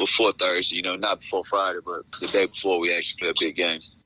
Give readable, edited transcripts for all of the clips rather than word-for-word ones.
before Thursday, not before Friday, but the day before we actually play big games.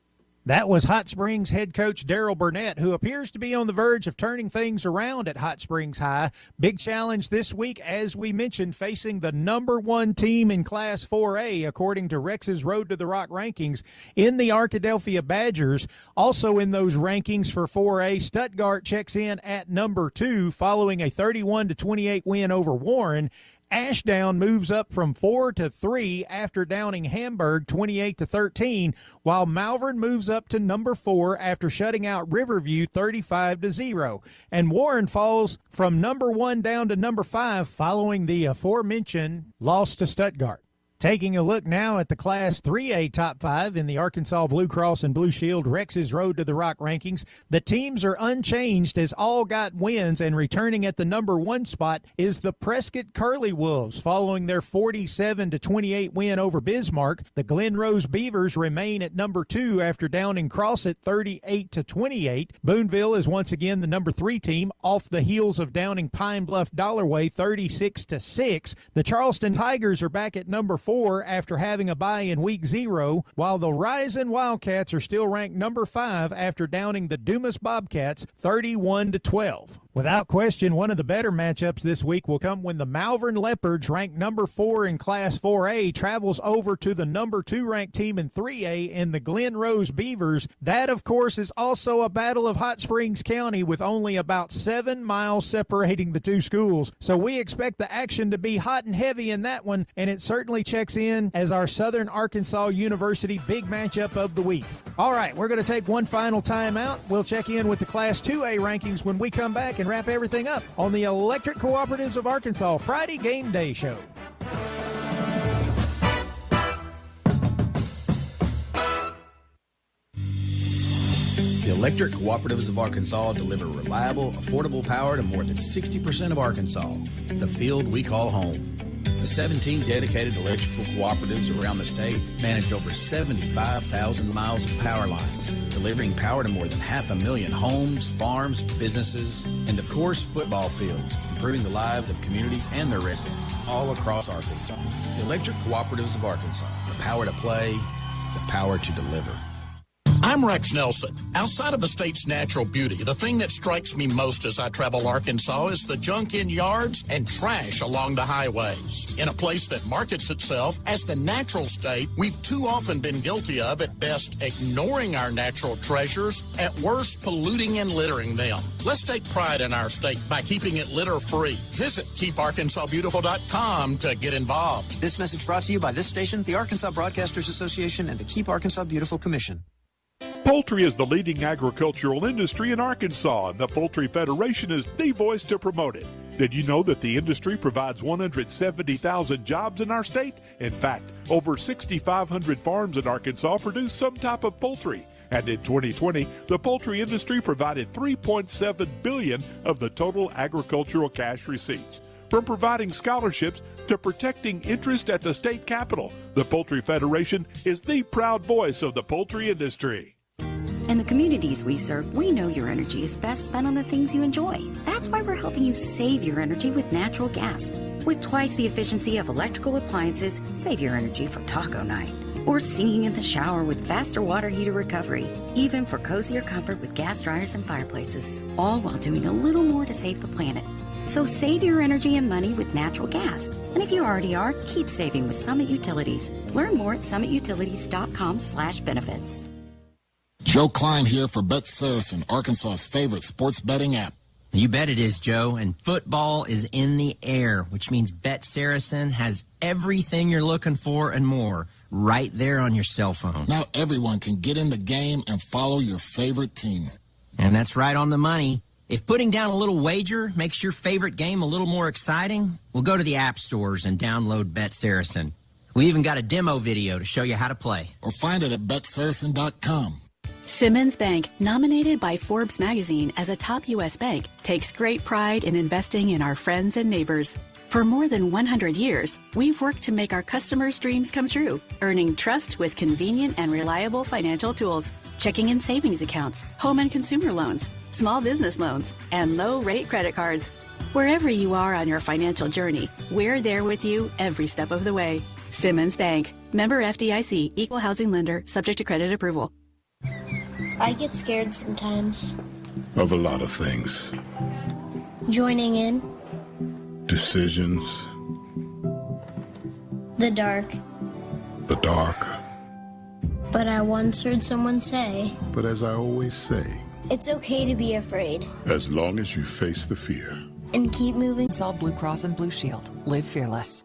That was Hot Springs head coach Daryl Burnett, who appears to be on the verge of turning things around at Hot Springs High. Big challenge this week, as we mentioned, facing the number one team in Class 4A, according to Rex's Road to the Rock rankings, in the Arkadelphia Badgers. Also in those rankings for 4A, Stuttgart checks in at number 2, following a 31-28 win over Warren. Ashdown moves up from 4 to 3 after downing Hamburg 28-13, while Malvern moves up to number 4 after shutting out Riverview 35-0. And Warren falls from number 1 down to number 5 following the aforementioned loss to Stuttgart. Taking a look now at the Class 3A top 5 in the Arkansas Blue Cross and Blue Shield Rex's Road to the Rock rankings, the teams are unchanged as all got wins, and returning at the number 1 spot is the Prescott Curly Wolves following their 47-28 win over Bismarck. The Glen Rose Beavers remain at number 2 after downing Crossit 38-28. Boonville is once again the number 3 team off the heels of downing Pine Bluff Dollarway 36-6. The Charleston Tigers are back at number 4 after having a bye in week 0, while the Rising Wildcats are still ranked number 5 after downing the Dumas Bobcats 31-12. Without question, one of the better matchups this week will come when the Malvern Leopards, ranked number 4 in Class 4A, travels over to the number 2 ranked team in 3A in the Glen Rose Beavers. That, of course, is also a battle of Hot Springs County with only about 7 miles separating the two schools. So we expect the action to be hot and heavy in that one, and it certainly checks in as our Southern Arkansas University big matchup of the week. All right, we're going to take one final timeout. We'll check in with the Class 2A rankings when we come back and wrap everything up on the Electric Cooperatives of Arkansas Friday Game Day Show. The Electric Cooperatives of Arkansas deliver reliable, affordable power to more than 60% of Arkansas, the field we call home. The 17 dedicated electrical cooperatives around the state manage over 75,000 miles of power lines, delivering power to more than 500,000 homes, farms, businesses, and of course, football fields, improving the lives of communities and their residents all across Arkansas. The Electric Cooperatives of Arkansas, the power to play, the power to deliver. I'm Rex Nelson. Outside of the state's natural beauty, the thing that strikes me most as I travel Arkansas is the junk in yards and trash along the highways. In a place that markets itself as the natural state, we've too often been guilty of, at best, ignoring our natural treasures, at worst, polluting and littering them. Let's take pride in our state by keeping it litter-free. Visit KeepArkansasBeautiful.com to get involved. This message brought to you by this station, the Arkansas Broadcasters Association, and the Keep Arkansas Beautiful Commission. Poultry is the leading agricultural industry in Arkansas, and the Poultry Federation is the voice to promote it. Did you know that the industry provides 170,000 jobs in our state? In fact, over 6,500 farms in Arkansas produce some type of poultry. And in 2020, the poultry industry provided $3.7 billion of the total agricultural cash receipts. From providing scholarships to protecting interest at the state capitol, the Poultry Federation is the proud voice of the poultry industry. In the communities we serve, we know your energy is best spent on the things you enjoy. That's why we're helping you save your energy with natural gas. With twice the efficiency of electrical appliances, save your energy for taco night. Or singing in the shower with faster water heater recovery. Even for cozier comfort with gas dryers and fireplaces. All while doing a little more to save the planet. So save your energy and money with natural gas. And if you already are, keep saving with Summit Utilities. Learn more at summitutilities.com/benefits. Joe Klein here for Bet Saracen, Arkansas's favorite sports betting app. You bet it is, Joe. And football is in the air, which means Bet Saracen has everything you're looking for and more right there on your cell phone. Now everyone can get in the game and follow your favorite team. And that's right on the money. If putting down a little wager makes your favorite game a little more exciting, well, go to the app stores and download Bet Saracen. We even got a demo video to show you how to play. Or find it at betsaracen.com. Simmons Bank, nominated by Forbes magazine as a top U.S. bank, takes great pride in investing in our friends and neighbors. For more than 100 years, we've worked to make our customers' dreams come true, earning trust with convenient and reliable financial tools, checking and savings accounts, home and consumer loans, small business loans, and low-rate credit cards. Wherever you are on your financial journey, we're there with you every step of the way. Simmons Bank. Member FDIC. Equal housing lender. Subject to credit approval. I get scared sometimes. Of a lot of things. Joining in. Decisions. The dark. The dark. But I once heard someone say, But as I always say, it's okay to be afraid. as long as you face the fear. And keep moving. It's all Blue Cross and Blue Shield. Live fearless.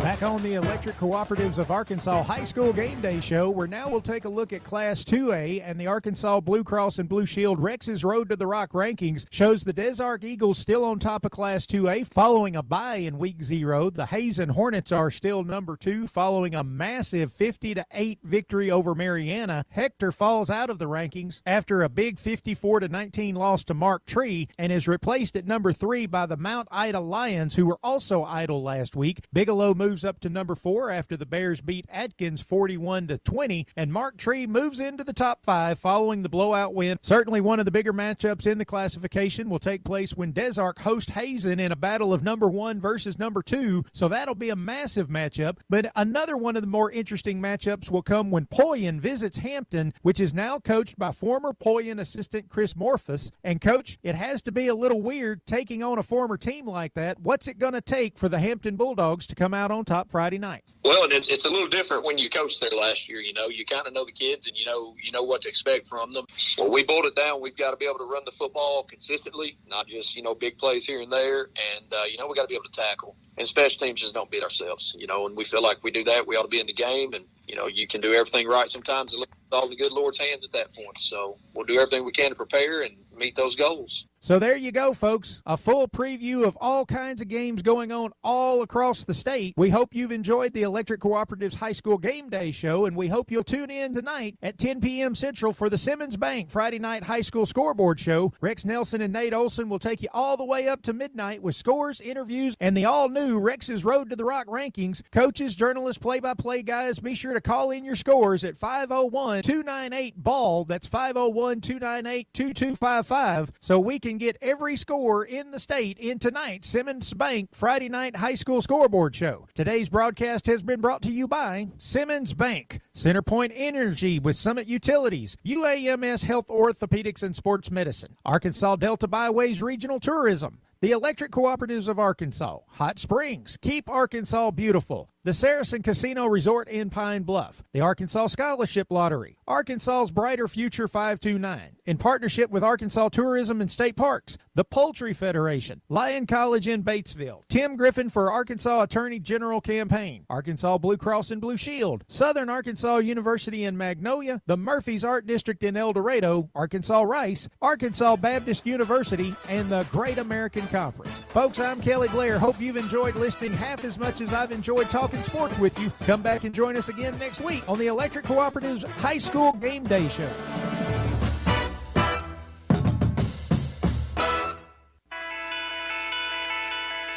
Back on the Electric Cooperatives of Arkansas High School Game Day Show, where now we'll take a look at Class 2A and the Arkansas Blue Cross and Blue Shield Rex's Road to the Rock rankings shows the Des Arc Eagles still on top of Class 2A following a bye in Week 0. The Hazen Hornets are still number 2 following a massive 50-8 victory over Mariana. Hector falls out of the rankings after a big 54-19 loss to Mark Tree and is replaced at number 3 by the Mount Ida Lions, who were also idle last week. Bigelow moves up to number 4 after the Bears beat Atkins 41-20, and Mark Tree moves into the top 5 following the blowout win. Certainly one of the bigger matchups in the classification will take place when Des Arc host Hazen in a battle of number 1 versus number 2, so that'll be a massive matchup. But another one of the more interesting matchups will come when Poyen visits Hampton, which is now coached by former Poyen assistant Chris Morphus. And Coach, it has to be a little weird taking on a former team like that. What's it going to take for the Hampton Bulldogs to come out on top Friday night? Well, and it's a little different when you coached there last year. You kind of know the kids, and you know what to expect from them. Well, we boiled it down. We've got to be able to run the football consistently, not just big plays here and there, and we got to be able to tackle. And special teams just don't beat ourselves, and we feel like we do that, we ought to be in the game. And you can do everything right sometimes, and it's all in the good Lord's hands at that point. So we'll do everything we can to prepare and meet those goals. So there you go, folks. A full preview of all kinds of games going on all across the state. We hope you've enjoyed the Electric Cooperatives High School Game Day Show, and we hope you'll tune in tonight at 10 p.m. Central for the Simmons Bank Friday Night High School Scoreboard Show. Rex Nelson and Nate Olson will take you all the way up to midnight with scores, interviews, and the all-new Rex's Road to the Rock rankings. Coaches, journalists, play-by-play guys, be sure to call in your scores at 501-298-BALL. That's 501-298-2255, so we can get every score in the state in tonight's Simmons Bank Friday Night High School Scoreboard Show. Today's broadcast has been brought to you by Simmons Bank, Centerpoint Energy with Summit Utilities, UAMS Health Orthopedics and Sports Medicine, Arkansas Delta Byways Regional Tourism, the Electric Cooperatives of Arkansas, Hot Springs, Keep Arkansas Beautiful, the Saracen Casino Resort in Pine Bluff, the Arkansas Scholarship Lottery, Arkansas's Brighter Future 529, in partnership with Arkansas Tourism and State Parks, the Poultry Federation, Lyon College in Batesville, Tim Griffin for Arkansas Attorney General Campaign, Arkansas Blue Cross and Blue Shield, Southern Arkansas University in Magnolia, the Murphy's Art District in El Dorado, Arkansas Rice, Arkansas Baptist University, and the Great American Conference. Folks, I'm Kelly Blair. Hope you've enjoyed listening half as much as I've enjoyed talking sports with you. Come back and join us again next week on the Electric Cooperatives High School Game Day Show.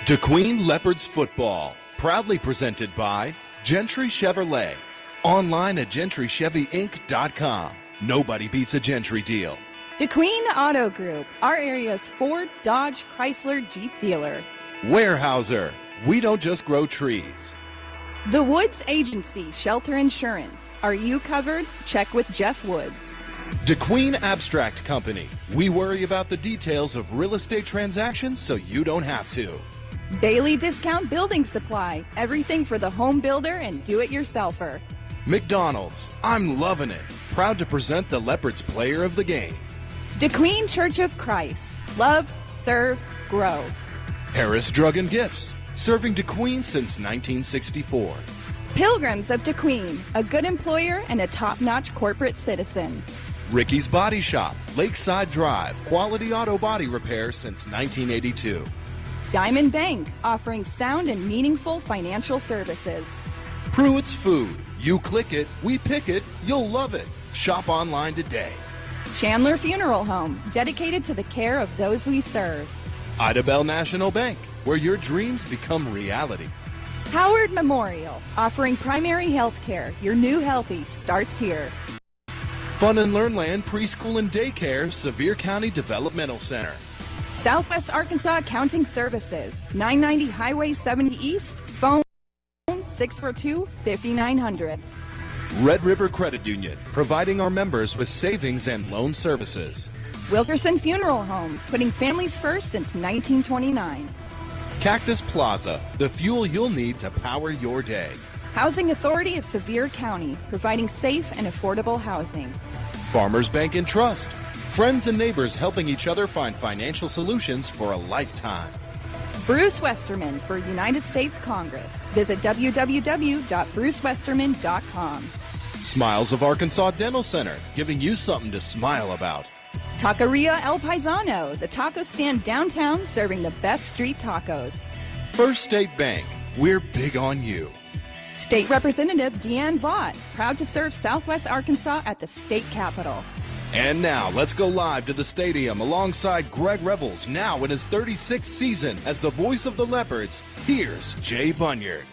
DeQueen Leopards Football, proudly presented by Gentry Chevrolet. Online at GentryChevyInc.com. Nobody beats a Gentry deal. DeQueen Auto Group, our area's Ford, Dodge, Chrysler, Jeep dealer. Weyerhaeuser, we don't just grow trees. The Woods Agency, Shelter Insurance. Are you covered? Check with Jeff Woods. DeQueen Abstract Company, we worry about the details of real estate transactions so you don't have to. Bailey Discount Building Supply, everything for the home builder and do-it-yourselfer. McDonald's, I'm loving it. Proud to present the Leopards Player of the Game. DeQueen Church of Christ, love, serve, grow. Harris Drug and Gifts, serving DeQueen since 1964. Pilgrims of DeQueen, a good employer and a top-notch corporate citizen. Ricky's Body Shop, Lakeside Drive, quality auto body repair since 1982. Diamond Bank, offering sound and meaningful financial services. Pruitt's Food, you click it, we pick it, you'll love it. Shop online today. Chandler Funeral Home, dedicated to the care of those we serve. Idabel National Bank, where your dreams become reality. Howard Memorial, offering primary health care. Your new healthy starts here. Fun and Learn Land Preschool and Daycare, Sevier County Developmental Center. Southwest Arkansas Accounting Services, 990 Highway 70 East, phone 642-5900. Red River Credit Union, providing our members with savings and loan services. Wilkerson Funeral Home, putting families first since 1929. Cactus Plaza, the fuel you'll need to power your day. Housing Authority of Sevier County, providing safe and affordable housing. Farmers Bank and Trust, friends and neighbors helping each other find financial solutions for a lifetime. Bruce Westerman for United States Congress. Visit www.brucewesterman.com. Smiles of Arkansas Dental Center, giving you something to smile about. Taqueria El Paisano, the taco stand downtown serving the best street tacos. First State Bank, we're big on you. State Representative Deanne Vaught, proud to serve Southwest Arkansas at the state capitol. And now, let's go live to the stadium alongside Greg Revels, now in his 36th season as the voice of the Leopards. Here's Jay Bunyard.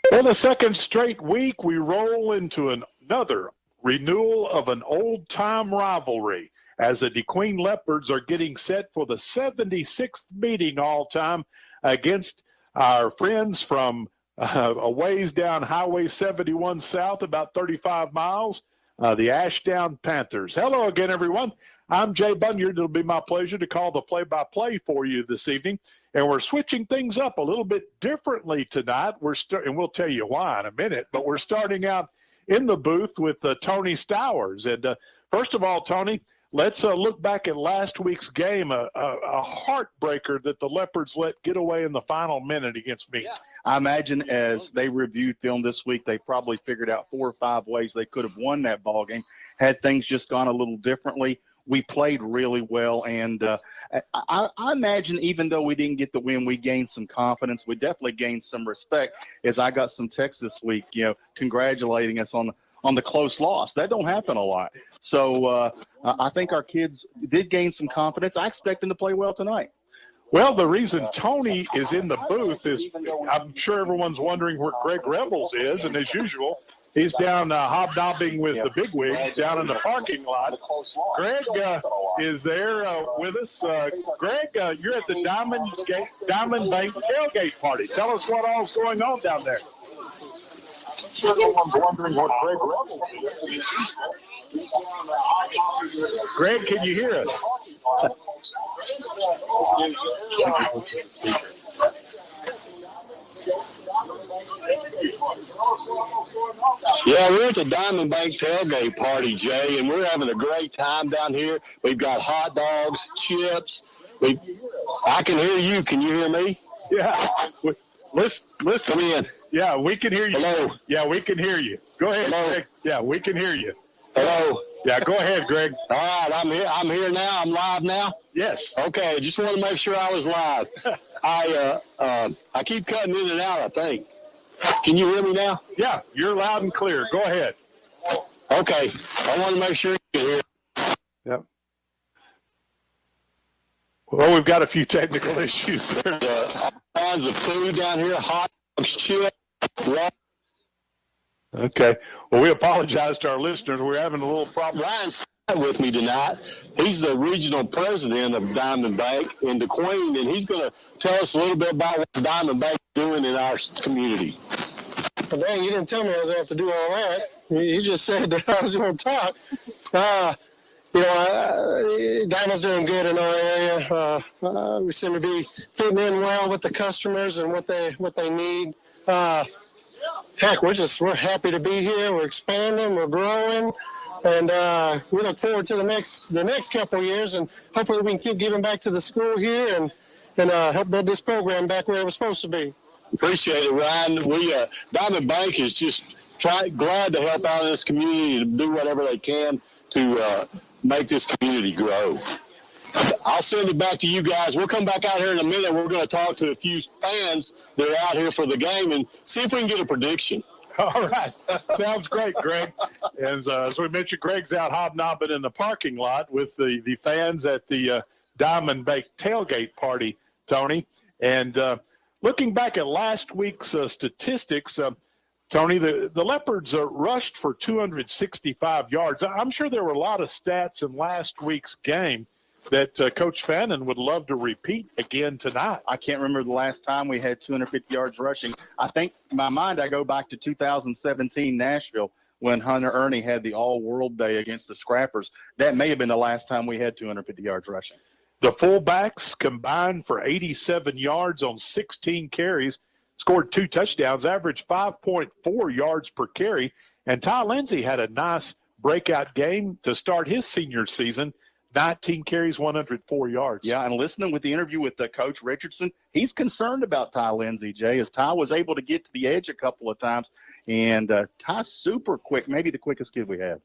For the second straight week, we roll into another renewal of an old-time rivalry as the DeQueen Leopards are getting set for the 76th meeting all-time against our friends from a ways down Highway 71 South, about 35 miles, the Ashdown Panthers. Hello again, everyone. I'm Jay Bunyard. It'll be my pleasure to call the play-by-play for you this evening. And we're switching things up a little bit differently tonight. And we'll tell you why in a minute. But we're starting out in the booth with Tony Stowers. And first of all, Tony, let's look back at last week's game, a heartbreaker that the Leopards let get away in the final minute against me. Yeah. I imagine as they reviewed film this week, they probably figured out 4 or 5 ways they could have won that ball game had things just gone a little differently. We played really well, and I imagine even though we didn't get the win, we gained some confidence. We definitely gained some respect as I got some texts this week, congratulating us on the close loss. That don't happen a lot. So I think our kids did gain some confidence. I expect them to play well tonight. Well, the reason Tony is in the booth is I'm sure everyone's wondering where Greg Revels is, and as usual, he's down hobnobbing with the bigwigs down in the parking lot. Greg is there with us. Greg, you're at the Diamond Bank tailgate party. Tell us what all's going on down there. I'm sure everyone's wondering what Greg Revels is. Greg, can you hear us? Yeah, we're at the Diamond Bank tailgate party, Jay, and we're having a great time down here. We've got hot dogs, chips. I can hear you. Can you hear me? Yeah. Listen. Come in. Yeah, we can hear you. Hello. Yeah, we can hear you. Go ahead, Hello. Greg. Yeah, we can hear you. Hello. Yeah, go ahead, Greg. All right, I'm here now. I'm live now? Yes. Okay, just want to make sure I was live. I keep cutting in and out, I think. Can you hear me now? Yeah, you're loud and clear. Go ahead. Okay. I want to make sure you can hear. Yep. Well, we've got a few technical issues there. Tons of food down here, hot dogs, chips. Okay. Well, we apologize to our listeners. We're having a little problem. Ryan's with me tonight. He's the regional president of Diamond Bank in DeQueen, and he's going to tell us a little bit about what Diamond Bank is doing in our community. Well, dang, you didn't tell me I was going to have to do all that. You just said that I was going to talk. Diamond's doing good in our area. We seem to be fitting in well with the customers and what they need. Heck, we're happy to be here. We're expanding, we're growing, and we look forward to the next couple of years, and hopefully we can keep giving back to the school here and help build this program back where it was supposed to be. Appreciate it, Ryan. Diamond Bank is just glad to help out in this community and do whatever they can to make this community grow. I'll send it back to you guys. We'll come back out here in a minute. We're going to talk to a few fans that are out here for the game and see if we can get a prediction. All right. Sounds great, Greg. And as we mentioned, Greg's out hobnobbing in the parking lot with the fans at the Diamond Bank tailgate party, Tony. And looking back at last week's statistics, Tony, the Leopards rushed for 265 yards. I'm sure there were a lot of stats in last week's game. that Coach Fannin would love to repeat again tonight. I can't remember the last time we had 250 yards rushing. I think in my mind I go back to 2017 Nashville when Hunter Ernie had the all-world day against the Scrappers. That may have been the last time we had 250 yards rushing. The fullbacks combined for 87 yards on 16 carries, scored 2 touchdowns, averaged 5.4 yards per carry. And Ty Lindsey had a nice breakout game to start his senior season. 19 carries, 104 yards. Yeah, and listening with the interview with Coach Richardson, he's concerned about Ty Lindsey, Jay, as Ty was able to get to the edge a couple of times. And Ty's super quick, maybe the quickest kid we have.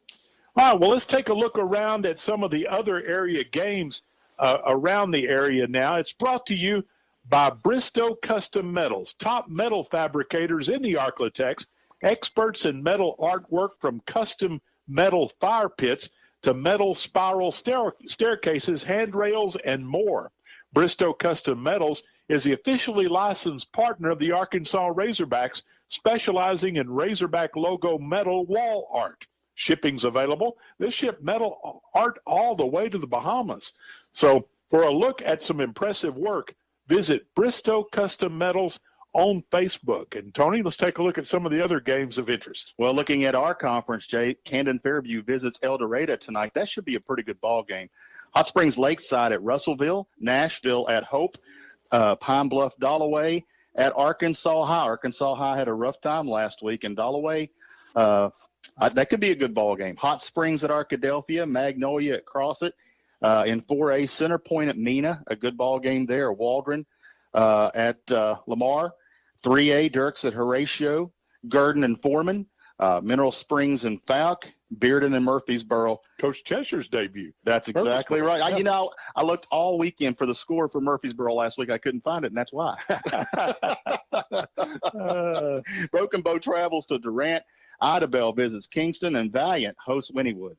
All right, well, let's take a look around at some of the other area games around the area now. It's brought to you by Bristow Custom Metals, top metal fabricators in the Arklatex, experts in metal artwork from custom metal fire pits to metal spiral staircases, handrails, and more. Bristow Custom Metals is the officially licensed partner of the Arkansas Razorbacks, specializing in Razorback logo metal wall art. Shipping's available. They ship metal art all the way to the Bahamas. So for a look at some impressive work, visit Bristow Custom Metals on Facebook. And, Tony, let's take a look at some of the other games of interest. Well, looking at our conference, Jay, Camden Fairview visits El Dorado tonight. That should be a pretty good ball game. Hot Springs Lakeside at Russellville, Nashville at Hope, Pine Bluff Dollaway at Arkansas High. Arkansas High had a rough time last week, and Dollaway, that could be a good ball game. Hot Springs at Arkadelphia, Magnolia at Crossett. In 4A, Center Point at Mena, a good ball game there. Waldron at Lamar. 3A, Dirks at Horatio, Gurdon and Foreman, Mineral Springs and Falk, Bearden and Murfreesboro. Coach Cheshire's debut. That's exactly right. I looked all weekend for the score for Murfreesboro last week. I couldn't find it, and that's why. Broken Bow travels to Durant. Idabel visits Kingston, and Valiant hosts Wynnewood.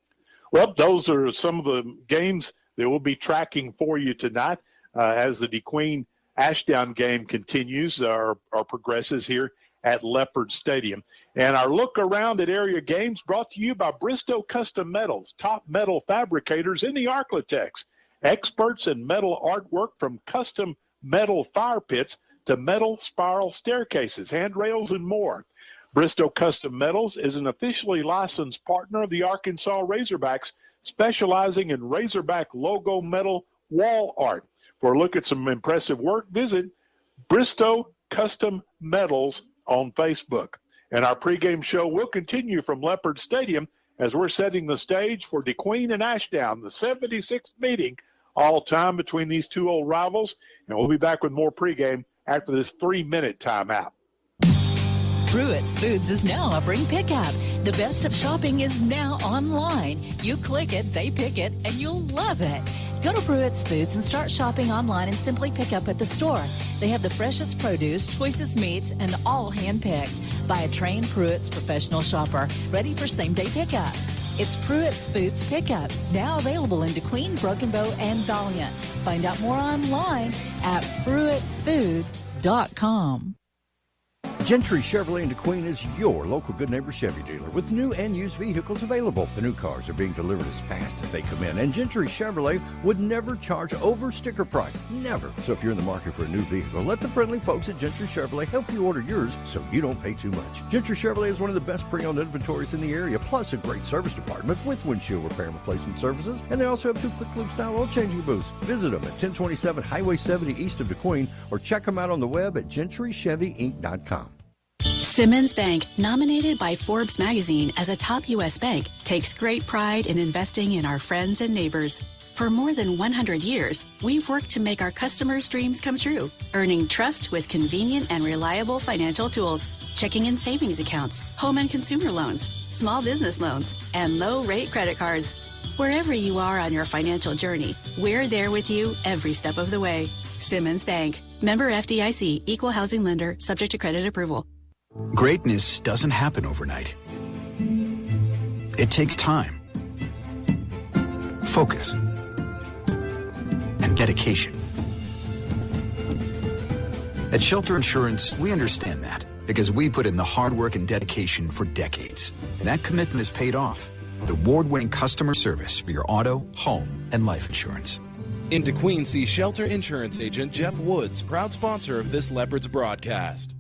Well, those are some of the games that we'll be tracking for you tonight as the DeQueen Ashdown game continues or progresses here at Leopard Stadium. And our look around at area games brought to you by Bristow Custom Metals, top metal fabricators in the Arklatex, experts in metal artwork from custom metal fire pits to metal spiral staircases, handrails, and more. Bristow Custom Metals is an officially licensed partner of the Arkansas Razorbacks, specializing in Razorback logo metal wall art. For a look at some impressive work, visit Bristow Custom Metals on Facebook. And our pregame show will continue from Leopard Stadium as we're setting the stage for DeQueen and Ashdown, the 76th meeting all time between these two old rivals. And we'll be back with more pregame after this 3-minute timeout. Pruitt's Foods is now offering pickup. The best of shopping is now online. You click it, they pick it, and you'll love it. Go to Pruitt's Foods and start shopping online and simply pick up at the store. They have the freshest produce, choicest meats, and all hand-picked by a trained Pruitt's professional shopper, ready for same-day pickup. It's Pruitt's Foods Pickup, now available in DeQueen, Broken Bow, and Valiant. Find out more online at pruittsfoods.com. Gentry Chevrolet in DeQueen is your local good neighbor Chevy dealer with new and used vehicles available. The new cars are being delivered as fast as they come in, and Gentry Chevrolet would never charge over sticker price. Never. So if you're in the market for a new vehicle, let the friendly folks at Gentry Chevrolet help you order yours so you don't pay too much. Gentry Chevrolet is one of the best pre-owned inventories in the area, plus a great service department with windshield repair and replacement services, and they also have 2 quick lube style oil changing booths. Visit them at 1027 Highway 70 east of DeQueen, or check them out on the web at GentryChevyInc.com. Simmons Bank, nominated by Forbes magazine as a top U.S. bank, takes great pride in investing in our friends and neighbors. For more than 100 years, we've worked to make our customers' dreams come true, earning trust with convenient and reliable financial tools, checking and savings accounts, home and consumer loans, small business loans, and low-rate credit cards. Wherever you are on your financial journey, we're there with you every step of the way. Simmons Bank, member FDIC, equal housing lender, subject to credit approval. Greatness doesn't happen overnight. It takes time, focus, and dedication. At Shelter Insurance, we understand that because we put in the hard work and dedication for decades. And that commitment is paid off with award-winning customer service for your auto, home, and life insurance. In DeQueen, see Shelter Insurance Agent Jeff Woods, proud sponsor of this Leopards broadcast.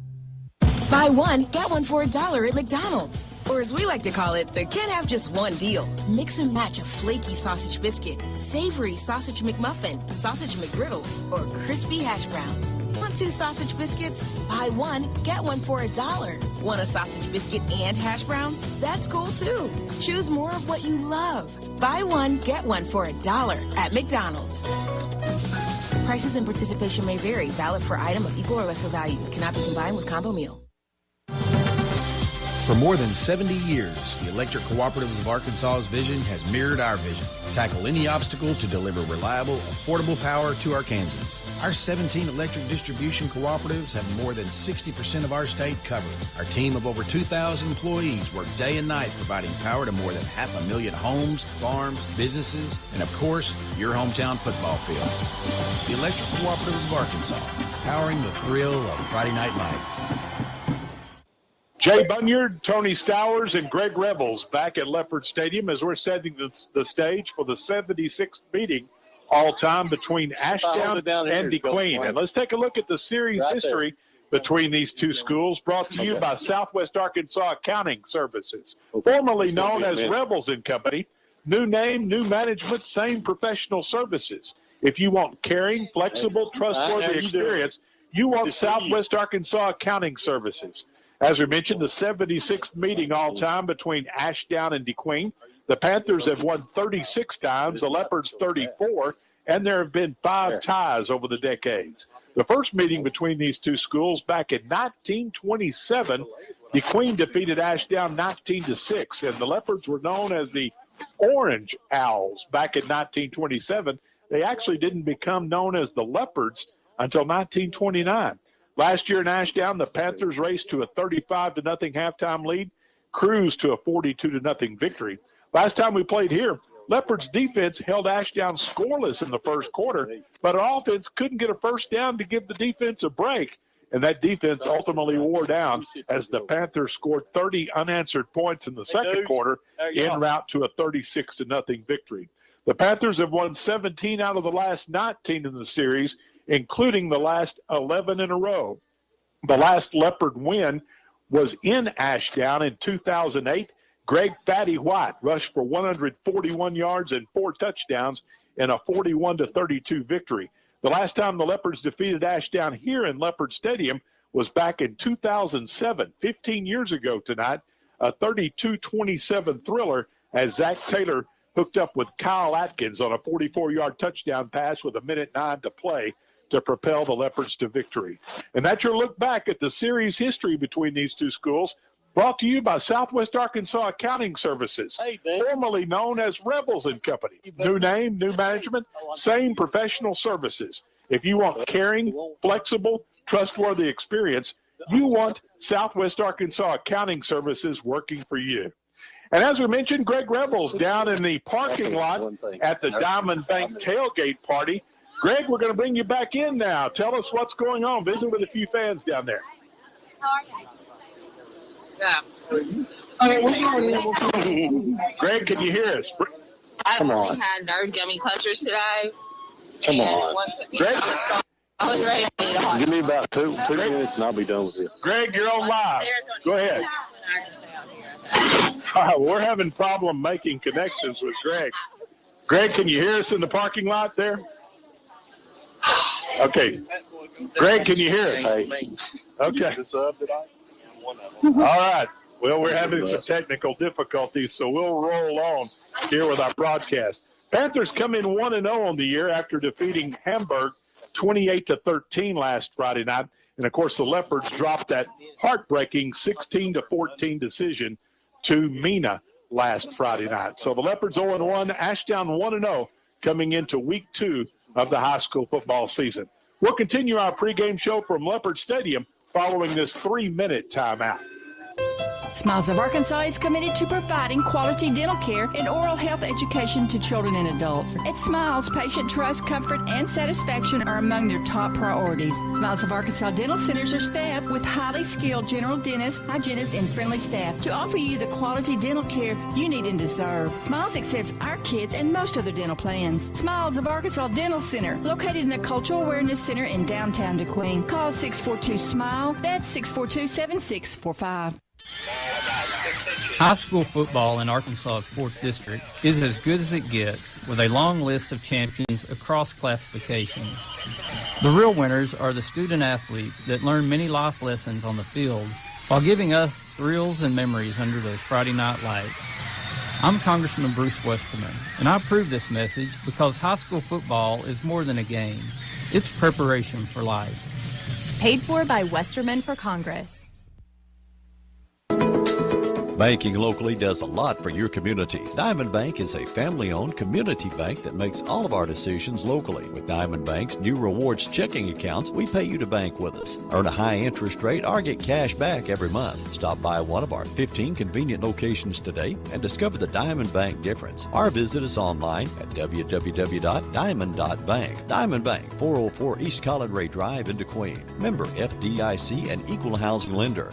Buy one, get one for $1 at McDonald's. Or as we like to call it, the can't have just one deal. Mix and match a flaky sausage biscuit, savory sausage McMuffin, sausage McGriddles, or crispy hash browns. Want 2 sausage biscuits? Buy one, get one for $1. Want a sausage biscuit and hash browns? That's cool too. Choose more of what you love. Buy one, get one for $1 at McDonald's. Prices and participation may vary. Valid for item of equal or lesser value. Cannot be combined with combo meal. For more than 70 years, the Electric Cooperatives of Arkansas's vision has mirrored our vision. Tackle any obstacle to deliver reliable, affordable power to Arkansans. Our 17 electric distribution cooperatives have more than 60% of our state covered. Our team of over 2,000 employees work day and night providing power to more than 500,000 homes, farms, businesses, and of course, your hometown football field. The Electric Cooperatives of Arkansas, powering the thrill of Friday night lights. Jay Bunyard, Tony Stowers, and Greg Rebels back at Leopard Stadium as we're setting the stage for the 76th meeting all-time between Ashdown and DeQueen. And let's take a look at the series history between these two schools, brought to you by Southwest Arkansas Accounting Services, formerly known as Rebels and Company. New name, new management, same professional services. If you want caring, flexible, trustworthy experience, you want Southwest Arkansas Accounting Services. As we mentioned, the 76th meeting all-time between Ashdown and DeQueen. The Panthers have won 36 times, the Leopards 34, and there have been 5 ties over the decades. The first meeting between these two schools back in 1927, DeQueen defeated Ashdown 19-6, and the Leopards were known as the Orange Owls back in 1927. They actually didn't become known as the Leopards until 1929. Last year in Ashdown, the Panthers raced to a 35-0 halftime lead, cruised to a 42-0 victory. Last time we played here, Leopards defense held Ashdown scoreless in the first quarter, but our offense couldn't get a first down to give the defense a break, and that defense ultimately wore down as the Panthers scored 30 unanswered points in the second quarter en route to a 36-0 victory. The Panthers have won 17 out of the last 19 in the series, including the last 11 in a row. The last Leopard win was in Ashdown in 2008. Greg Fatty White rushed for 141 yards and 4 touchdowns in a 41-32 victory. The last time the Leopards defeated Ashdown here in Leopard Stadium was back in 2007, 15 years ago tonight, a 32-27 thriller as Zach Taylor hooked up with Kyle Atkins on a 44-yard touchdown pass with 1:09 to play to propel the Leopards to victory. And that's your look back at the series history between these two schools, brought to you by Southwest Arkansas Accounting Services, formerly known as Rebels and Company. New name, new management, same professional services. If you want caring, flexible, trustworthy experience, you want Southwest Arkansas Accounting Services working for you. And as we mentioned, Greg Rebels down in the parking lot at the Diamond Bank tailgate party. Greg, we're going to bring you back in now. Tell us what's going on. Visit with a few fans down there. Greg, can you hear us? Come on. I had nerd gummy clusters today. Come on. Greg? I was ready to Give me about two minutes and I'll be done with this. Greg, you're on live. Go ahead. We're having problem making connections with Greg. Greg, can you hear us in the parking lot there? Okay. Greg, can you hear us? Okay. All right. Well, we're having some technical difficulties, so we'll roll on here with our broadcast. Panthers come in 1-0 on the year after defeating Hamburg 28-13 last Friday night. And, of course, the Leopards dropped that heartbreaking 16-14 decision to Mena last Friday night. So the Leopards 0-1, Ashdown 1-0 coming into week 2 of the high school football season. We'll continue our pregame show from Leopard Stadium following this 3-minute timeout. Smiles of Arkansas is committed to providing quality dental care and oral health education to children and adults. At Smiles, patient trust, comfort, and satisfaction are among their top priorities. Smiles of Arkansas dental centers are staffed with highly skilled general dentists, hygienists, and friendly staff to offer you the quality dental care you need and deserve. Smiles accepts our kids and most other dental plans. Smiles of Arkansas Dental Center, located in the Cultural Awareness Center in downtown DeQueen. Call 642-SMILE. That's 642-7645. High school football in Arkansas's 4th District is as good as it gets, with a long list of champions across classifications. The real winners are the student athletes that learn many life lessons on the field while giving us thrills and memories under those Friday night lights. I'm Congressman Bruce Westerman, and I approve this message because high school football is more than a game. It's preparation for life. Paid for by Westerman for Congress. Banking locally does a lot for your community. Diamond Bank is a family-owned community bank that makes all of our decisions locally. With Diamond Bank's new rewards checking accounts, we pay you to bank with us. Earn a high interest rate or get cash back every month. Stop by one of our 15 convenient locations today and discover the Diamond Bank difference. Or visit us online at www.diamond.bank. Diamond Bank, 404 East Collinray Drive in DeQueen. Member FDIC and equal housing lender.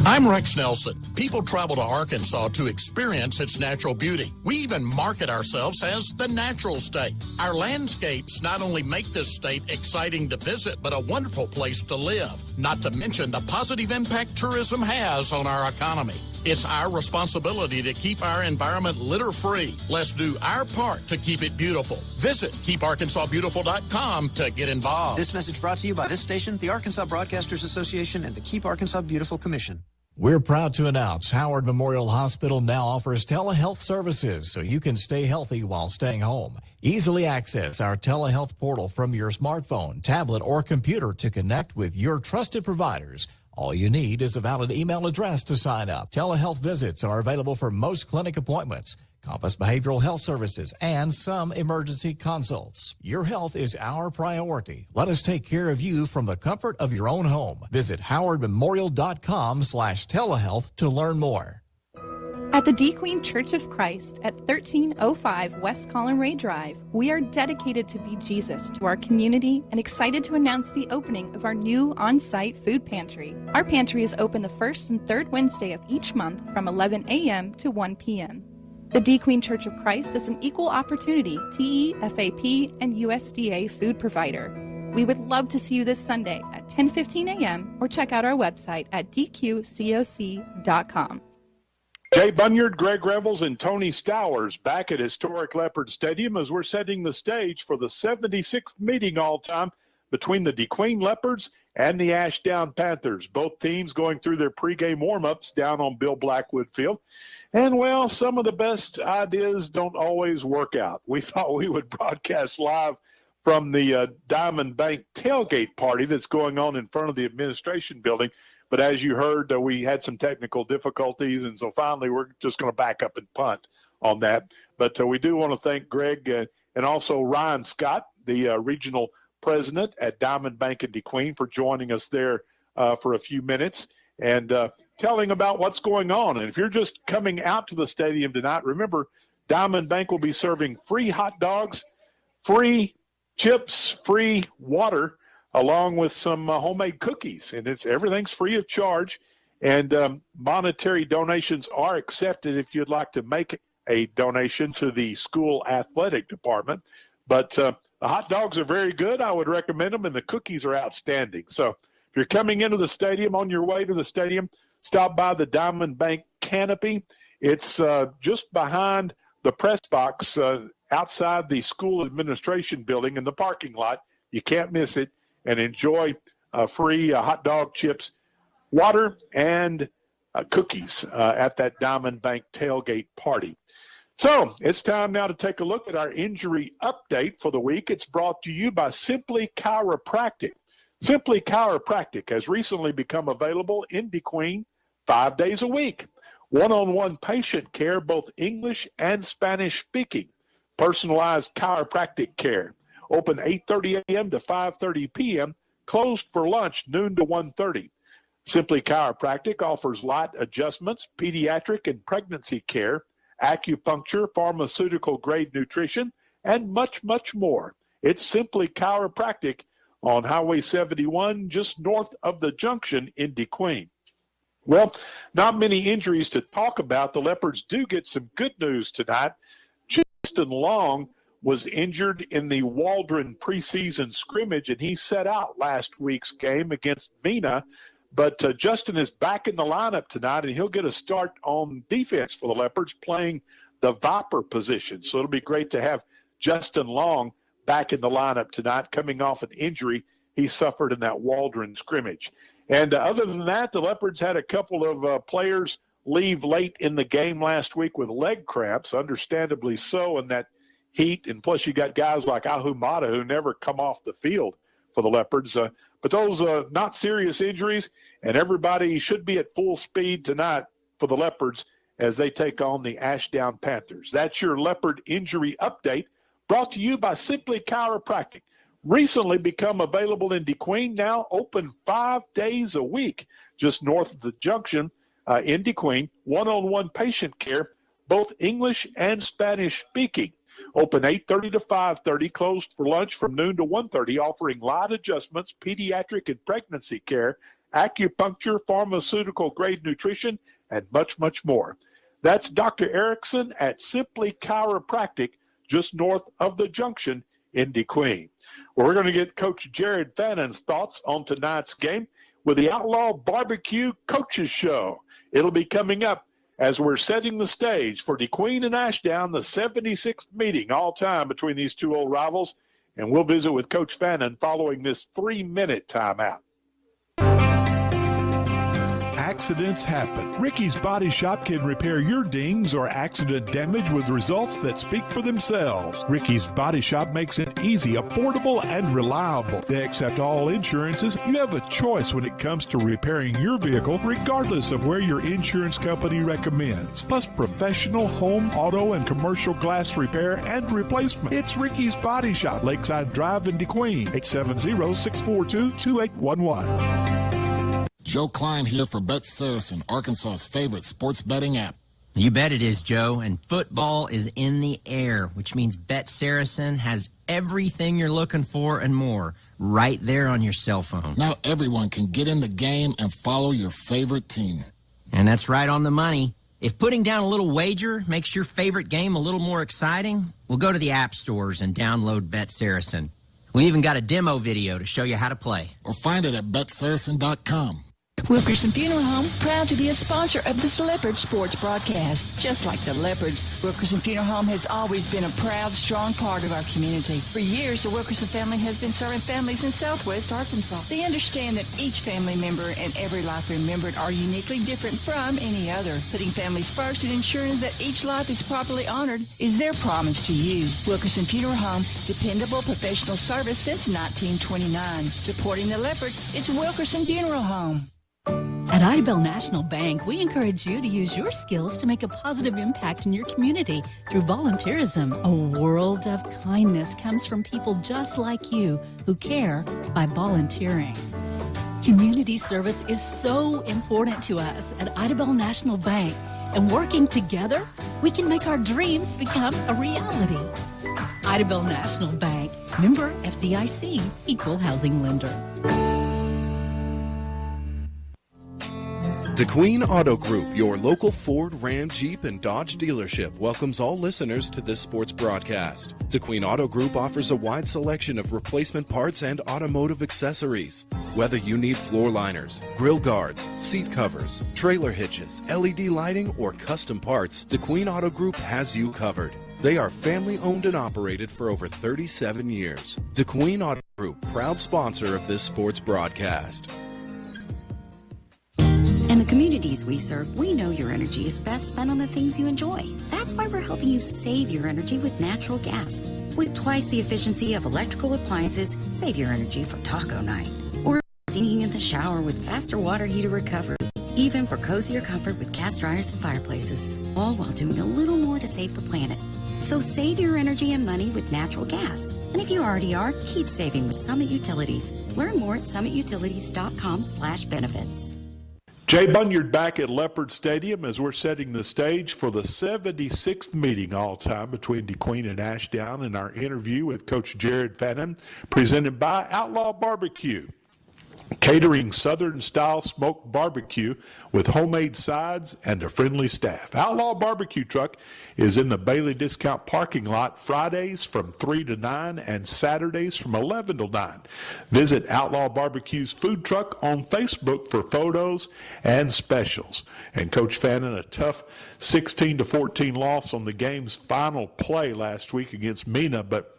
I'm Rex Nelson. People travel to Arkansas to experience its natural beauty. We even market ourselves as the natural state. Our landscapes not only make this state exciting to visit, but a wonderful place to live. Not to mention the positive impact tourism has on our economy. It's our responsibility to keep our environment litter-free. Let's do our part to keep it beautiful. Visit keeparkansasbeautiful.com to get involved. This message brought to you by this station, the Arkansas Broadcasters Association, and the Keep Arkansas Beautiful Commission. We're proud to announce Howard Memorial Hospital now offers telehealth services so you can stay healthy while staying home. Easily access our telehealth portal from your smartphone, tablet, or computer to connect with your trusted providers. All you need is a valid email address to sign up. Telehealth visits are available for most clinic appointments, Compass Behavioral Health Services, and some emergency consults. Your health is our priority. Let us take care of you from the comfort of your own home. Visit howardmemorial.com/telehealth to learn more. At the DeQueen Church of Christ at 1305 West Collinray Drive, we are dedicated to be Jesus to our community and excited to announce the opening of our new on-site food pantry. Our pantry is open the first and third Wednesday of each month from 11 a.m. to 1 p.m. The DeQueen Church of Christ is an equal opportunity TEFAP and USDA food provider. We would love to see you this Sunday at 10:15 a.m. or check out our website at dqcoc.com. Jay Bunyard, Greg Revels, and Tony Stowers back at historic Leopard Stadium as we're setting the stage for the 76th meeting all-time between the DeQueen Leopards and the Ashdown Panthers. Both teams going through their pregame warm-ups down on Bill Blackwood Field. And, well, some of the best ideas don't always work out. We thought we would broadcast live from the Diamond Bank tailgate party that's going on in front of the administration building. But as you heard, we had some technical difficulties, and so finally we're just going to back up and punt on that. But we do want to thank Greg and also Ryan Scott, the regional president at Diamond Bank in DeQueen, for joining us there for a few minutes and telling about what's going on. And if you're just coming out to the stadium tonight, remember, Diamond Bank will be serving free hot dogs, free chips, free water, along with some homemade cookies. And everything's free of charge. And monetary donations are accepted if you'd like to make a donation to the school athletic department. But the hot dogs are very good. I would recommend them, and the cookies are outstanding. So if you're coming into the stadium, on your way to the stadium, stop by the Diamond Bank Canopy. It's just behind the press box outside the school administration building in the parking lot. You can't miss it. And enjoy free hot dog, chips, water, and cookies at that Diamond Bank tailgate party. So it's time now to take a look at our injury update for the week. It's brought to you by Simply Chiropractic. Simply Chiropractic has recently become available in DeQueen 5 days a week. One-on-one patient care, both English and Spanish speaking. Personalized chiropractic care. Open 8:30 a.m. to 5:30 p.m., closed for lunch noon to 1:30. Simply Chiropractic offers light adjustments, pediatric and pregnancy care, acupuncture, pharmaceutical-grade nutrition, and much, much more. It's Simply Chiropractic on Highway 71, just north of the junction in DeQueen. Well, not many injuries to talk about. The Leopards do get some good news tonight. Justin Long was injured in the Waldron preseason scrimmage, and he set out last week's game against Mena. But Justin is back in the lineup tonight, and he'll get a start on defense for the Leopards, playing the Viper position. So it'll be great to have Justin Long back in the lineup tonight, coming off an injury he suffered in that Waldron scrimmage. And other than that, the Leopards had a couple of players leave late in the game last week with leg cramps, understandably so, in that heat. And plus you got guys like Ahumada who never come off the field for the Leopards. But those not serious injuries, and everybody should be at full speed tonight for the Leopards as they take on the Ashdown Panthers. That's your Leopard injury update, brought to you by Simply Chiropractic. Recently become available in DeQueen, now open 5 days a week, just north of the junction in DeQueen. One-on-one patient care, both English and Spanish speaking. Open 8:30 to 5:30, closed for lunch from noon to 1:30, offering light adjustments, pediatric and pregnancy care, acupuncture, pharmaceutical-grade nutrition, and much, much more. That's Dr. Erickson at Simply Chiropractic, just north of the junction in DeQueen. Well, we're going to get Coach Jared Fannon's thoughts on tonight's game with the Outlaw Barbecue Coaches Show. It'll be coming up as we're setting the stage for DeQueen and Ashdown, the 76th meeting all time between these two old rivals. And we'll visit with Coach Fannon following this 3-minute timeout. Accidents happen. Ricky's Body Shop can repair your dings or accident damage with results that speak for themselves. Ricky's Body Shop makes it easy, affordable, and reliable. They accept all insurances. You have a choice when it comes to repairing your vehicle, regardless of where your insurance company recommends. Plus professional home, auto, and commercial glass repair and replacement. It's Ricky's Body Shop, Lakeside Drive in DeQueen, 870-642-2811. Joe Klein here for Bet Saracen, Arkansas's favorite sports betting app. You bet it is, Joe, and football is in the air, which means Bet Saracen has everything you're looking for and more right there on your cell phone. Now everyone can get in the game and follow your favorite team. And that's right on the money. If putting down a little wager makes your favorite game a little more exciting, we'll go to the app stores and download Bet Saracen. We even got a demo video to show you how to play. Or find it at betsaracen.com. Wilkerson Funeral Home, proud to be a sponsor of this Leopard sports broadcast. Just like the Leopards, Wilkerson Funeral Home has always been a proud, strong part of our community. For years, the Wilkerson family has been serving families in Southwest Arkansas. They understand that each family member and every life remembered are uniquely different from any other. Putting families first and ensuring that each life is properly honored is their promise to you. Wilkerson Funeral Home, dependable professional service since 1929. Supporting the Leopards, it's Wilkerson Funeral Home. At Idabel National Bank, we encourage you to use your skills to make a positive impact in your community through volunteerism. A world of kindness comes from people just like you who care by volunteering. Community service is so important to us at Idabel National Bank, and working together, we can make our dreams become a reality. Idabel National Bank, member FDIC, equal housing lender. DeQueen Auto Group, your local Ford, Ram, Jeep, and Dodge dealership, welcomes all listeners to this sports broadcast. DeQueen Auto Group offers a wide selection of replacement parts and automotive accessories. Whether you need floor liners, grill guards, seat covers, trailer hitches, LED lighting, or custom parts, DeQueen Auto Group has you covered. They are family-owned and operated for over 37 years. DeQueen Auto Group, proud sponsor of this sports broadcast. In the communities we serve, we know your energy is best spent on the things you enjoy. That's why we're helping you save your energy with natural gas. With twice the efficiency of electrical appliances, save your energy for taco night. Or singing in the shower with faster water heater recovery. Even for cozier comfort with cast dryers and fireplaces. All while doing a little more to save the planet. So save your energy and money with natural gas. And if you already are, keep saving with Summit Utilities. Learn more at summitutilities.com/benefits. Jay Bunyard back at Leopard Stadium as we're setting the stage for the 76th meeting all-time between DeQueen and Ashdown, and our interview with Coach Jared Fannin, presented by Outlaw Barbecue, catering Southern-style smoked barbecue with homemade sides and a friendly staff. Outlaw Barbecue Truck is in the Bailey Discount parking lot Fridays from 3 to 9 and Saturdays from 11 to 9. Visit Outlaw Barbecue's food truck on Facebook for photos and specials. And Coach Fannin, a tough 16-14 loss on the game's final play last week against Mena, but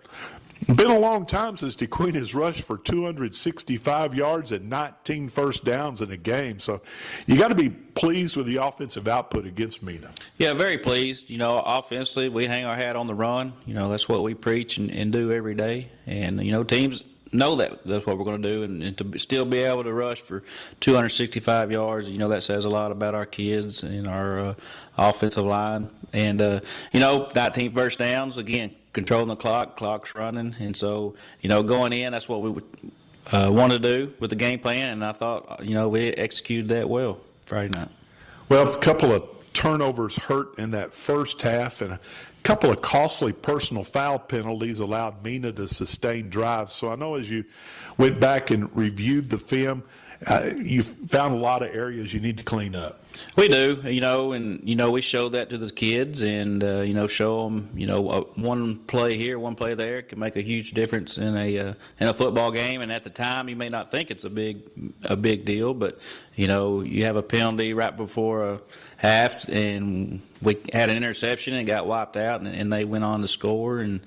been a long time since DeQueen has rushed for 265 yards and 19 first downs in a game. So you got to be pleased with the offensive output against Mena. Yeah, very pleased. Offensively, we hang our hat on the run. That's what we preach and do every day. And, teams know that that's what we're going to do. And to still be able to rush for 265 yards, that says a lot about our kids and our offensive line. And, 19 first downs, again, controlling the clock's running, and so going in, that's what we would want to do with the game plan, and I thought we executed that well Friday night. Well, a couple of turnovers hurt in that first half, and a couple of costly personal foul penalties allowed Mena to sustain drives. So I know as you went back and reviewed the film, you found a lot of areas you need to clean up. We do, and we show that to the kids, and show them, one play here, one play there can make a huge difference in a football game. And at the time, you may not think it's a big deal, but you have a penalty right before a half, and we had an interception and got wiped out, and they went on to score and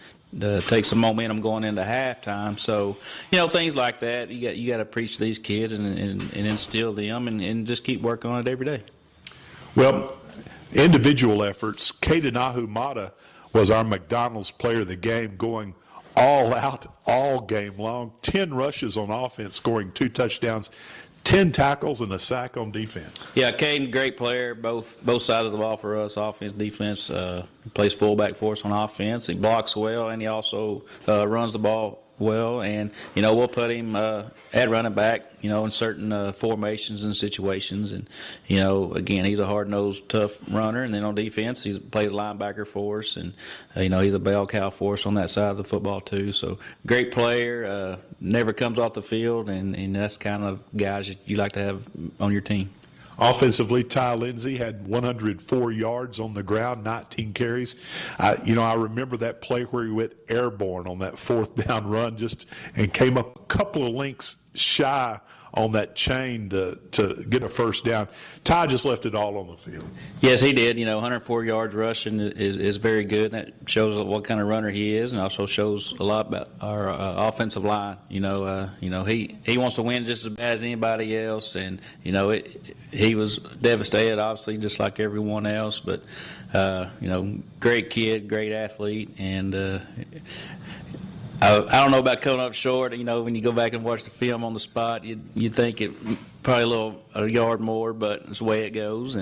take some momentum going into halftime. So, things like that, you got to preach to these kids and instill them and just keep working on it every day. Well, individual efforts. Caden Ahumada was our McDonald's player of the game, going all out all game long. 10 rushes on offense, scoring 2 touchdowns, 10 tackles, and a sack on defense. Yeah, Caden, great player, both sides of the ball for us, offense, defense. He plays fullback for us on offense. He blocks well, and he also runs the ball well. And, we'll put him at running back, in certain formations and situations. And, again, he's a hard-nosed, tough runner. And then on defense, he plays linebacker for us. And, he's a bell cow for us on that side of the football, too. So, great player, never comes off the field, and that's kind of guys that you like to have on your team. Offensively, Ty Lindsay had 104 yards on the ground, 19 carries. I remember that play where he went airborne on that 4th down run and came up a couple of links shy on that chain to get a first down. Ty just left it all on the field. Yes, he did. 104 yards rushing is very good. And that shows what kind of runner he is, and also shows a lot about our offensive line. He wants to win just as bad as anybody else, and he was devastated, obviously, just like everyone else. But great kid, great athlete, and. I don't know about coming up short. When you go back and watch the film on the spot, you think it probably a yard more, but it's the way it goes.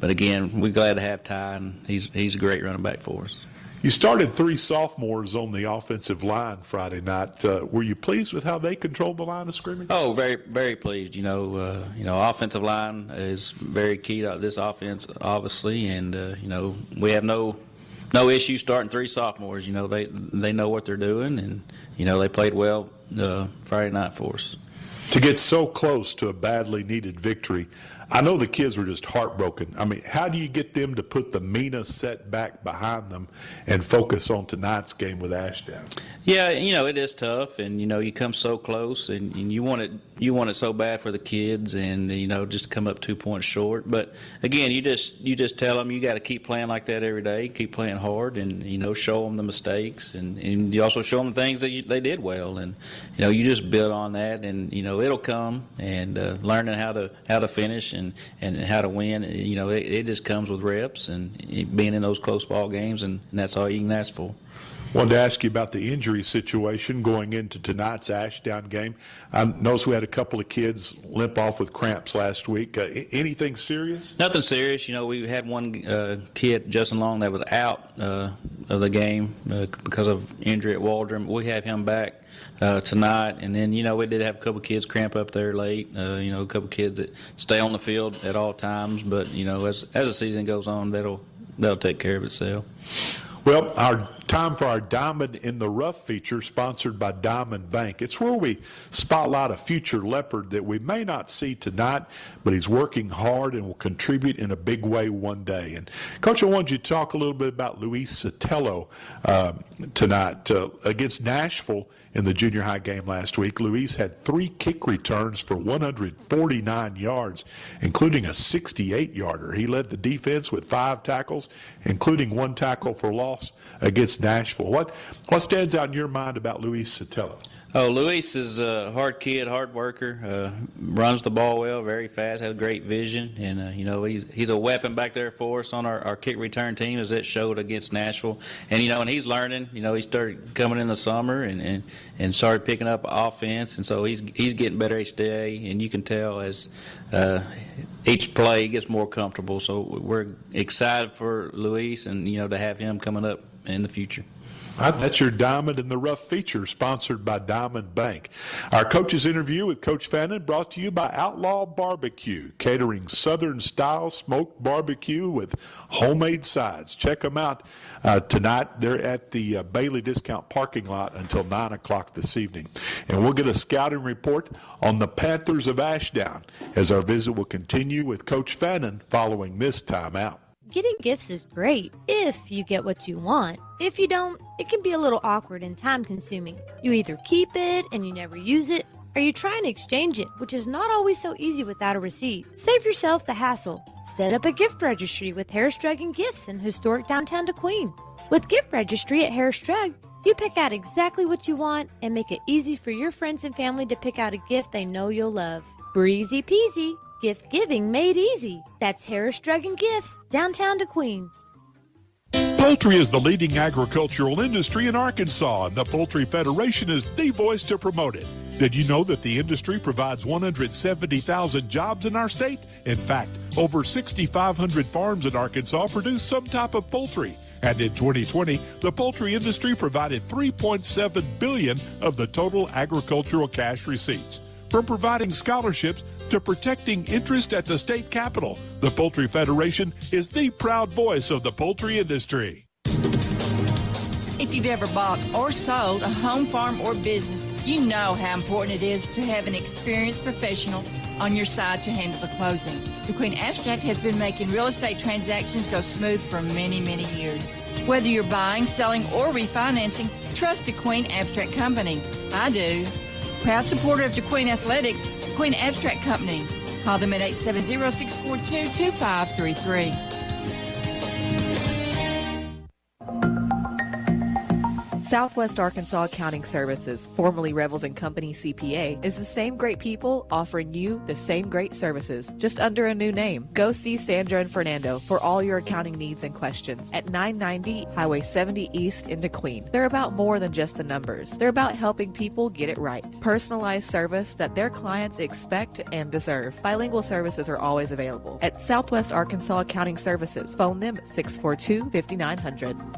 But again, we're glad to have Ty, and he's a great running back for us. You started 3 sophomores on the offensive line Friday night. Were you pleased with how they controlled the line of scrimmage? Oh, very, very pleased. Offensive line is very key to this offense, obviously, and we have no issue starting 3 sophomores. They know what they're doing, and they played well Friday night for us. To get so close to a badly needed victory, I know the kids were just heartbroken. I mean, how do you get them to put the Mena setback behind them and focus on tonight's game with Ashdown? Yeah, it is tough, and you come so close, and you want it so bad for the kids, and just come up 2 points short. But again, you just tell them you got to keep playing like that every day, keep playing hard, and show them the mistakes, and you also show them the things that they did well, and you just build on that, and it'll come, and learning how to finish and how to win. It just comes with reps and being in those close ball games, and that's all you can ask for. Wanted to ask you about the injury situation going into tonight's Ashdown game. I noticed we had a couple of kids limp off with cramps last week. Anything serious? Nothing serious. We had one kid, Justin Long, that was out of the game because of injury at Waldron. We have him back tonight. And then, we did have a couple of kids cramp up there late. A couple of kids that stay on the field at all times. But, as the season goes on, that'll take care of itself. Well, our time for our Diamond in the Rough feature, sponsored by Diamond Bank. It's where we spotlight a future Leopard that we may not see tonight, but he's working hard and will contribute in a big way one day. And, Coach, I wanted you to talk a little bit about Luis Sotelo tonight against Nashville in the junior high game last week. Luis had 3 kick returns for 149 yards, including a 68-yarder. He led the defense with 5 tackles, including 1 tackle for loss against Nashville. What stands out in your mind about Luis Sotelo? Oh, Luis is a hard kid, hard worker, runs the ball well, very fast, has great vision, and he's a weapon back there for us on our kick return team, as it showed against Nashville. And and he's learning. He started coming in the summer and started picking up offense, and so he's getting better each day. And you can tell as each play gets more comfortable. So we're excited for Luis and to have him coming up in the future. That's your Diamond in the Rough feature, sponsored by Diamond Bank. Our coach's interview with Coach Fannin brought to you by Outlaw Barbecue, catering Southern-style smoked barbecue with homemade sides. Check them out tonight. They're at the Bailey Discount parking lot until 9 o'clock this evening. And we'll get a scouting report on the Panthers of Ashdown as our visit will continue with Coach Fannin following this timeout. Getting gifts is great if you get what you want. If you don't, it can be a little awkward and time-consuming. You either keep it and you never use it, or you try and exchange it, which is not always so easy without a receipt. Save yourself the hassle. Set up a gift registry with Harris Drug and Gifts in historic downtown DeQueen. With Gift Registry at Harris Drug, you pick out exactly what you want and make it easy for your friends and family to pick out a gift they know you'll love. Breezy peasy. Gift giving made easy. That's Harris Drug and Gifts, downtown DeQueen. Poultry is the leading agricultural industry in Arkansas, and the Poultry Federation is the voice to promote it. Did you know that the industry provides 170,000 jobs in our state? In fact, over 6,500 farms in Arkansas produce some type of poultry. And in 2020, the poultry industry provided $3.7 billion of the total agricultural cash receipts. From providing scholarships to protecting interest at the state capitol, the Poultry Federation is the proud voice of the poultry industry. If you've ever bought or sold a home, farm, or business, you know how important it is to have an experienced professional on your side to handle the closing. DeQueen Abstract has been making real estate transactions go smooth for many, many years. Whether you're buying, selling, or refinancing, trust DeQueen Abstract Company. I do. Proud supporter of DeQueen Athletics, DeQueen Abstract Company. Call them at 870-642-2533. Southwest Arkansas Accounting Services, formerly Revels & Company CPA, is the same great people offering you the same great services, just under a new name. Go see Sandra and Fernando for all your accounting needs and questions at 990 Highway 70 East in DeQueen. They're about more than just the numbers. They're about helping people get it right. Personalized service that their clients expect and deserve. Bilingual services are always available at Southwest Arkansas Accounting Services. Phone them at 642-5900.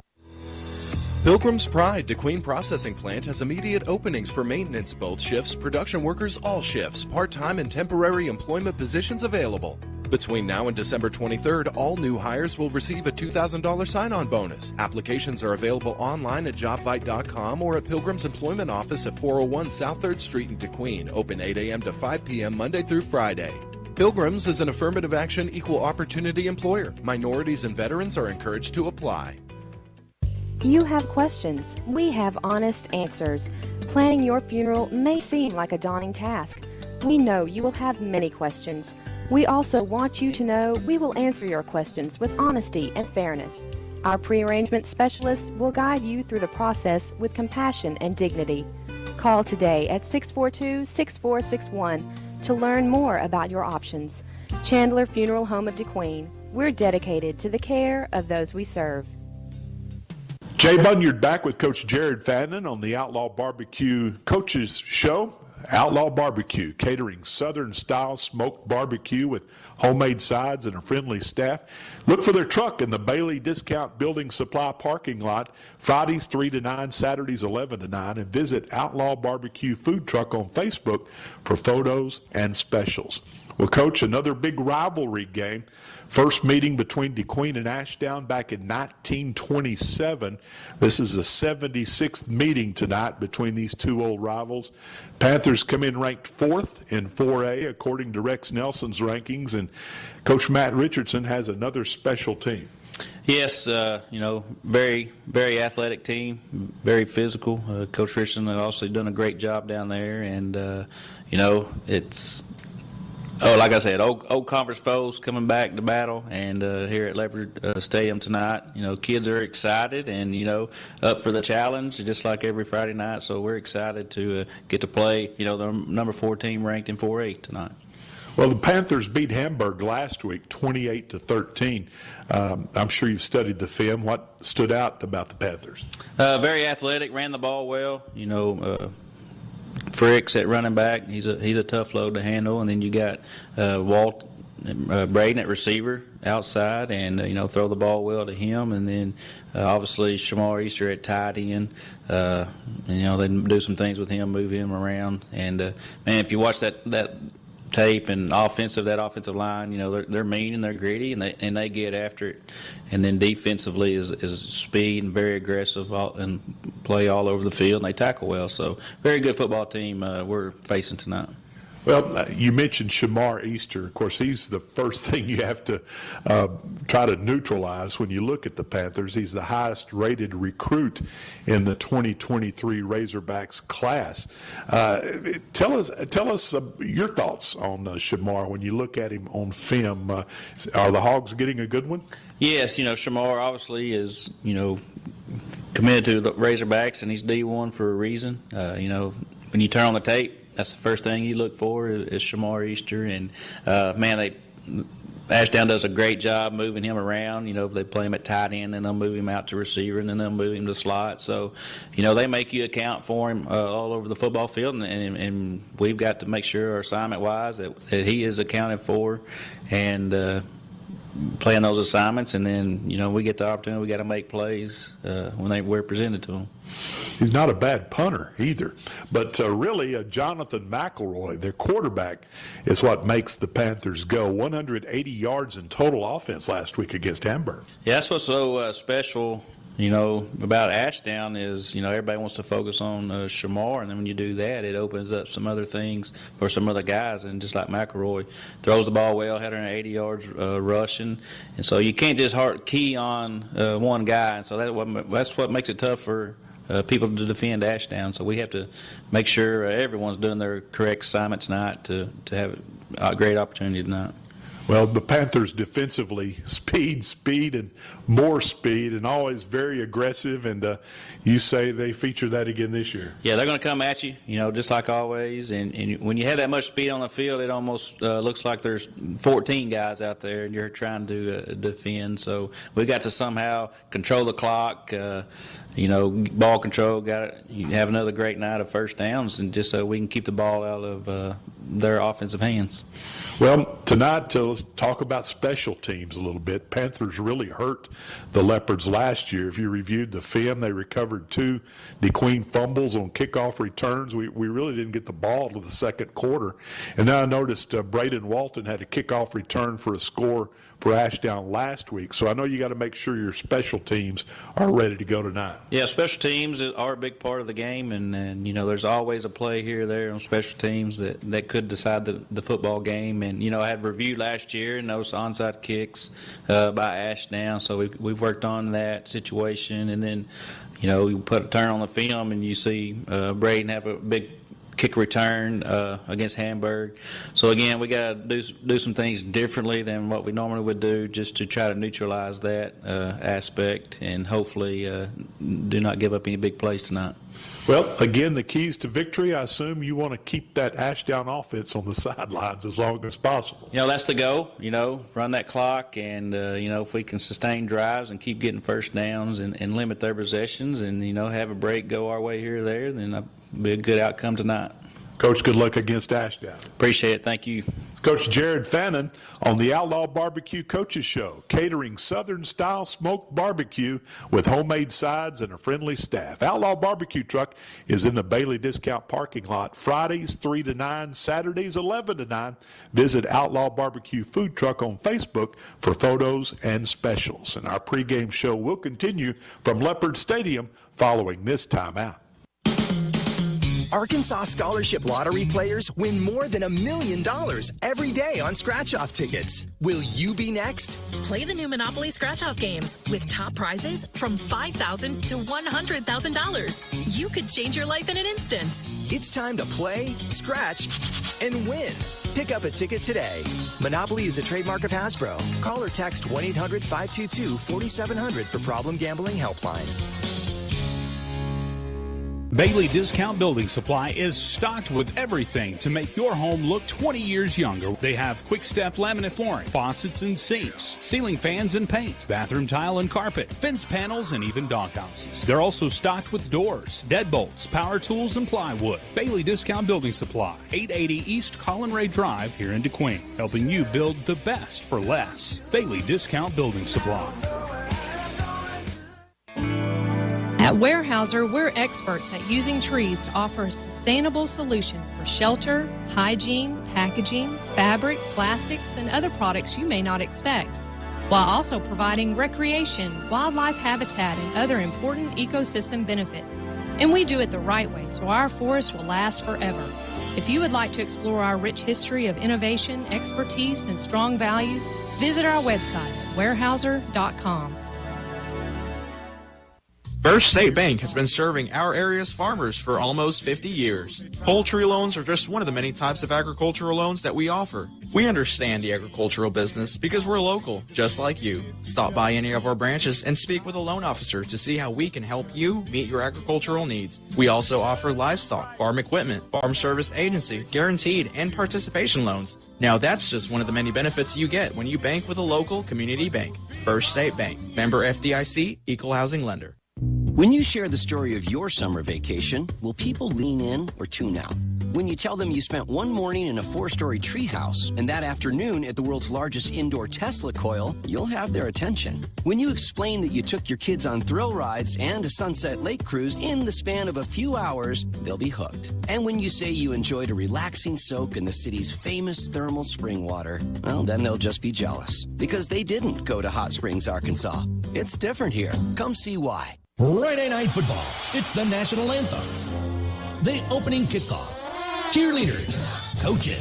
Pilgrim's Pride DeQueen Processing Plant has immediate openings for maintenance, both shifts, production workers, all shifts, part-time and temporary employment positions available. Between now and December 23rd, all new hires will receive a $2,000 sign-on bonus. Applications are available online at jobvite.com or at Pilgrim's Employment Office at 401 South 3rd Street in DeQueen, open 8 a.m. to 5 p.m. Monday through Friday. Pilgrim's is an affirmative action equal opportunity employer. Minorities and veterans are encouraged to apply. You have questions. We have honest answers. Planning your funeral may seem like a daunting task. We know you will have many questions. We also want you to know we will answer your questions with honesty and fairness. Our pre-arrangement specialists will guide you through the process with compassion and dignity. Call today at 642-6461 to learn more about your options. Chandler Funeral Home of DeQueen. We're dedicated to the care of those we serve. Jay Bunyard back with Coach Jared Fannin on the Outlaw Barbecue Coaches Show. Outlaw Barbecue, catering Southern-style smoked barbecue with homemade sides and a friendly staff. Look for their truck in the Bailey Discount Building Supply parking lot, Fridays 3 to 9, Saturdays 11 to 9, and visit Outlaw Barbecue Food Truck on Facebook for photos and specials. Well, Coach, another big rivalry game. First meeting between DeQueen and Ashdown back in 1927. This is the 76th meeting tonight between these two old rivals. Panthers come in ranked 4th in 4A according to Rex Nelson's rankings, and Coach Matt Richardson has another special team. Yes, very, very athletic team, very physical. Coach Richardson has also done a great job down there, and, it's – like I said, old conference foes coming back to battle, and here at Leopard Stadium tonight, kids are excited and, up for the challenge, just like every Friday night. So we're excited to get to play, the number 4 team ranked in 4A tonight. Well, the Panthers beat Hamburg last week, 28-13. I'm sure you've studied the film. What stood out about the Panthers? Very athletic, ran the ball well, Fricks at running back, he's a tough load to handle, and then you got Braden at receiver outside, and throw the ball well to him, and then obviously Shamar Easter at tight end. They do some things with him, move him around, and man, if you watch that tape and that offensive line, they're mean and they're gritty, and they get after it. And then defensively is speed and very aggressive and play all over the field, and they tackle well. So very good football team we're facing tonight. Well, you mentioned Shamar Easter. Of course, he's the first thing you have to try to neutralize when you look at the Panthers. He's the highest-rated recruit in the 2023 Razorbacks class. Tell us your thoughts on Shamar when you look at him on film. Are the Hogs getting a good one? Yes, Shamar obviously is, committed to the Razorbacks, and he's D1 for a reason. When you turn on the tape, that's the first thing you look for is Shamar Easter. And, Ashdown does a great job moving him around. They play him at tight end, and they'll move him out to receiver, and then they'll move him to slot. So, they make you account for him all over the football field, and we've got to make sure, assignment-wise, that he is accounted for and playing those assignments. And then, we get the opportunity, we got to make plays when we're presented to them. He's not a bad punter either. But really, Jonathan McElroy, their quarterback, is what makes the Panthers go. 180 yards in total offense last week against Hamburg. Yeah, that's what's so special, about Ashdown is, everybody wants to focus on Shamar, and then when you do that, it opens up some other things for some other guys. And just like McElroy, throws the ball well, had 180 yards rushing, and so you can't just key on one guy. And so that's what makes it tough for people to defend Ashdown. So we have to make sure everyone's doing their correct assignment tonight to have a great opportunity tonight. Well, the Panthers defensively, speed, and more speed, and always very aggressive, and you say they feature that again this year. Yeah, they're going to come at you, just like always, and when you have that much speed on the field, it almost looks like there's 14 guys out there, and you're trying to defend. So we got to somehow control the clock, ball control, you have another great night of first downs, and just so we can keep the ball out of their offensive hands. Well, tonight, let's talk about special teams a little bit. Panthers really hurt the Leopards last year. If you reviewed the film, they recovered 2 DeQueen fumbles on kickoff returns. We really didn't get the ball to the second quarter. And then I noticed Braden Walton had a kickoff return for a score for Ashdown last week. So I know you got to make sure your special teams are ready to go tonight. Yeah, special teams are a big part of the game, and there's always a play here or there on special teams that could decide the football game. And I had reviewed last year and those onside kicks by Ashdown, so we've worked on that situation. And then you put a turn on the film and you see Braden have a big kick return against Hamburg. So again, we got to do some things differently than what we normally would do, just to try to neutralize that aspect, and hopefully do not give up any big plays tonight. Well, again, the keys to victory, I assume you want to keep that Ashdown offense on the sidelines as long as possible. That's the goal, run that clock, and, if we can sustain drives and keep getting first downs and limit their possessions and, have a break go our way here or there, then that'll be a good outcome tonight. Coach, good luck against Ashdown. Appreciate it. Thank you. Coach Jared Fannin on the Outlaw Barbecue Coaches Show, catering Southern-style smoked barbecue with homemade sides and a friendly staff. Outlaw Barbecue Truck is in the Bailey Discount parking lot Fridays 3 to 9, Saturdays 11 to 9. Visit Outlaw Barbecue Food Truck on Facebook for photos and specials. And our pregame show will continue from Leopard Stadium following this timeout. Arkansas Scholarship Lottery players win more than $1 million every day on scratch-off tickets. Will you be next? Play the new Monopoly scratch-off games with top prizes from $5,000 to $100,000. You could change your life in an instant. It's time to play, scratch, and win. Pick up a ticket today. Monopoly is a trademark of Hasbro. Call or text 1-800-522-4700 for Problem Gambling Helpline. Bailey Discount Building Supply is stocked with everything to make your home look 20 years younger. They have quick-step laminate flooring, faucets and sinks, ceiling fans and paint, bathroom tile and carpet, fence panels, and even doghouses. They're also stocked with doors, deadbolts, power tools, and plywood. Bailey Discount Building Supply, 880 East Colin Ray Drive here in DeQueen, helping you build the best for less. Bailey Discount Building Supply. At Weyerhaeuser, we're experts at using trees to offer a sustainable solution for shelter, hygiene, packaging, fabric, plastics, and other products you may not expect, while also providing recreation, wildlife habitat, and other important ecosystem benefits. And we do it the right way so our forests will last forever. If you would like to explore our rich history of innovation, expertise, and strong values, visit our website at weyerhaeuser.com. First State Bank has been serving our area's farmers for almost 50 years. Poultry loans are just one of the many types of agricultural loans that we offer. We understand the agricultural business because we're local, just like you. Stop by any of our branches and speak with a loan officer to see how we can help you meet your agricultural needs. We also offer livestock, farm equipment, farm service agency, guaranteed, and participation loans. Now that's just one of the many benefits you get when you bank with a local community bank. First State Bank, member FDIC, equal housing lender. When you share the story of your summer vacation, will people lean in or tune out? When you tell them you spent one morning in a 4-story treehouse and that afternoon at the world's largest indoor Tesla coil, you'll have their attention. When you explain that you took your kids on thrill rides and a Sunset Lake cruise in the span of a few hours, they'll be hooked. And when you say you enjoyed a relaxing soak in the city's famous thermal spring water, well, then they'll just be jealous because they didn't go to Hot Springs, Arkansas. It's different here. Come see why. Friday Night Football. It's the national anthem. The opening kickoff. Cheerleaders. Coaches.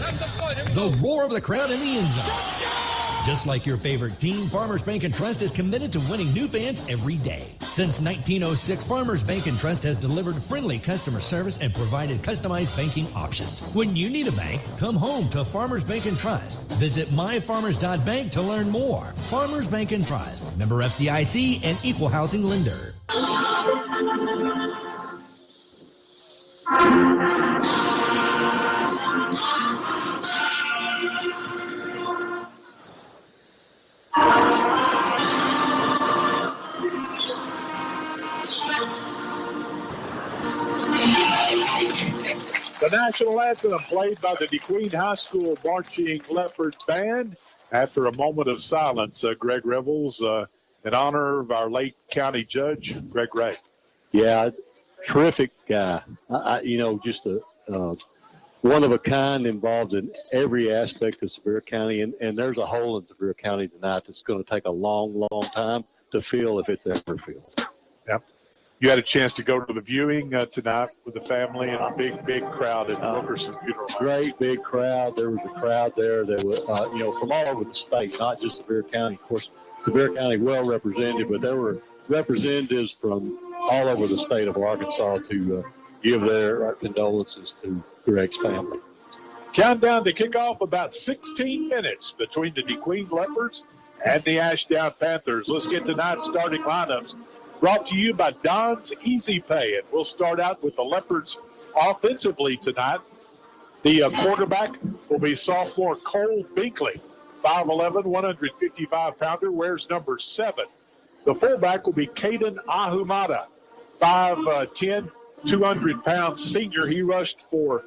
The roar of the crowd in the end zone. Just like your favorite team, Farmers Bank & Trust is committed to winning new fans every day. Since 1906, Farmers Bank & Trust has delivered friendly customer service and provided customized banking options. When you need a bank, come home to Farmers Bank & Trust. Visit myfarmers.bank to learn more. Farmers Bank & Trust, member FDIC and equal housing lender. The national anthem played by the DeQueen High School Marching Leopard Band. After a moment of silence, Greg Revels, in honor of our late county judge, Greg Ray. Yeah, terrific guy. Just a one of a kind, involved in every aspect of Sevier County. And there's a hole in Sevier County tonight that's going to take a long, long time to fill if it's ever filled. Yep. You had a chance to go to the viewing tonight with the family and a big crowd at Wilkerson's funeral. Great big crowd. There was a crowd there that was, from all over the state, not just Sevier County. Of course, Sevier County well represented, but there were representatives from all over the state of Arkansas to give their condolences to Greg's family. Countdown to kickoff, about 16 minutes between the DeQueen Leopards and the Ashdown Panthers. Let's get tonight's starting lineups. Brought to you by Don's Easy Pay. And we'll start out with the Leopards offensively tonight. The quarterback will be sophomore Cole Binkley, 5'11", 155-pounder, wears number 7. The fullback will be Caden Ahumada, 5'10", 200-pound senior. He rushed for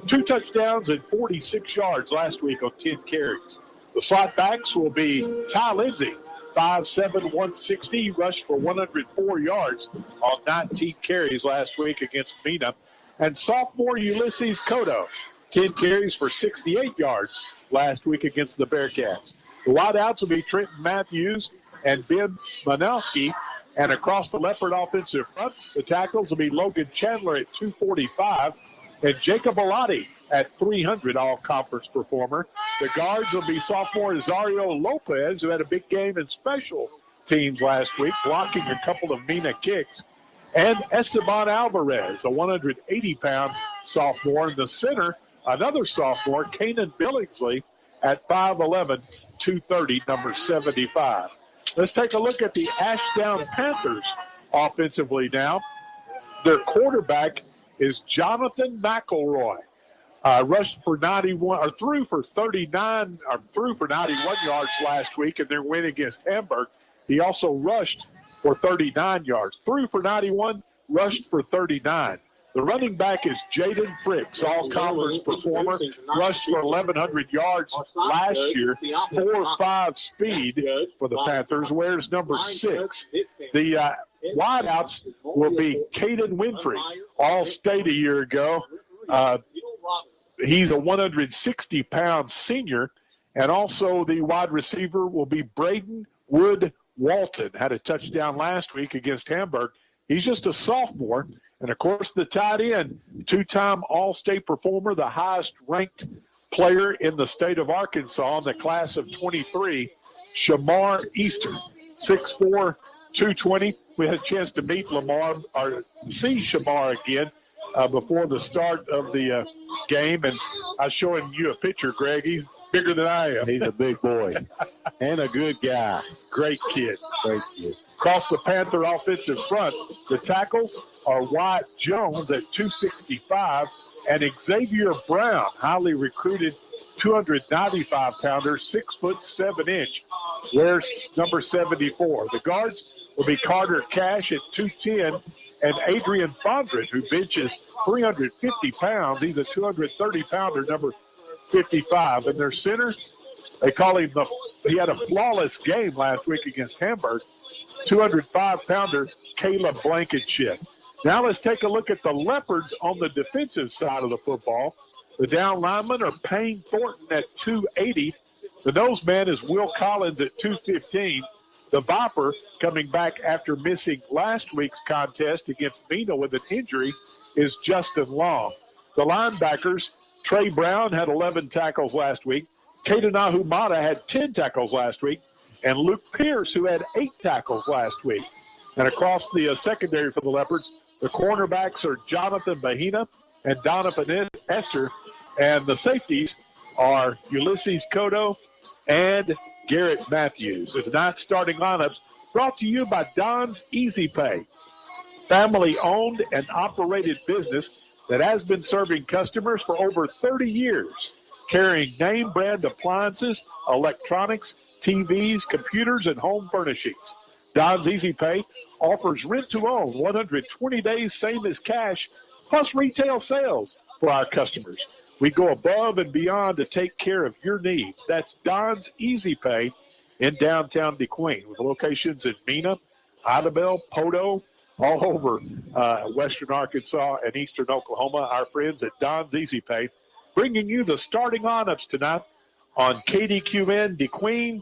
2 touchdowns and 46 yards last week on 10 carries. The slot backs will be Ty Lindsay, 5'7", 160. He rushed for 104 yards on 19 carries last week against Mena. And sophomore Ulysses Cotto, 10 carries for 68 yards last week against the Bearcats. The wideouts will be Trenton Matthews and Ben Manowski. And across the Leopard offensive front, the tackles will be Logan Chandler at 245 and Jacob Alati at 300, all-conference performer. The guards will be sophomore Zario Lopez, who had a big game in special teams last week, blocking a couple of Mena kicks. And Esteban Alvarez, a 180-pound sophomore. In the center, another sophomore, Kanan Billingsley, at 5'11", 230, number 75. Let's take a look at the Ashdown Panthers offensively now. Their quarterback is Jonathan McElroy. Rushed for 91, or threw for 39, or threw for 91 yards last week in their win against Hamburg. He also rushed for 39 yards. Threw for 91, rushed for 39. The running back is Jaden Fricks, all-conference performer, rushed for 1,100 yards last year, 4.5 speed for the Panthers, wears number 6. The wideouts will be Caden Winfrey, All-State a year ago. He's a 160-pound senior, and also the wide receiver will be Braden Wood Walton. Had a touchdown last week against Hamburg. He's just a sophomore. And, of course, the tight end, 2-time All-State performer, the highest-ranked player in the state of Arkansas in the class of 23, Shamar Easter, 6'4", 220. We had a chance to meet Lamar, or see Shamar again before the start of the game. And I was showing you a picture, Greg. He's bigger than I am. He's a big boy and a good guy. Great kid. Great kid. Across the Panther offensive front, the tackles are Wyatt Jones at 265 and Xavier Brown, highly recruited 295-pounder, 6'7", wears number 74. The guards will be Carter Cash at 210 and Adrian Fondren, who benches 350 pounds. He's a 230-pounder, number 55. And their center, they call him he had a flawless game last week against Hamburg, 205-pounder Caleb Blankenship. Now let's take a look at the Leopards on the defensive side of the football. The down linemen are Payne Thornton at 280. The nose man is Will Collins at 215. The Viper, coming back after missing last week's contest against Mena with an injury, is Justin Long. The linebackers, Trey Brown had 11 tackles last week. Caden Ahumada had 10 tackles last week. And Luke Pierce, who had 8 tackles last week. And across the secondary for the Leopards, the cornerbacks are Jonathan Bahina and Donovan Esther. And the safeties are Ulysses Cotto and Garrett Matthews. The tonight's starting lineups brought to you by Don's Easy Pay, family-owned and operated business that has been serving customers for over 30 years, carrying name-brand appliances, electronics, TVs, computers, and home furnishings. Don's Easy Pay offers rent-to-own 120 days, same as cash, plus retail sales for our customers. We go above and beyond to take care of your needs. That's Don's Easy Pay in downtown DeQueen, with locations in Mena, Idabel, Podo, all over western Arkansas and eastern Oklahoma. Our friends at Don's Easy Pay bringing you the starting lineups tonight on KDQN DeQueen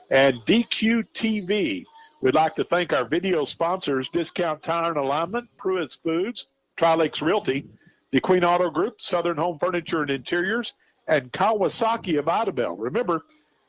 and DQ-TV. We'd like to thank our video sponsors, Discount Tire and Alignment, Pruitt's Foods, Tri-Lakes Realty, DeQueen Auto Group, Southern Home Furniture and Interiors, and Kawasaki of Idabel. Remember,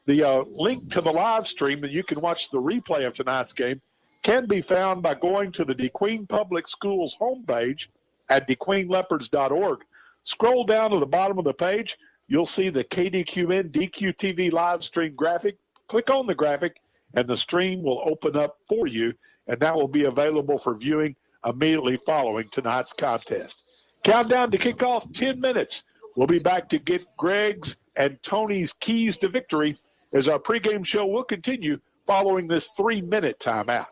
the link to the live stream that you can watch the replay of tonight's game can be found by going to the DeQueen Public Schools homepage at DeQueenLeopards.org. Scroll down to the bottom of the page. You'll see the KDQN DQTV live stream graphic. Click on the graphic, and the stream will open up for you, and that will be available for viewing immediately following tonight's contest. Countdown to kickoff, 10 minutes. We'll be back to get Greg's and Tony's keys to victory as our pregame show will continue following this 3-minute timeout.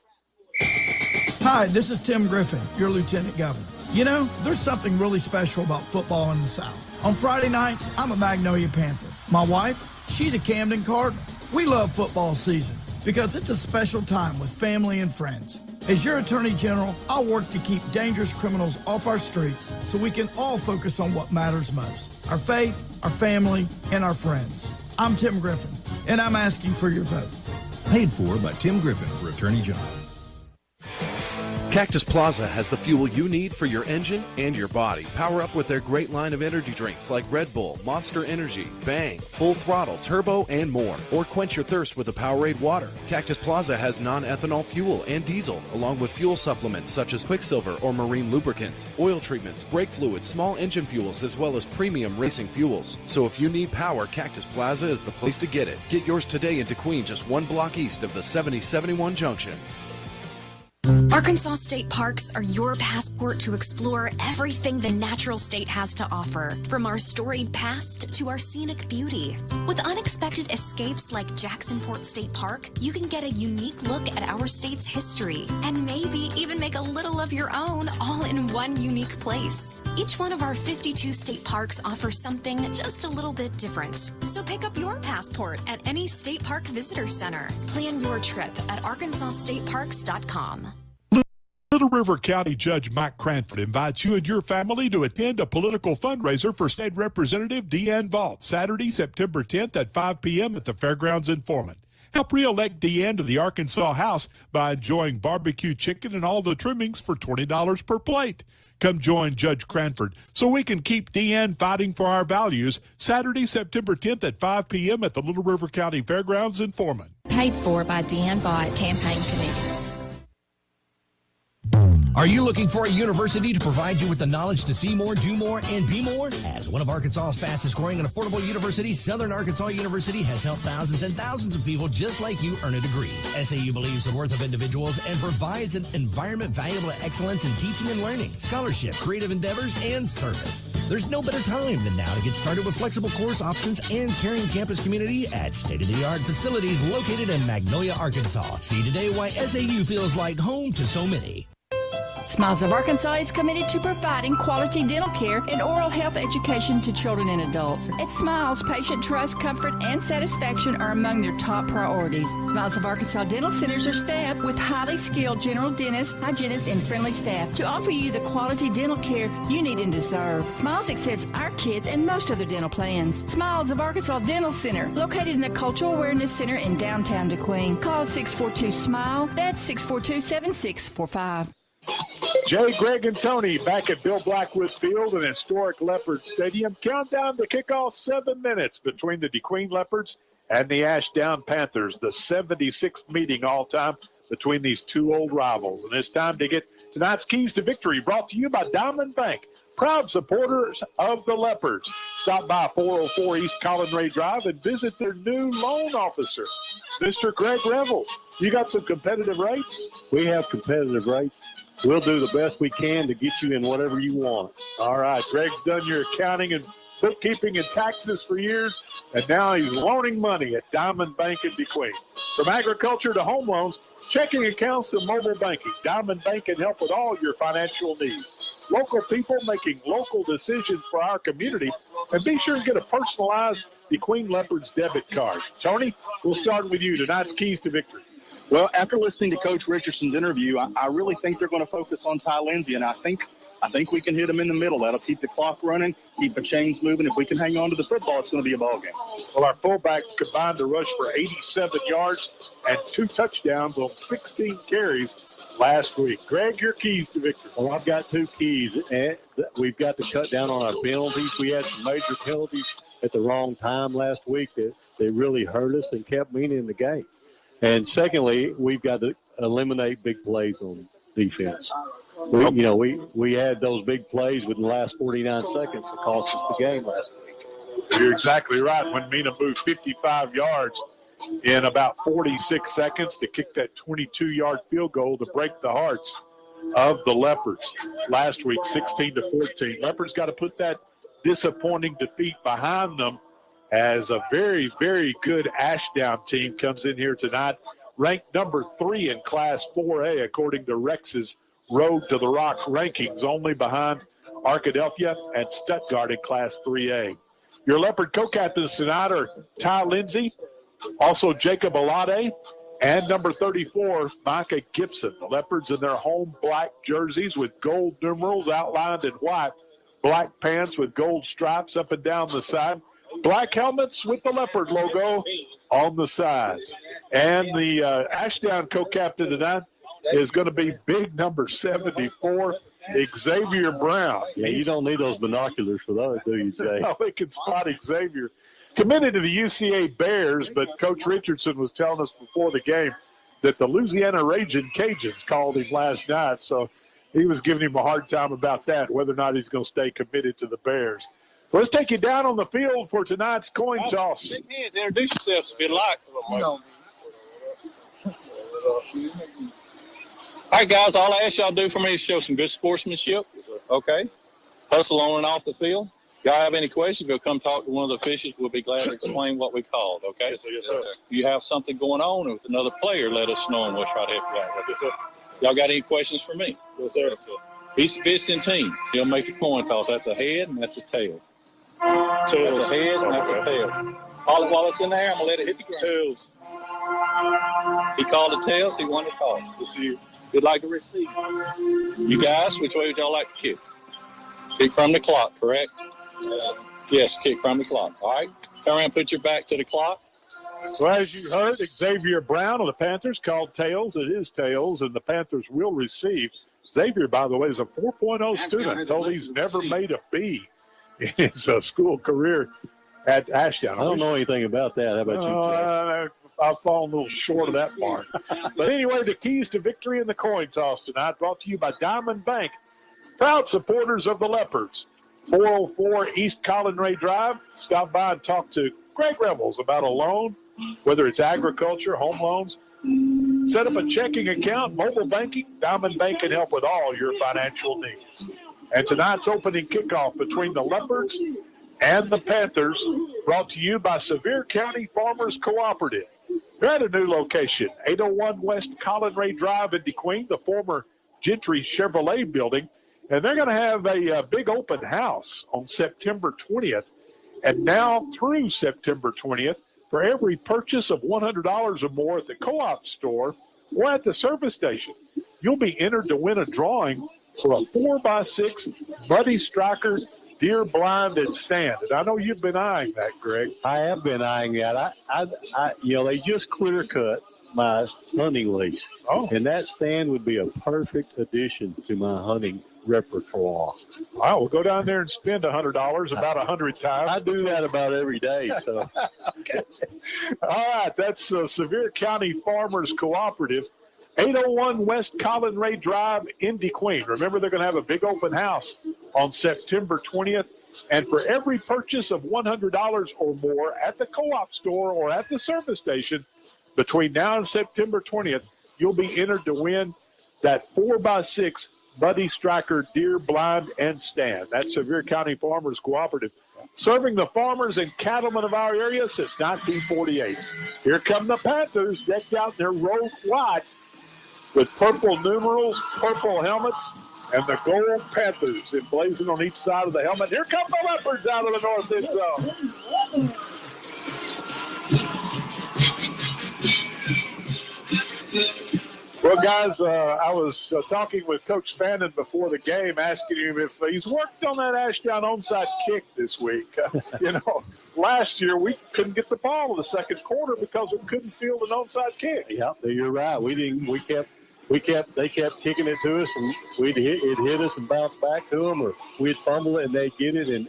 Hi, this is Tim Griffin, your Lieutenant Governor. You know, there's something really special about football in the South. On Friday nights, I'm a Magnolia Panther. My wife, she's a Camden Cardinal. We love football season because it's a special time with family and friends. As your Attorney General, I'll work to keep dangerous criminals off our streets so we can all focus on what matters most, our faith, our family, and our friends. I'm Tim Griffin, and I'm asking for your vote. Paid for by Tim Griffin for Attorney General. Cactus Plaza has the fuel you need for your engine and your body. Power up with their great line of energy drinks like Red Bull, Monster Energy, Bang, Full Throttle, Turbo, and more. Or quench your thirst with the Powerade water. Cactus Plaza has non-ethanol fuel and diesel, along with fuel supplements such as Quicksilver or marine lubricants, oil treatments, brake fluids, small engine fuels, as well as premium racing fuels. So if you need power, Cactus Plaza is the place to get it. Get yours today in DeQueen, just one block east of the 7071 junction. Arkansas State Parks are your passport to explore everything the natural state has to offer, from our storied past to our scenic beauty. With unexpected escapes like Jacksonport State Park, you can get a unique look at our state's history and maybe even make a little of your own all in one unique place. Each one of our 52 state parks offers something just a little bit different. So pick up your passport at any state park visitor center. Plan your trip at arkansasstateparks.com. Little River County Judge Mike Cranford invites you and your family to attend a political fundraiser for State Representative Deanne Vaught, Saturday, September 10th at 5 p.m. at the Fairgrounds in Foreman. Help re-elect Deanne to the Arkansas House by enjoying barbecue chicken and all the trimmings for $20 per plate. Come join Judge Cranford so we can keep Deanne fighting for our values. Saturday, September 10th at 5 p.m. at the Little River County Fairgrounds in Foreman. Paid for by Deanne Vaught Campaign Committee. Are you looking for a university to provide you with the knowledge to see more, do more, and be more? As one of Arkansas's fastest growing and affordable universities, Southern Arkansas University has helped thousands and thousands of people just like you earn a degree. SAU believes the worth of individuals and provides an environment valuable to excellence in teaching and learning, scholarship, creative endeavors, and service. There's no better time than now to get started with flexible course options and caring campus community at state-of-the-art facilities located in Magnolia, Arkansas. See today why SAU feels like home to so many. Smiles of Arkansas is committed to providing quality dental care and oral health education to children and adults. At Smiles, patient trust, comfort, and satisfaction are among their top priorities. Smiles of Arkansas dental centers are staffed with highly skilled general dentists, hygienists, and friendly staff to offer you the quality dental care you need and deserve. Smiles accepts our kids and most other dental plans. Smiles of Arkansas Dental Center, located in the Cultural Awareness Center in downtown DeQueen. Call 642-SMILE. That's 642-7645. Jay, Greg, and Tony back at Bill Blackwood Field in historic Leopards Stadium. Countdown to kickoff, 7 minutes between the DeQueen Leopards and the Ashdown Panthers, the 76th meeting all-time between these two old rivals. And it's time to get tonight's keys to victory, brought to you by Diamond Bank, proud supporters of the Leopards. Stop by 404 East Colin Ray Drive and visit their new loan officer, Mr. Greg Revels. You got some competitive rates? We have competitive rates. We'll do the best we can to get you in whatever you want. All right, Greg's done your accounting and bookkeeping and taxes for years, and now he's loaning money at Diamond Bank in DeQueen. From agriculture to home loans, checking accounts to mobile banking, Diamond Bank can help with all your financial needs. Local people making local decisions for our community, and be sure to get a personalized DeQueen Leopards debit card. Tony, we'll start with you. Tonight's keys to victory. Well, after listening to Coach Richardson's interview, I really think they're going to focus on Ty Lindsey, and I think we can hit them in the middle. That'll keep the clock running, keep the chains moving. If we can hang on to the football, it's going to be a ball game. Well, our fullbacks combined to rush for 87 yards and 2 touchdowns on 16 carries last week. Greg, your keys to victory. Well, I've got 2 keys. We've got to cut down on our penalties. We had some major penalties at the wrong time last week that really hurt us and kept me in the game. And secondly, we've got to eliminate big plays on defense. we had those big plays within the last 49 seconds that cost us the game last week. You're exactly right. When Mina moved 55 yards in about 46 seconds to kick that 22-yard field goal to break the hearts of the Leopards last week, 16-14. Leopards got to put that disappointing defeat behind them as a very, very good Ashdown team comes in here tonight, ranked number 3 in Class 4A according to Rex's Road to the Rock rankings, only behind Arkadelphia and Stuttgart in Class 3A. Your Leopard co-captains tonight are Ty Lindsay, also Jacob Alade, and number 34, Micah Gibson. The Leopards in their home black jerseys with gold numerals outlined in white, black pants with gold stripes up and down the side, black helmets with the Leopard logo on the sides. And the Ashdown co-captain tonight is going to be big number 74, Xavier Brown. Yeah, you don't need those binoculars for those, do you, Jay? No, they can spot Xavier. He's committed to the UCA Bears, but Coach Richardson was telling us before the game that the Louisiana Raging Cajuns called him last night, so he was giving him a hard time about that, whether or not he's going to stay committed to the Bears. So let's take you down on the field for tonight's coin toss. Introduce yourselves if you like. All right, guys, all I ask y'all to do for me is show some good sportsmanship, okay? Hustle on and off the field. If y'all have any questions, go come talk to one of the officials. We'll be glad to explain what we called, okay? Yes, sir. Yes, sir. If you have something going on with another player, let us know, and we'll try to help you out. Yes, sir. Y'all got any questions for me? Yes, sir. He's visiting team. He'll make the coin toss. That's a head and that's a tail. That's a head and that's a tail. While it's in the air, I'm going to let it hit the ground. Tails. He called the tails. He won the toss. We'll see you. You'd like to receive. You guys, which way would y'all like to kick? Kick from the clock, correct? Yes, kick from the clock. All right. Turn around and put your back to the clock. Well, as you heard, Xavier Brown of the Panthers called tails. It is tails, and the Panthers will receive. Xavier, by the way, is a 4.0 student. Told he's never made a B in his school career at Ashdown. I don't know anything about that. How about you, Jay? I've fallen a little short of that part. But anyway, the keys to victory in the coin toss tonight brought to you by Diamond Bank, proud supporters of the Leopards. 404 East Collinray Drive. Stop by and talk to Greg Rebels about a loan, whether it's agriculture, home loans. Set up a checking account, mobile banking. Diamond Bank can help with all your financial needs. And tonight's opening kickoff between the Leopards and the Panthers brought to you by Sevier County Farmers Cooperative. They're at a new location, 801 West Collinray Drive in DeQueen, the former Gentry Chevrolet building. And they're going to have a big open house on September 20th. And now through September 20th, for every purchase of $100 or more at the co-op store or at the service station, you'll be entered to win a drawing for a 4x6 Buddy Striker deer blind and stand. And I know you've been eyeing that, Greg. I have been eyeing that. They just clear cut my hunting lease. Oh. And that stand would be a perfect addition to my hunting repertoire. Wow, we'll go down there and spend $100 about 100 times. I do that about every day. So, okay. All right, that's Sevier County Farmers Cooperative, 801 West Collinray Drive in DeQueen. Remember, they're going to have a big open house on September 20th. And for every purchase of $100 or more at the co-op store or at the service station between now and September 20th, you'll be entered to win that 4x6 Buddy Striker deer blind and stand. That's Sevier County Farmers Cooperative, serving the farmers and cattlemen of our area since 1948. Here come the Panthers, decked out in their rogue whites with purple numerals, purple helmets, and the gold Panthers emblazoned on each side of the helmet. Here come the Leopards out of the north end zone. Well, guys, I was talking with Coach Fannin before the game, asking him if he's worked on that Ashdown onside kick this week. Last year we couldn't get the ball in the second quarter because we couldn't field an onside kick. Yeah, you're right. They kept kicking it to us, and it hit us and bounced back to them, or we'd fumble it and they'd get it, and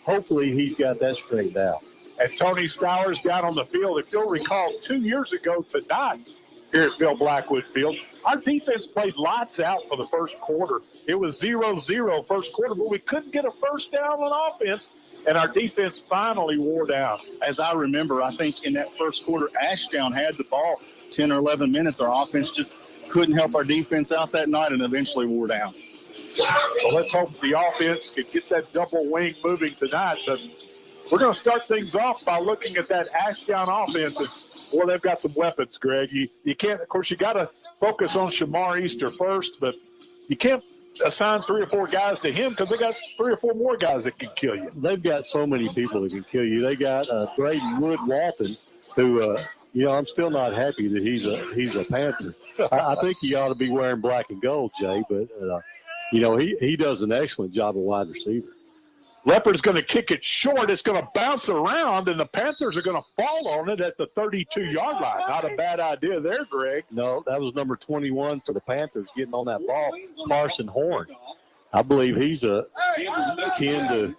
hopefully he's got that straightened out. And Tony Stowers down on the field. If you'll recall, 2 years ago tonight, here at Bill Blackwood Field. Our defense played lights out for the first quarter. It was 0-0 first quarter, but we couldn't get a first down on offense, and our defense finally wore down. As I remember, I think in that first quarter, Ashdown had the ball 10 or 11 minutes. Our offense just couldn't help our defense out that night and eventually wore down. So let's hope the offense can get that double wing moving tonight. But we're going to start things off by looking at that Ashdown offense. Well, they've got some weapons, Greg. You can't, of course, you got to focus on Shamar Easter first, but you can't assign 3 or 4 guys to him because they got 3 or 4 more guys that can kill you. They've got so many people that can kill you. They got Braden Wood Walton, who, I'm still not happy that he's a Panther. I think he ought to be wearing black and gold, Jay, but, he does an excellent job of wide receiver. Leopard's going to kick it short. It's going to bounce around, and the Panthers are going to fall on it at the 32-yard line. Not a bad idea there, Greg. No, that was number 21 for the Panthers getting on that ball, Carson Horn. I believe he's akin to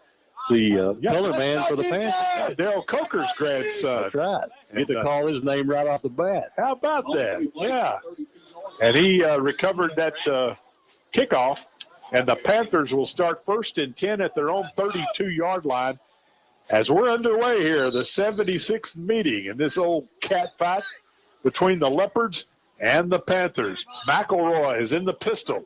the color man for the Panthers. Daryl Coker's grandson. That's right. Get to call his name right off the bat. How about that? Yeah. And he recovered that kickoff. And the Panthers will start 1st and 10 at their own 32-yard line. As we're underway here, the 76th meeting in this old cat fight between the Leopards and the Panthers. McElroy is in the pistol.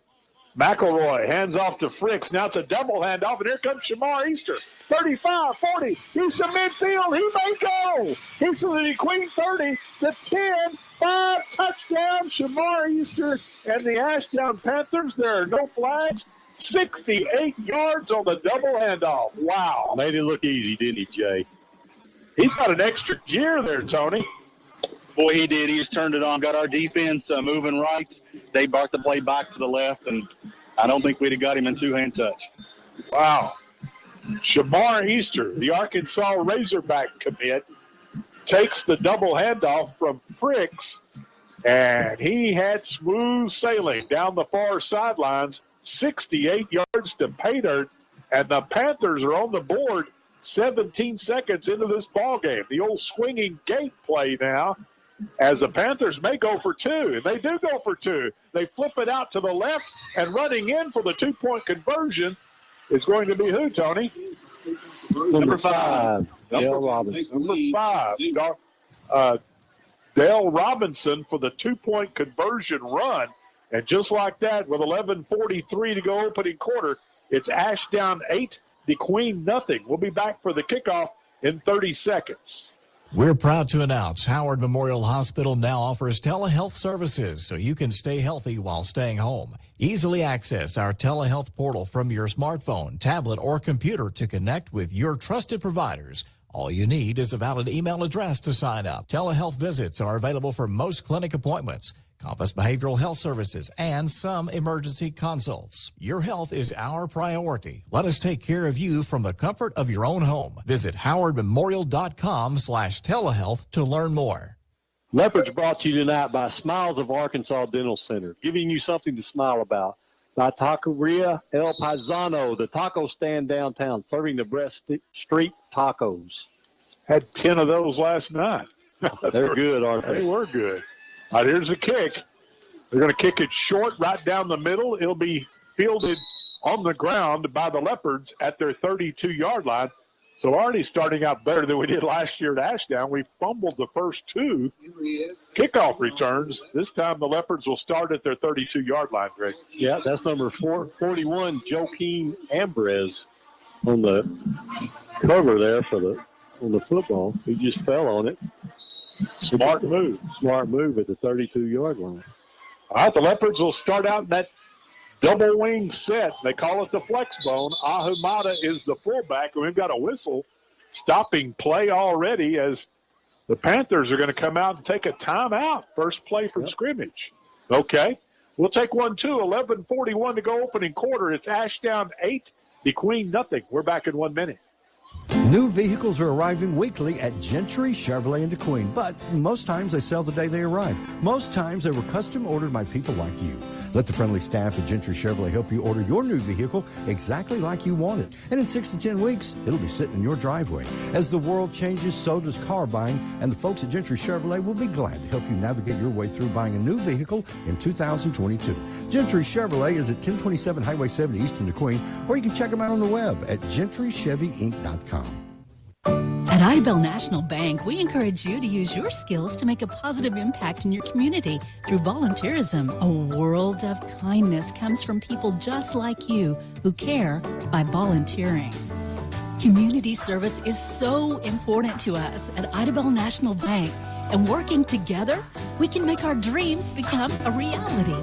McElroy hands off to Fricks. Now it's a double handoff, and here comes Shamar Easter. 35, 40. He's to midfield. He may go. He's to the Queen 30, the 10, 5, touchdown. Shamar Easter and the Ashdown Panthers. There are no flags. 68 yards on the double handoff. Wow. Made it look easy, didn't he, Jay? He's got an extra gear there, Tony. Boy, he did. He just turned it on, got our defense moving right. They brought the play back to the left, and I don't think we'd have got him in two-hand touch. Wow. Shamar Easter, the Arkansas Razorback commit, takes the double handoff from Fricks, and he had smooth sailing down the far sidelines, 68 yards to pay dirt, and the Panthers are on the board 17 seconds into this ball game. The old swinging gate play now, as the Panthers may go for 2, and they do go for 2. They flip it out to the left, and running in for the 2-point conversion is going to be who, Tony? Number 5. Dale Robinson. Number 5. Dale Robinson for the 2-point conversion run. And just like that, with 11:43 to go opening quarter, it's Ashdown 8, DeQueen nothing. We'll be back for the kickoff in 30 seconds. We're proud to announce Howard Memorial Hospital now offers telehealth services so you can stay healthy while staying home. Easily access our telehealth portal from your smartphone, tablet, or computer to connect with your trusted providers. All you need is a valid email address to sign up. Telehealth visits are available for most clinic appointments, Compass Behavioral Health Services, and some emergency consults. Your health is our priority. Let us take care of you from the comfort of your own home. Visit howardmemorial.com/telehealth to learn more. Leopards brought to you tonight by Smiles of Arkansas Dental Center, giving you something to smile about. By Taqueria El Paisano, the taco stand downtown, serving the best street tacos. Had 10 of those last night. They're good, aren't they? They were good. All right, here's the kick. They're going to kick it short right down the middle. It'll be fielded on the ground by the Leopards at their 32-yard line. So already starting out better than we did last year at Ashdown. We fumbled the first 2 kickoff returns. This time the Leopards will start at their 32-yard line, Greg. Yeah, that's number 41, Joaquin Ambrez, on the cover there on the football. He just fell on it. Smart move. Smart move at the 32-yard line. All right, the Leopards will start out in that double wing set. They call it the flex bone. Ahumada is the fullback, and we've got a whistle stopping play already as the Panthers are going to come out and take a timeout. First play from scrimmage. Okay. We'll take 1-2. 11:41 to go opening quarter. It's Ashdown 8, DeQueen nothing. We're back in 1 minute. New vehicles are arriving weekly at Gentry Chevrolet in DeQueen, but most times they sell the day they arrive. Most times they were custom ordered by people like you. Let the friendly staff at Gentry Chevrolet help you order your new vehicle exactly like you want it. And in 6 to 10 weeks, it'll be sitting in your driveway. As the world changes, so does car buying, and the folks at Gentry Chevrolet will be glad to help you navigate your way through buying a new vehicle in 2022. Gentry Chevrolet is at 1027 Highway 70 East in DeQueen, or you can check them out on the web at GentryChevyInc.com. At Idabel National Bank, we encourage you to use your skills to make a positive impact in your community through volunteerism. A world of kindness comes from people just like you who care by volunteering. Community service is so important to us at Idabel National Bank, and working together, we can make our dreams become a reality.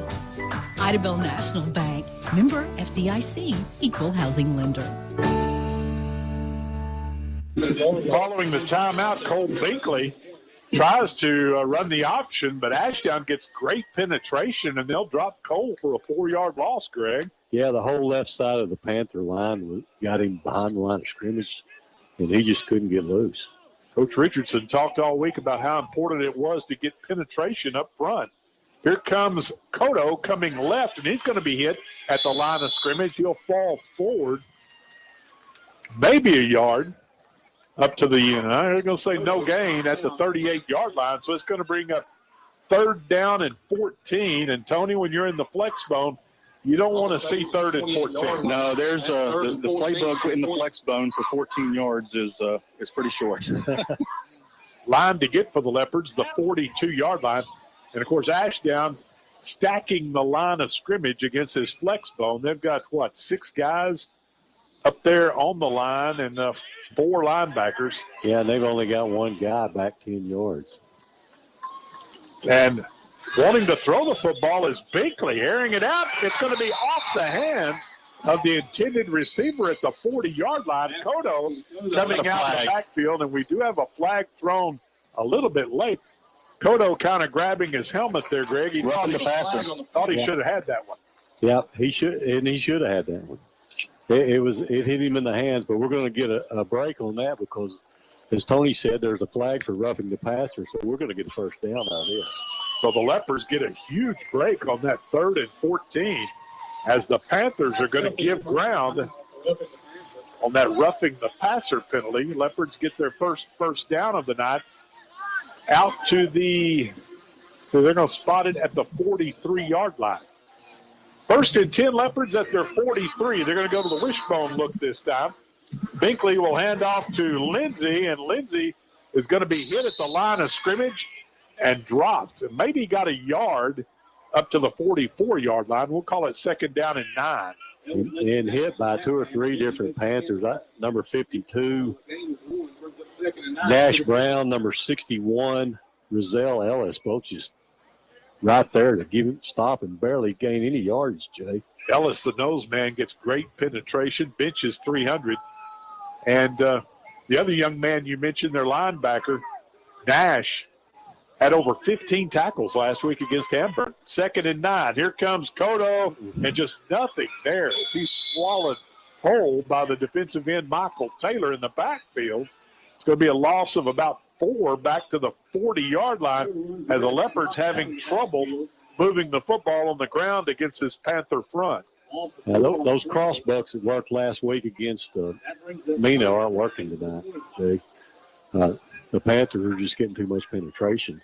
Idabel National Bank, member FDIC, equal housing lender. Following the timeout, Cole Binkley tries to run the option, but Ashdown gets great penetration, and they'll drop Cole for a 4-yard loss, Greg. Yeah, the whole left side of the Panther line got him behind the line of scrimmage, and he just couldn't get loose. Coach Richardson talked all week about how important it was to get penetration up front. Here comes Cotto coming left, and he's going to be hit at the line of scrimmage. He'll fall forward maybe a yard. Up to the, I'm going to say no gain at the 38-yard line. So it's going to bring up 3rd down and 14. And, Tony, when you're in the flex bone, you don't want to see 3rd and 14. No, there's the playbook in the flex bone for 14 yards is pretty short. Line to get for the Leopards, the 42-yard line. And, of course, Ashdown stacking the line of scrimmage against his flex bone. They've got, 6 guys up there on the line and 4 linebackers. Yeah, and they've only got 1 guy back 10 yards. And wanting to throw the football is Binkley, airing it out. It's going to be off the hands of the intended receiver at the 40-yard line. Cotto coming out of the backfield, and we do have a flag thrown a little bit late. Cotto kind of grabbing his helmet there, Greg. He thought he should have had that one. Yep, he should have had that one. It hit him in the hands, but we're going to get a break on that because, as Tony said, there's a flag for roughing the passer, so we're going to get a first down out of this. So the Leopards get a huge break on that 3rd and 14 as the Panthers are going to give ground on that roughing the passer penalty. Leopards get their first down of the night out to so they're going to spot it at the 43-yard line. 1st and 10 Leopards at their 43. They're going to go to the wishbone look this time. Binkley will hand off to Lindsey, and Lindsey is going to be hit at the line of scrimmage and dropped. Maybe he got a yard up to the 44-yard line. We'll call it 2nd down and 9. And hit by 2 or 3 different Panthers. Number 52, Nash Brown, number 61, Rizell Ellis, both just right there to give him stop and barely gain any yards, Jay. Ellis, the nose man, gets great penetration, benches 300. And the other young man you mentioned, their linebacker, Nash, had over 15 tackles last week against Hamburg. 2nd and 9. Here comes Cotto, and just nothing there as he's swallowed whole by the defensive end, Michael Taylor, in the backfield. It's going to be a loss of about 4 back to the 40-yard line as the Leopards having trouble moving the football on the ground against this Panther front. Now, those crossbucks that worked last week against Mino aren't working tonight, Jay. The Panthers are just getting too much penetration.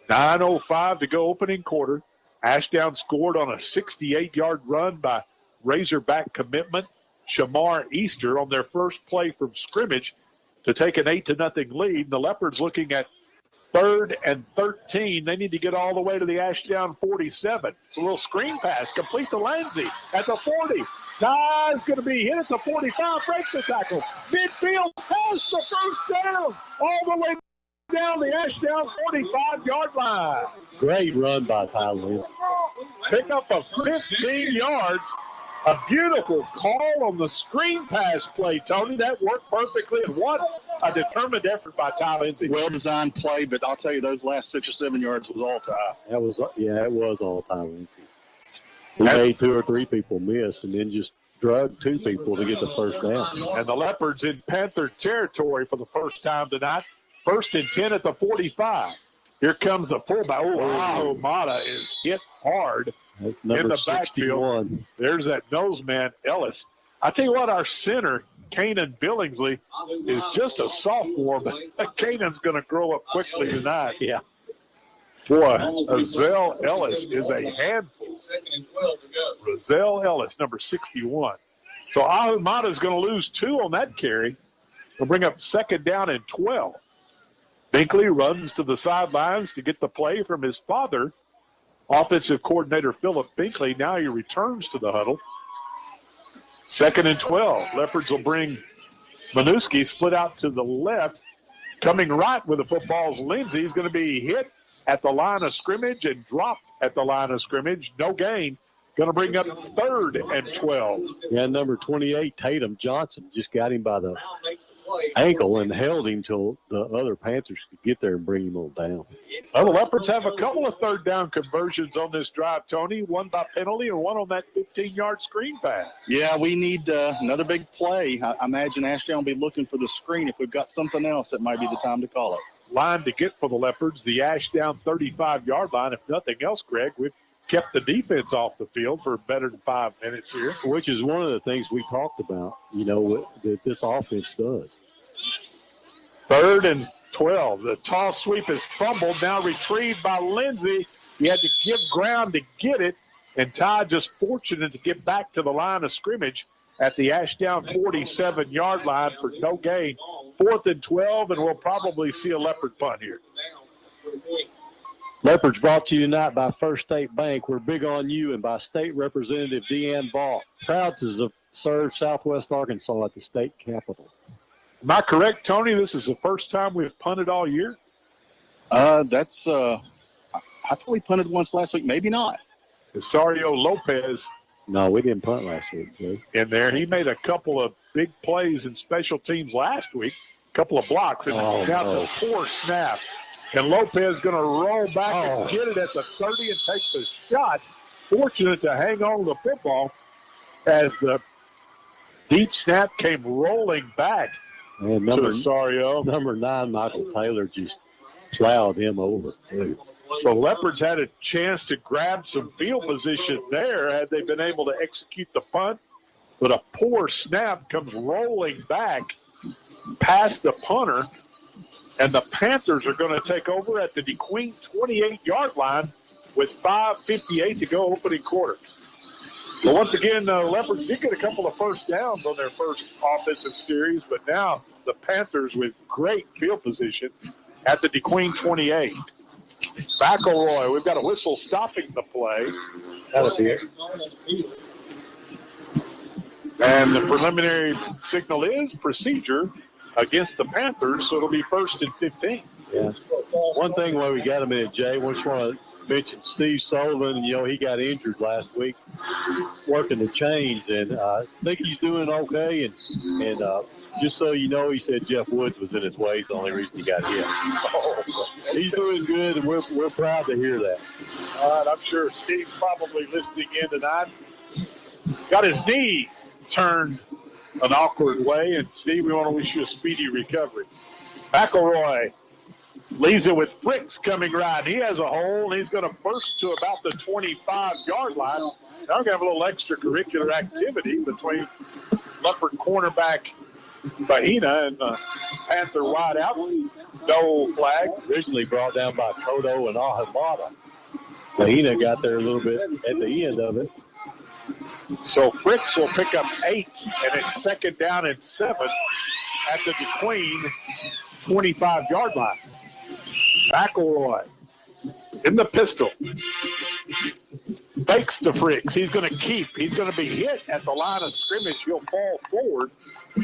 9:05 to go opening quarter. Ashdown scored on a 68-yard run by Razorback commitment Shamar Easter on their first play from scrimmage to take an 8-0 lead. The Leopards looking at 3rd and 13. They need to get all the way to the Ashdown 47. It's a little screen pass, complete to Lindsey at the 40. Is going to be hit at the 45, breaks the tackle. Midfield has the first down all the way down the Ashdown 45-yard line. Great run by Tyler. Pick up a 15 yards. A beautiful call on the screen pass play, Tony. That worked perfectly, and what a determined effort by Ty Lindsey. Well-designed play, but I'll tell you, those last 6 or 7 yards was all Ty. It was all Ty Lindsey. He made 2 or 3 people miss, and then just drug two people to get the first down. And the Leopards in Panther territory for the first time tonight. 1st and 10 at the 45. Here comes the fullback. Oh, Mata is hit hard That's in number the 61. backfield. There's that nose man, Ellis. I tell you what, our center, Kanan Billingsley, is just a sophomore, but Kanan's going to grow up quickly tonight. Yeah. Boy, Azell Ellis is a handful. Azell Ellis, number 61. So Ahumada is going to lose 2 on that carry. We'll bring up 2nd down and 12. Binkley runs to the sidelines to get the play from his father, offensive coordinator Philip Binkley. Now he returns to the huddle. 2nd and 12. Leopards will bring Manuski, split out to the left. Coming right with the football's Lindsay. He's going to be hit at the line of scrimmage and dropped at the line of scrimmage. No gain. Going to bring up 3rd and 12. Yeah, number 28, Tatum Johnson, just got him by the ankle and held him till the other Panthers could get there and bring him on down. Well, the Leopards have a couple of 3rd down conversions on this drive, Tony. One by penalty and one on that 15-yard screen pass. Yeah, we need another big play. I imagine Ashdown will be looking for the screen. If we've got something else, it might be the time to call it. Line to get for the Leopards, the Ashdown 35-yard line. If nothing else, Greg, we've kept the defense off the field for better than 5 minutes here. Which is one of the things we talked about, that this offense does. 3rd and 12. The toss sweep is fumbled, now retrieved by Lindsay. He had to give ground to get it, and Ty just fortunate to get back to the line of scrimmage at the Ashdown 47-yard line for no gain. 4th and 12, and we'll probably see a Leopard punt here. Leopards brought to you tonight by First State Bank. We're big on you, and by State Representative Deanne Ball. Proud to serve Southwest Arkansas at the state capitol. Am I correct, Tony? This is the first time we've punted all year? I thought we punted once last week. Maybe not. Rosario Lopez. No, we didn't punt last week, Jay. In there. He made a couple of big plays in special teams last week, a couple of blocks, and that's a poor snap. And Lopez going to roll back and get it at the 30 and takes a shot. Fortunate to hang on to the football as the deep snap came rolling back to Rosario. Number 9, Michael Taylor, just plowed him over, too. So Leopards had a chance to grab some field position there had they been able to execute the punt. But a poor snap comes rolling back past the punter. And the Panthers are going to take over at the DeQueen 28-yard line with 5:58 to go opening quarter. But once again, Leopards did get a couple of first downs on their first offensive series, but now the Panthers with great field position at the DeQueen 28. McElroy, we've got a whistle stopping the play. That'll be it. And the preliminary signal is procedure against the Panthers, so it'll be 1st and 15. Yeah. One thing while we got a minute, Jay, I just want to mention Steve Sullivan. He got injured last week working the chains, and I think he's doing okay. And just so you know, he said Jeff Woods was in his way. It's the only reason he got hit. So he's doing good, and we're proud to hear that. All right, I'm sure Steve's probably listening in tonight. Got his knee turned an awkward way, and Steve, we want to wish you a speedy recovery. McElroy leaves it with Fricks coming right. He has a hole, and he's going to burst to about the 25-yard line. Now we're going to have a little extracurricular activity between Leopard cornerback Bahina and the Panther wideout. No flag. Originally brought down by Kodo and Ahumada. Bahina got there a little bit at the end of it. So Fricks will pick up 8, and it's 2nd down and 7 at the DeQueen 25-yard line. McElroy in the pistol. Fakes to Fricks. He's going to keep. He's going to be hit at the line of scrimmage. He'll fall forward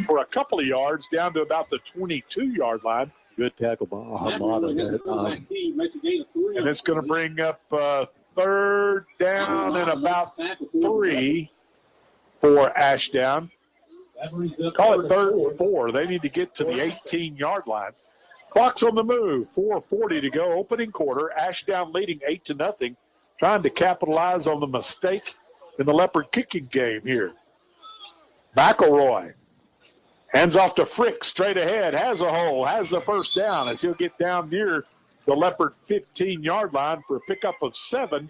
for a couple of yards down to about the 22-yard line. Good tackle by Ahumada. And it's going to bring up 3rd down and about 3 for Ashdown. Call it 3rd and 4. They need to get to the 18-yard line. Clock's on the move. 4:40 to go. Opening quarter. Ashdown leading 8-0. Trying to capitalize on the mistake in the Leopard kicking game here. McElroy hands off to Frick straight ahead, has a hole, has the first down as he'll get down near the Leopard 15-yard line for a pickup of 7.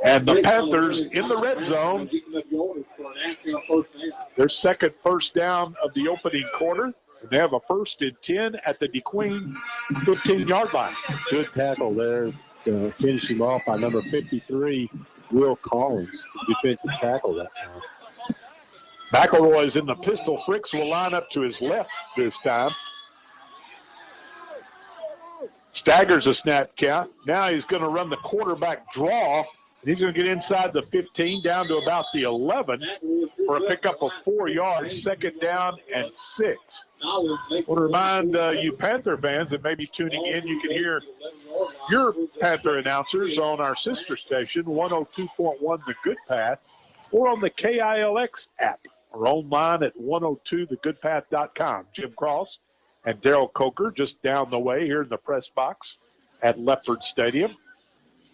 And the Panthers in the red zone, their second first down of the opening quarter. They have a 1st and 10 at the DeQueen 15-yard line. Good tackle there to finish him off by number 53, Will Collins, defensive tackle that time. McElroy's in the pistol. Fricks will line up to his left this time. Staggers a snap count. Now he's going to run the quarterback draw. He's going to get inside the 15 down to about the 11 for a pickup of 4 yards, 2nd down and 6. I want to remind you Panther fans that may be tuning in, you can hear your Panther announcers on our sister station, 102.1 The Good Path, or on the KILX app, or online at 102thegoodpath.com. Jim Cross and Daryl Coker just down the way here in the press box at Leopard Stadium.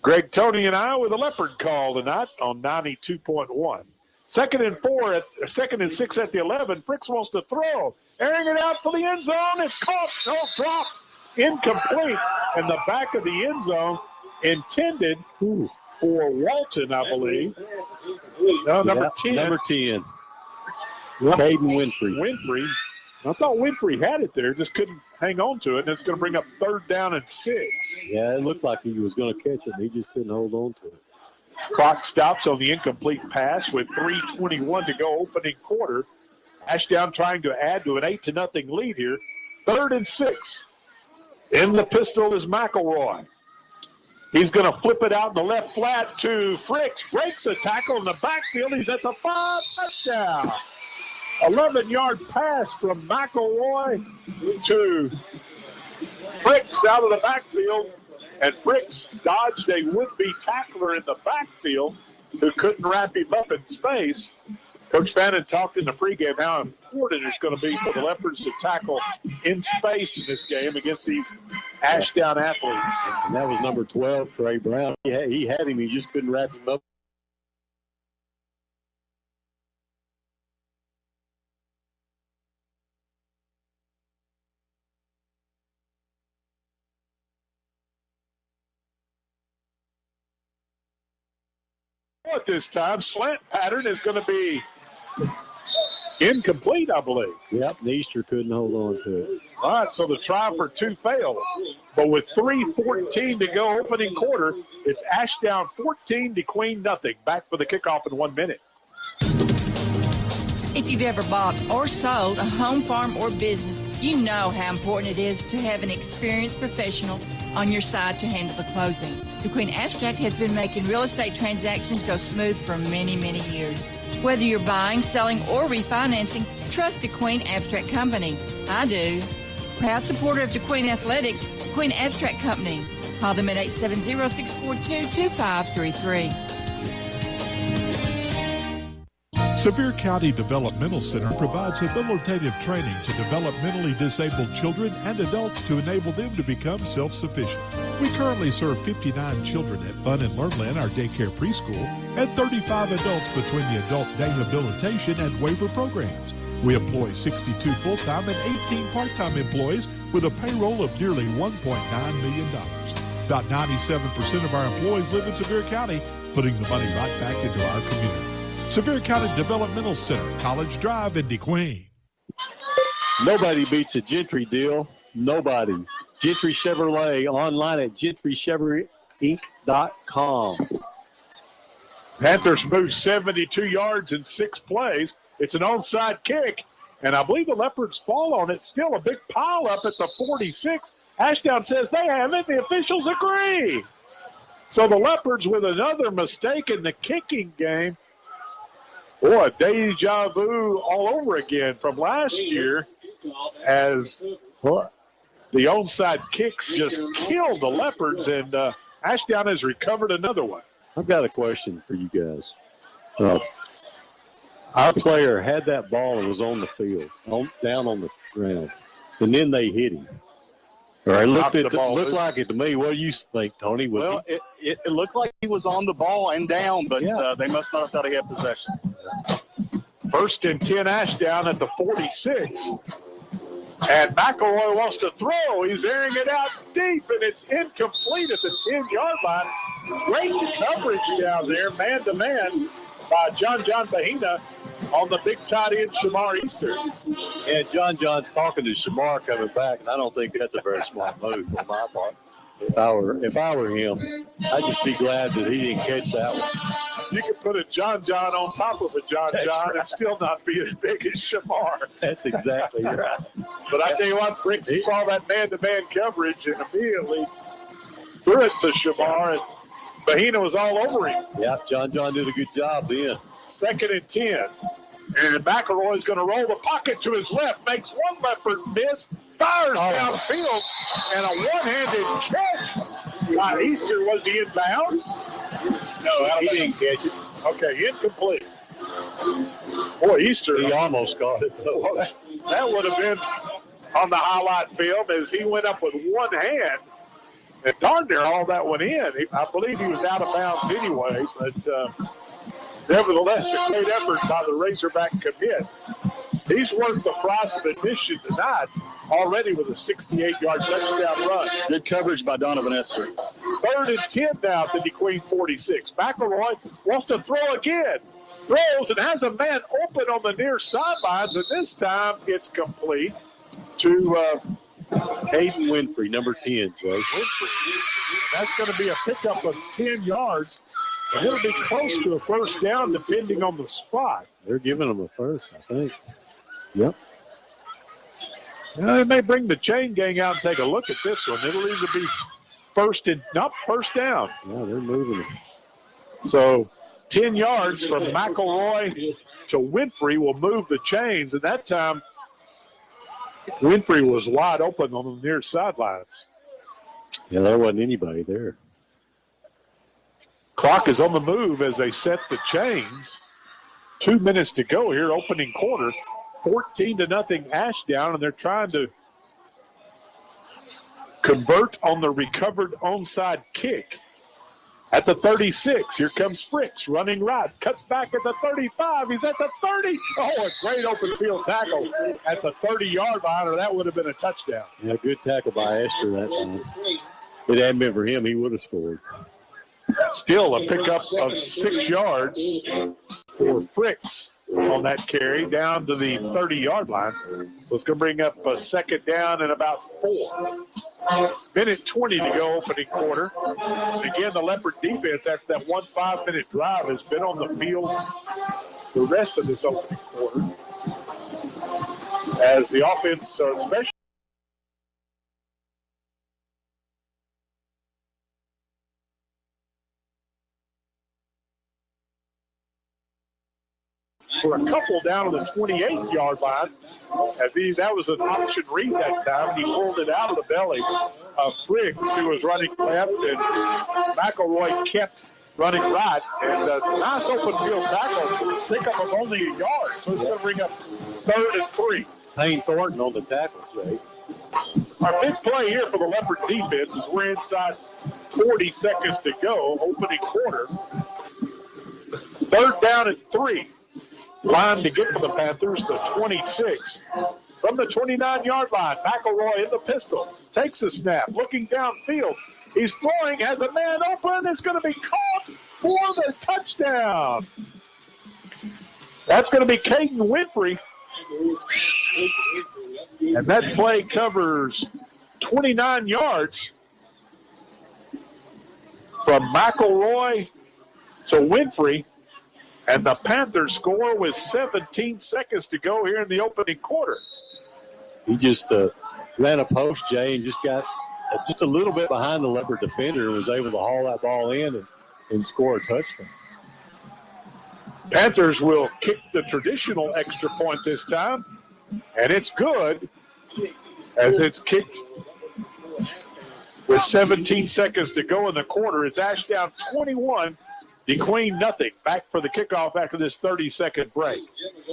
Greg Tony and I with a Leopard call tonight on 92.1. 2nd and 6 at the 11. Fricks wants to throw. Airing it out for the end zone. It's caught. No, dropped. Incomplete. And the back of the end zone intended for Walton, I believe. No, number 10. Number 10. Caden Winfrey. I thought Winfrey had it there, just couldn't hang on to it, and it's going to bring up 3rd down and 6. Yeah, it looked like he was going to catch it, and he just couldn't hold on to it. Clock stops on the incomplete pass with 3:21 to go, opening quarter. Ashdown trying to add to an 8-0 lead here. 3rd and 6. In the pistol is McElroy. He's going to flip it out in the left flat to Fricks. Breaks a tackle in the backfield. He's at the 5. Touchdown. 11-yard pass from McElroy to Fricks out of the backfield. And Fricks dodged a would-be tackler in the backfield who couldn't wrap him up in space. Coach Fannin talked in the pregame how important it's going to be for the Leopards to tackle in space in this game against these Ashdown athletes. And that was number 12, Trey Brown. He had him. He just couldn't wrap him up. At this time, slant pattern is going to be incomplete, I believe. Yep, Easter couldn't hold on to it. All right, so the try for 2 fails. But with 3:14 to go, opening quarter, it's Ashdown 14, DeQueen nothing. Back for the kickoff in 1 minute. If you've ever bought or sold a home, farm, or business, you know how important it is to have an experienced professional on your side to handle the closing. DeQueen Abstract has been making real estate transactions go smooth for many, many years. Whether you're buying, selling, or refinancing, trust DeQueen Abstract Company. I do. Proud supporter of DeQueen Athletics, DeQueen Abstract Company. Call them at 870-642-2533. Sevier County Developmental Center provides habilitative training to develop mentally disabled children and adults to enable them to become self-sufficient. We currently serve 59 children at Fun and Learnland, our daycare preschool, and 35 adults between the adult day habilitation and waiver programs. We employ 62 full-time and 18 part-time employees with a payroll of nearly $1.9 million. About 97% of our employees live in Sevier County, putting the money right back into our community. Sevier County Developmental Center, College Drive in DeQueen. Nobody beats a Gentry deal. Nobody. Gentry Chevrolet, online at gentrychevroleinc.com. Panthers move 72 yards in 6 plays. It's an onside kick, and I believe the Leopards fall on it. Still a big pile up at the 46. Ashdown says they have it. The officials agree. So the Leopards with another mistake in the kicking game. Boy, deja vu all over again from last year as the onside kicks just killed the Leopards, and Ashdown has recovered another one. I've got a question for you guys. Our player had that ball and was on the field, down on the ground, and then they hit him. Or it looked like it to me. What do you think, Tony? Well, it looked like he was on the ball and down, but they must not have thought he had possession. First and 10 Ashdown at the 46. And McElroy wants to throw. He's airing it out deep, and it's incomplete at the 10-yard line. Great coverage down there, man-to-man, by John Bahina on the big tight end, Shamar Easter. And John's talking to Shamar coming back, and I don't think that's a very smart move on my part. If I were him, I'd just be glad that he didn't catch that one. You can put a John on top of a John right. and still not be as big as Shamar. That's exactly right. But I tell you what, Bricks saw that man-to-man coverage and immediately threw it to Shamar, and Bahina was all over him. Yeah, John did a good job then. Second and 10. And McElroy's going to roll the pocket to his left, makes one leopard miss, fires downfield, and a one-handed catch by Easter. Was he in bounds? No, he didn't catch it. Okay, incomplete. Boy, Easter. He almost caught it. That would have been on the highlight film as he went up with one hand. And darn near all that went in. I believe he was out of bounds anyway, but nevertheless, a great effort by the Razorback commit. He's worth the price of admission tonight already with a 68-yard touchdown run. Good coverage by Donovan Esther. Third and 10 now to the Queen 46. McElroy wants to throw again. Throws and has a man open on the near sidelines, and this time it's complete to Hayden Winfrey, number 10, Joe. That's going to be a pickup of 10 yards. And it'll be close to a first down depending on the spot. They're giving them a first, I think. Yep. Now, they may bring the chain gang out and take a look at this one. It'll either be first down. Yeah, they're moving it. So 10 yards from McElroy to Winfrey will move the chains. And that time, Winfrey was wide open on the near sidelines. Yeah, there wasn't anybody there. Clock is on the move as they set the chains. 2 minutes to go here, opening quarter. 14-0 Ashdown, and they're trying to convert on the recovered onside kick. At the 36, here comes Fricks running right. Cuts back at the 35. He's at the 30. Oh, a great open field tackle at the 30-yard line, or that would have been a touchdown. Yeah, good tackle by Esther that time. If it hadn't been for him, he would have scored. Still a pickup of 6 yards for Fricks on that carry down to the 30-yard line. So it's going to bring up a second down and about 4. Minute 20 to go opening quarter. And again, the Leopard defense after that 1 5-minute drive has been on the field the rest of this opening quarter. As the offense, especially for a couple down on the 28-yard line. That was an option read that time, and he pulled it out of the belly of Fricks, who was running left, and McElroy kept running right. And a nice open field tackle, pickup of only a yard. So it's going to bring up 3rd and 3. Payne Thornton on the tackle, Jay. Our big play here for the Leopard defense is we're inside 40 seconds to go, opening quarter. 3rd down and 3. Line to get for the Panthers, the 26. From the 29-yard line, McElroy in the pistol. Takes a snap, looking downfield. He's throwing, has a man open. It's going to be caught for the touchdown. That's going to be Caden Winfrey. And that play covers 29 yards from McElroy to Winfrey. And the Panthers score with 17 seconds to go here in the opening quarter. He just ran a post, Jay, and just got just a little bit behind the Leopard defender and was able to haul that ball in and score a touchdown. Panthers will kick the traditional extra point this time, and it's good as it's kicked with 17 seconds to go in the quarter. It's Ashdown 21. DeQueen nothing. Back for the kickoff after this 30-second break.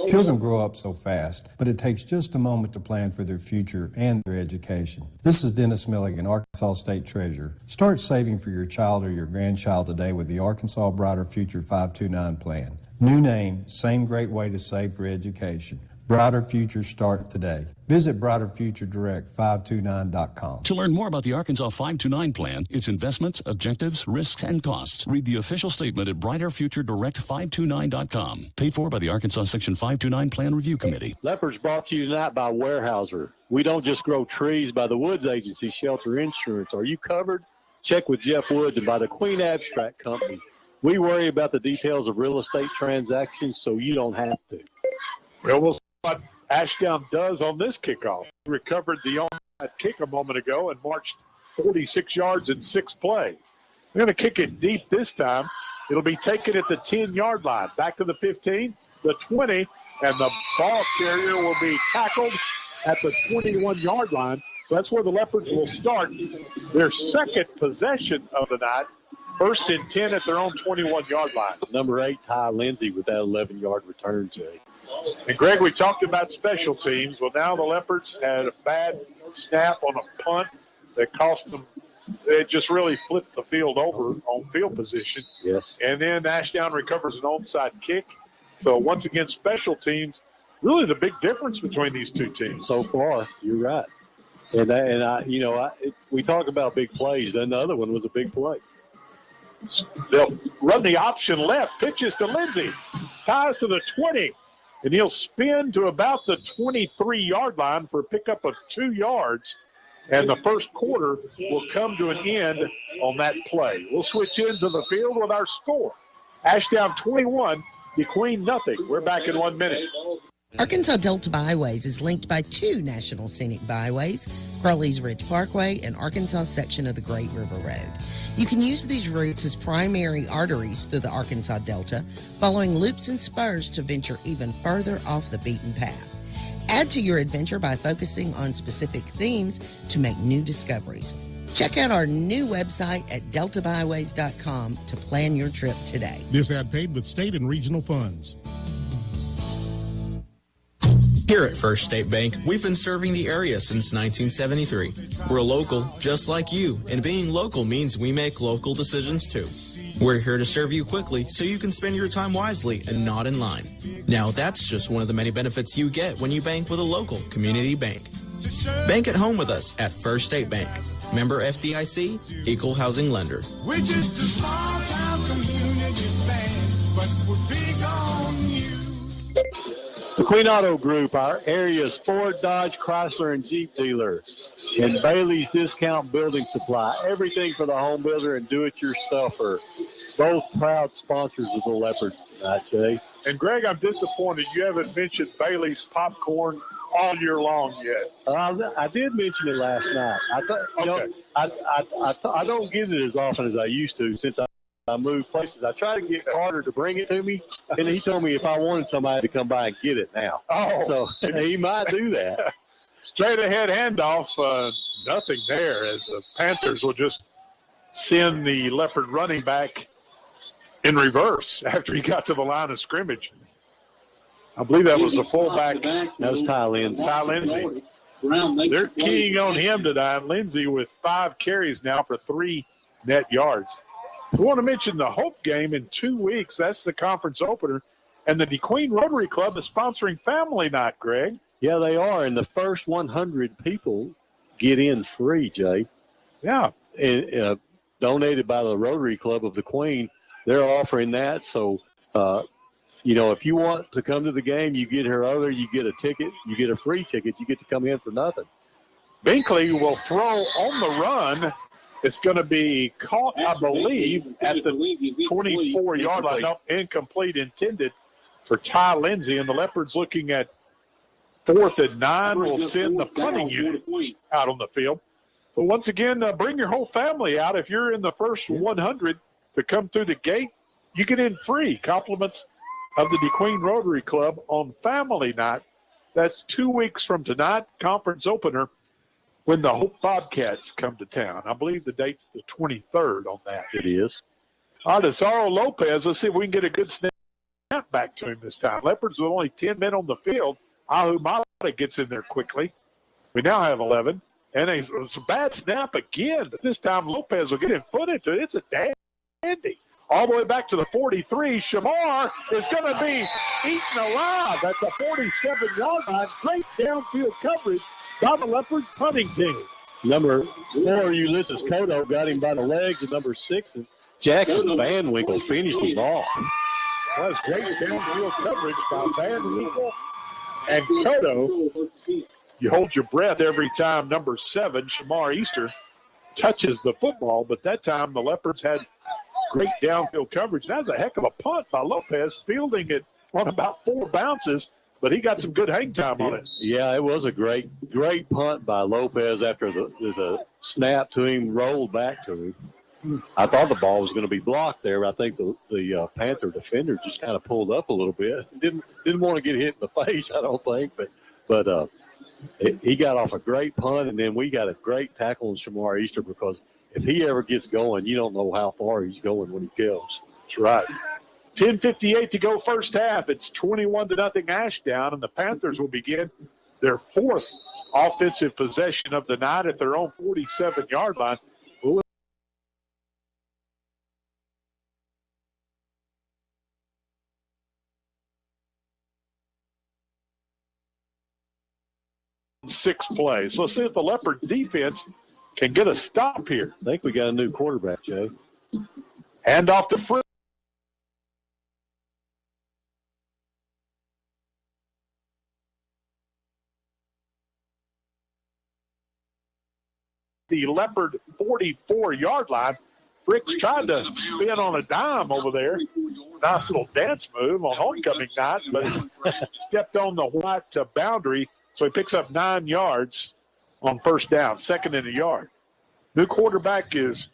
Children grow up so fast, but it takes just a moment to plan for their future and their education. This is Dennis Milligan, Arkansas State Treasurer. Start saving for your child or your grandchild today with the Arkansas Brighter Future 529 plan. New name, same great way to save for education. Brighter futures start today. Visit brighterfuturedirect529.com. To learn more about the Arkansas 529 plan, its investments, objectives, risks, and costs, read the official statement at brighterfuturedirect529.com. Paid for by the Arkansas Section 529 Plan Review Committee. Leopards brought to you tonight by Weyerhaeuser. We don't just grow trees. By the Woods Agency Shelter Insurance. Are you covered? Check with Jeff Woods and by the Queen Abstract Company. We worry about the details of real estate transactions so you don't have to. Well, we'll see what Ashdown does on this kickoff. He recovered the onside kick a moment ago and marched 46 yards in 6 plays. They're going to kick it deep this time. It'll be taken at the 10-yard line. Back to the 15, the 20, and the ball carrier will be tackled at the 21-yard line. So that's where the Leopards will start their second possession of the night. 1st and 10 at their own 21-yard line. Number 8, Ty Lindsay, with that 11-yard return, Jay. And, Greg, we talked about special teams. Well, now the Leopards had a bad snap on a punt that cost them. It just really flipped the field over on field position. Yes. And then Ashdown recovers an onside kick. So, once again, special teams, really the big difference between these two teams. So far, you're right. We talk about big plays. Then the other one was a big play. They'll run the option left, pitches to Lindsey, ties to the 20, and he'll spin to about the 23-yard line for a pickup of 2 yards. And the first quarter will come to an end on that play. We'll switch ends of the field with our score. Ashdown 21, DeQueen nothing. We're back in 1 minute. Arkansas Delta Byways is linked by 2 National Scenic Byways, Crowley's Ridge Parkway and Arkansas section of the Great River Road. You can use these routes as primary arteries through the Arkansas Delta, following loops and spurs to venture even further off the beaten path. Add to your adventure by focusing on specific themes to make new discoveries. Check out our new website at deltabyways.com to plan your trip today. This ad paid with state and regional funds. Here at First State Bank, we've been serving the area since 1973. We're local, just like you, and being local means we make local decisions too. We're here to serve you quickly so you can spend your time wisely and not in line. Now, that's just one of the many benefits you get when you bank with a local community bank. Bank at home with us at First State Bank. Member FDIC, Equal Housing Lender. We're just a small-town community bank, but we're big on you. The Queen Auto Group, our area's Ford, Dodge, Chrysler, and Jeep dealer. And Bailey's Discount Building Supply. Everything for the home builder and do-it-yourselfer. Both proud sponsors of the Leopard tonight, Jay. And, Greg, I'm disappointed you haven't mentioned Bailey's popcorn all year long yet. I did mention it last night. I don't get it as often as I used to since I moved places. I try to get Carter to bring it to me, and he told me if I wanted somebody to come by and get it now. Oh. So he might do that. Straight ahead handoff, nothing there as the Panthers will just send the Leopard running back in reverse after he got to the line of scrimmage. I believe that was the fullback. That was Ty Lindsay. Ty Lindsay. They're keying on him today. Lindsay with 5 carries now for 3 net yards. We want to mention the Hope game in 2 weeks. That's the conference opener. And the DeQueen Rotary Club is sponsoring Family Night, Greg. Yeah, they are. And the first 100 people get in free, Jay. Yeah. And, donated by the Rotary Club of the Queen. They're offering that. So, if you want to come to the game, you get her over, you get a ticket, you get a free ticket, you get to come in for nothing. Binkley will throw on the run. It's going to be caught, I believe, at the 24-yard line. No, incomplete intended for Ty Lindsay. And the Leopards looking at 4th and 9 will send the punting unit out on the field. So once again, bring your whole family out. If you're in the first 100 to come through the gate, you get in free. Compliments of the DeQueen Rotary Club on Family Night. That's 2 weeks from tonight, conference opener, when the Hope Bobcats come to town. I believe the date's the 23rd on that. It is. All right, Azaro Lopez. Let's see if we can get a good snap back to him this time. Leopards with only 10 men on the field. Ahumada gets in there quickly. We now have 11. And it's a bad snap again, but this time Lopez will get in foot into it. It's a dandy. all the way back to the 43. Shamar is going to be eaten alive at the 47-yard line. Great downfield coverage by the Leopard punting team. Number 4, Ulysses Cotto got him by the legs, and number 6, Jackson Van Winkle finished the ball. That was great downfield coverage by Van Winkle and Cotto. You hold your breath every time number 7, Shamar Easter, touches the football, but that time the Leopards had great downfield coverage. That was a heck of a punt by Lopez, fielding it on about 4 bounces, but he got some good hang time on it. Yeah, it was a great punt by Lopez after the snap to him, rolled back to him. I thought the ball was going to be blocked there. I think the Panther defender just kind of pulled up a little bit. Didn't want to get hit in the face, I don't think, but he got off a great punt, and then we got a great tackle on Shamar Easter, because if he ever gets going, you don't know how far he's going when he goes. That's right. 10:58 to go first half. It's 21-0 Ashdown, and the Panthers will begin their 4th offensive possession of the night at their own 47-yard line. 6 plays. So let's see if the Leopard defense can get a stop here. I think we got a new quarterback, Jay. Hand off to Fritz. The Leopard 44-yard line. Fricks tried to spin on a dime over there. Nice little dance move on homecoming night, but stepped on the white boundary. So he picks up 9 yards on first down, 2nd and a yard. New quarterback is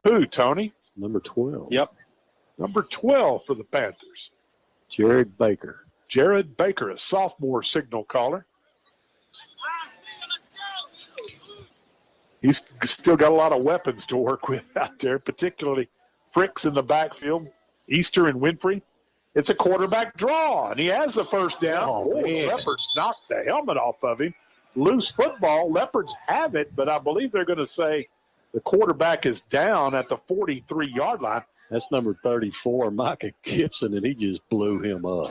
who, Tony? Number 12. Yep. Number 12 for the Panthers. Jared Baker. Jared Baker, a sophomore signal caller. He's still got a lot of weapons to work with out there, particularly Fricks in the backfield, Easter and Winfrey. It's a quarterback draw, and he has the first down. Leopards knocked the helmet off of him. Loose football. Leopards have it, but I believe they're going to say the quarterback is down at the 43-yard line. That's number 34, Micah Gibson, and he just blew him up.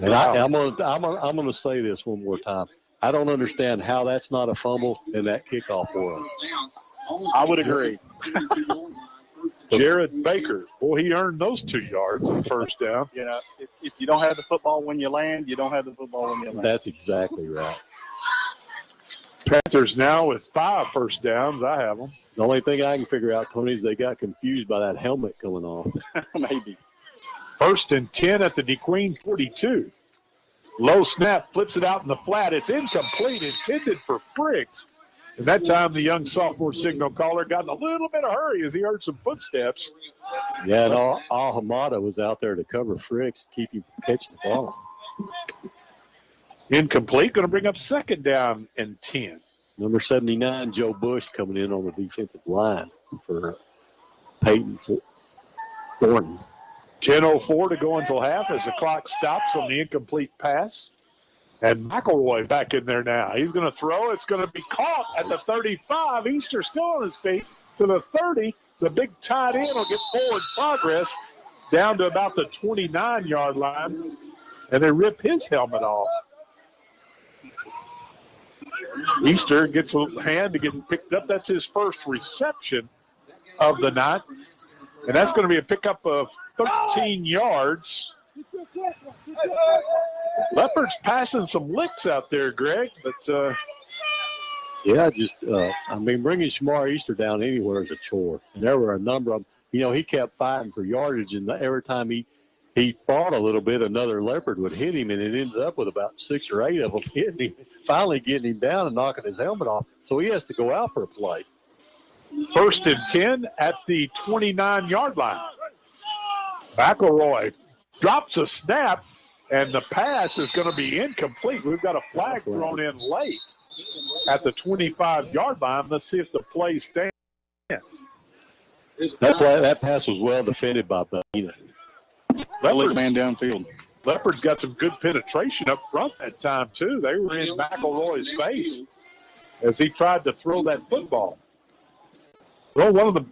And I'm going to say this one more time. I don't understand how that's not a fumble and that kickoff was. I would agree. Jared Baker, boy, he earned those 2 yards on first down. You know, if you don't have the football when you land, you don't have the football when you land. That's exactly right. Panthers now with 5 first downs. I have them. The only thing I can figure out, Tony, is they got confused by that helmet coming off. Maybe. 1st and 10 at the DeQueen 42. Low snap, flips it out in the flat. It's incomplete, intended for Fricks. And that time, the young sophomore signal caller got in a little bit of hurry as he heard some footsteps. Yeah, and Al-Hamada was out there to cover Fricks, keep him from catching the ball. Incomplete, going to bring up 2nd down and 10. Number 79, Joe Bush, coming in on the defensive line for Peyton Thornton. 10:04 to go until half as the clock stops on the incomplete pass. And McElroy back in there now. He's going to throw. It's going to be caught at the 35. Easter still on his feet to the 30. The big tight end will get forward progress down to about the 29-yard line. And they rip his helmet off. Easter gets a hand to get picked up. That's his first reception of the night. And that's going to be a pickup of 13 yards. Leopards passing some licks out there, Greg, but yeah, bringing Shamar Easter down anywhere is a chore. And there were a number of them. You know, he kept fighting for yardage, and every time he fought a little bit, another Leopard would hit him, and it ended up with about 6 or 8 of them hitting him, finally getting him down and knocking his helmet off. So he has to go out for a play. 1st and 10 at the 29-yard line. McElroy drops a snap, and the pass is going to be incomplete. We've got a flag thrown in late at the 25-yard line. Let's see if the play stands. That pass was well defended by Bellina. Leopard man downfield. Leopards got some good penetration up front that time, too. They were in McElroy's face as he tried to throw that football. Well, one of the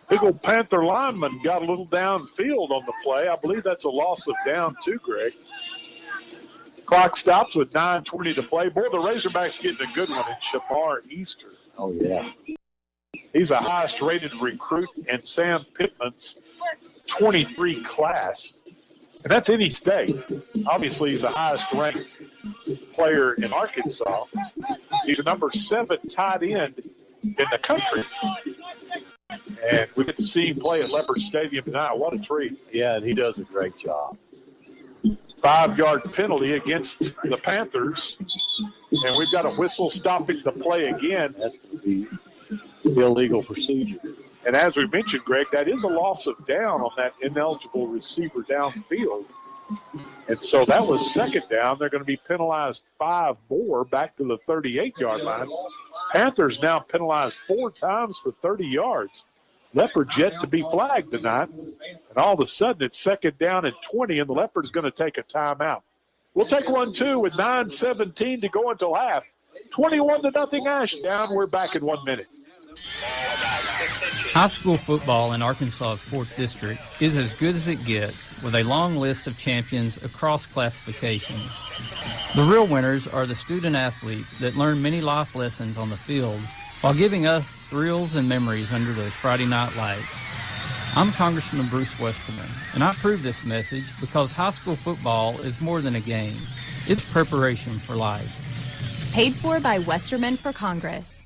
Big old Panther lineman got a little downfield on the play. I believe that's a loss of down too, Greg. Clock stops with 9:20 to play. Boy, the Razorbacks getting a good one in Shamar Easter. Oh, yeah. He's the highest-rated recruit in Sam Pittman's 23 class. And that's any state. Obviously, he's the highest-ranked player in Arkansas. He's the number 7 tight end in the country. And we get to see him play at Leopard Stadium tonight. What a treat. Yeah, and he does a great job. 5-yard penalty against the Panthers. And we've got a whistle stopping the play again. That's going to be illegal procedure. And as we mentioned, Greg, that is a loss of down on that ineligible receiver downfield. And so that was second down. They're going to be penalized 5 more back to the 38-yard line. Panthers now penalized 4 times for 30 yards. Leopards yet to be flagged tonight. And all of a sudden it's second down and 20, and the Leopards going to take a timeout. We'll take 1-2 with 9:17 to go until half. 21-0 Ashdown. We're back in 1 minute. High school football in Arkansas's 4th District is as good as it gets, with a long list of champions across classifications. The real winners are the student athletes that learn many life lessons on the field while giving us thrills and memories under those Friday night lights. I'm Congressman Bruce Westerman, and I approve this message because high school football is more than a game. It's preparation for life. Paid for by Westerman for Congress.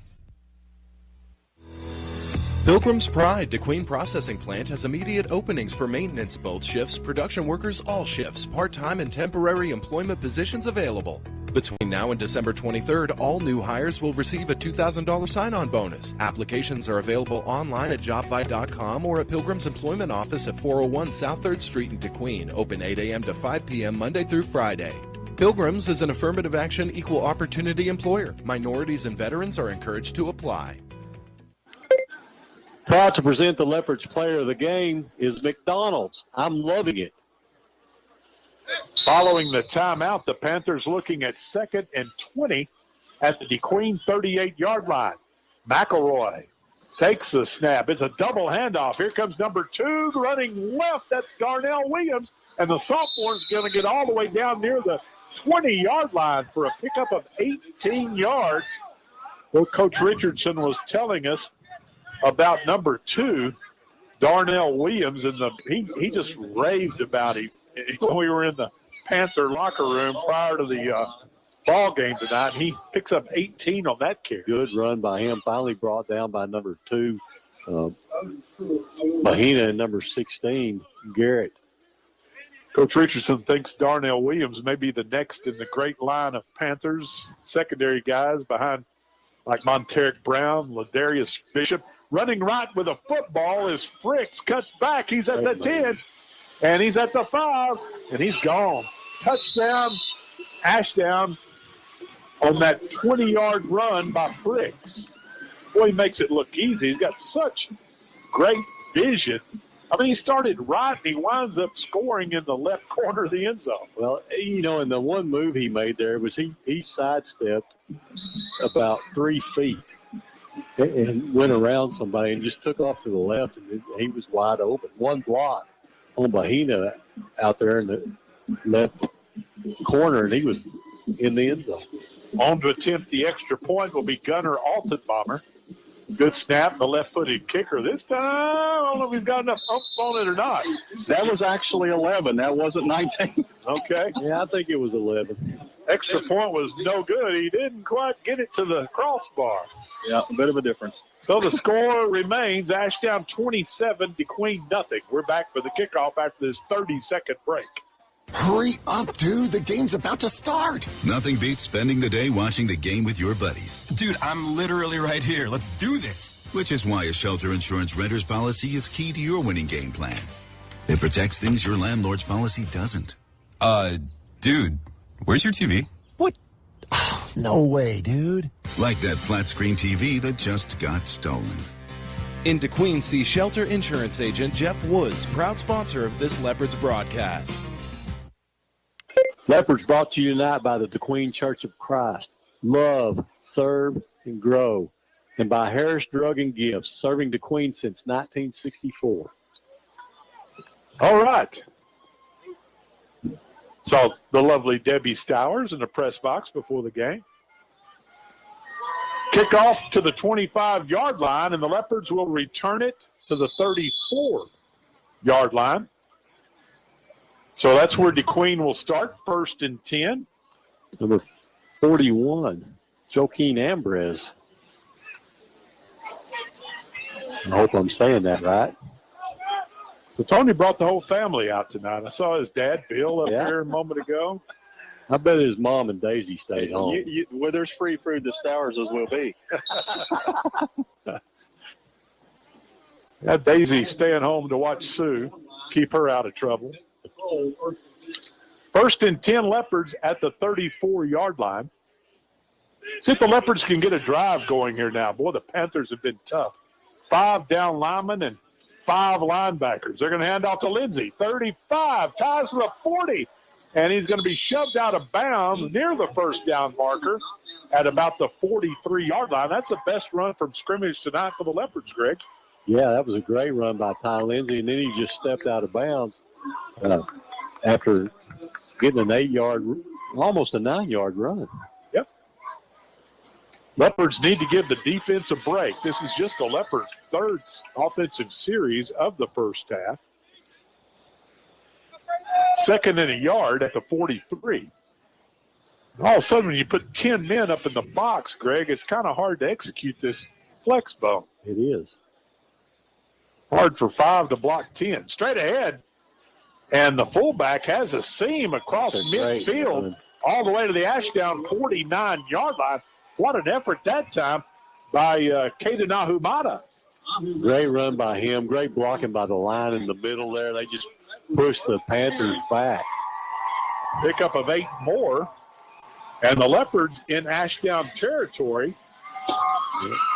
Pilgrim's Pride DeQueen Processing Plant has immediate openings for maintenance, both shifts, production workers, all shifts, part-time and temporary employment positions available. Between now and December 23rd, all new hires will receive a $2,000 sign-on bonus. Applications are available online at jobby.com or at Pilgrim's Employment Office at 401 South 3rd Street in DeQueen, open 8 a.m. to 5 p.m. Monday through Friday. Pilgrim's is an affirmative action equal opportunity employer. Minorities and veterans are encouraged to apply. Proud to present the Leopards player of the game is McDonald's. I'm loving it. Following the timeout, the Panthers looking at 2nd and 20 at the DeQueen 38-yard line. McElroy takes the snap. It's a double handoff. Here comes number 2 running left. That's Darnell Williams. And the sophomore's going to get all the way down near the 20-yard line for a pickup of 18 yards. Well, Coach Richardson was telling us about number 2, Darnell Williams, and he just raved about him when we were in the Panther locker room prior to the ball game tonight. He picks up 18 on that carry. Good run by him. Finally brought down by number 2, Mahina, and number 16, Garrett. Coach Richardson thinks Darnell Williams may be the next in the great line of Panthers secondary guys behind like Monteric Brown, Ladarius Bishop. Running right with a football is Fricks. Cuts back. He's at the 10, and he's at the 5, and he's gone. Touchdown, Ashdown on that 20-yard run by Fricks. Boy, he makes it look easy. He's got such great vision. I mean, he started right, and he winds up scoring in the left corner of the end zone. Well, you know, and the one move he made there was he sidestepped about 3 feet and went around somebody and just took off to the left, and he was wide open. One block on Mahina out there in the left corner, and he was in the end zone. On to attempt the extra point will be Gunnar Altenbomber. Good snap, the left-footed kicker. This time, I don't know if he's got enough oomph on it or not. That was actually 11. That wasn't 19. Okay. Yeah, I think it was 11. Extra point was no good. He didn't quite get it to the crossbar. Yeah, a bit of a difference. So the score remains Ashdown 27, DeQueen nothing. We're back for the kickoff after this 30-second break. Hurry up, dude. The game's about to start. Nothing beats spending the day watching the game with your buddies. Dude, I'm literally right here. Let's do this. Which is why a shelter insurance renter's policy is key to your winning game plan. It protects things your landlord's policy doesn't. Dude, where's your TV? What? Oh, no way, dude. Like that flat screen TV that just got stolen. In DeQueen, see Shelter Insurance Agent Jeff Woods, proud sponsor of this Leopards broadcast. Leopards brought to you tonight by the DeQueen Church of Christ. Love, serve, and grow. and by Harris Drug and Gifts, serving the Queen since 1964. All right. Saw the lovely Debbie Stowers in the press box before the game. Kickoff to the 25-yard line, and the Leopards will return it to the 34-yard line. So that's where DeQueen will start, 1st and 10. Number 41, Joaquin Ambrose. I hope I'm saying that right. So Tony brought the whole family out tonight. I saw his dad, Bill, up here a moment ago. I bet his mom and Daisy stayed home. Where there's free food, the Stowers will be. Yeah, Daisy staying home to watch Sue, keep her out of trouble. 1st and 10 Leopards at the 34-yard line. See if the Leopards can get a drive going here now. Boy, the Panthers have been tough. 5 down linemen and 5 linebackers. They're going to hand off to Lindsey. 35, ties to the 40. And he's going to be shoved out of bounds near the first down marker at about the 43-yard line. That's the best run from scrimmage tonight for the Leopards, Greg. Yeah, that was a great run by Ty Lindsey, and then he just stepped out of bounds after getting an 8-yard, almost a 9-yard run. Yep. Leopards need to give the defense a break. This is just the Leopards' 3rd offensive series of the first half. 2nd and a yard at the 43. All of a sudden, when you put 10 men up in the box, Greg, it's kind of hard to execute this flex bone. It is. Hard for 5 to block 10. Straight ahead, and the fullback has a seam across midfield all the way to the Ashdown 49-yard line. What an effort that time by Caden Ahumada. Great run by him. Great blocking by the line in the middle there. They just pushed the Panthers back. Pickup of 8 more. And the Leopards in Ashdown territory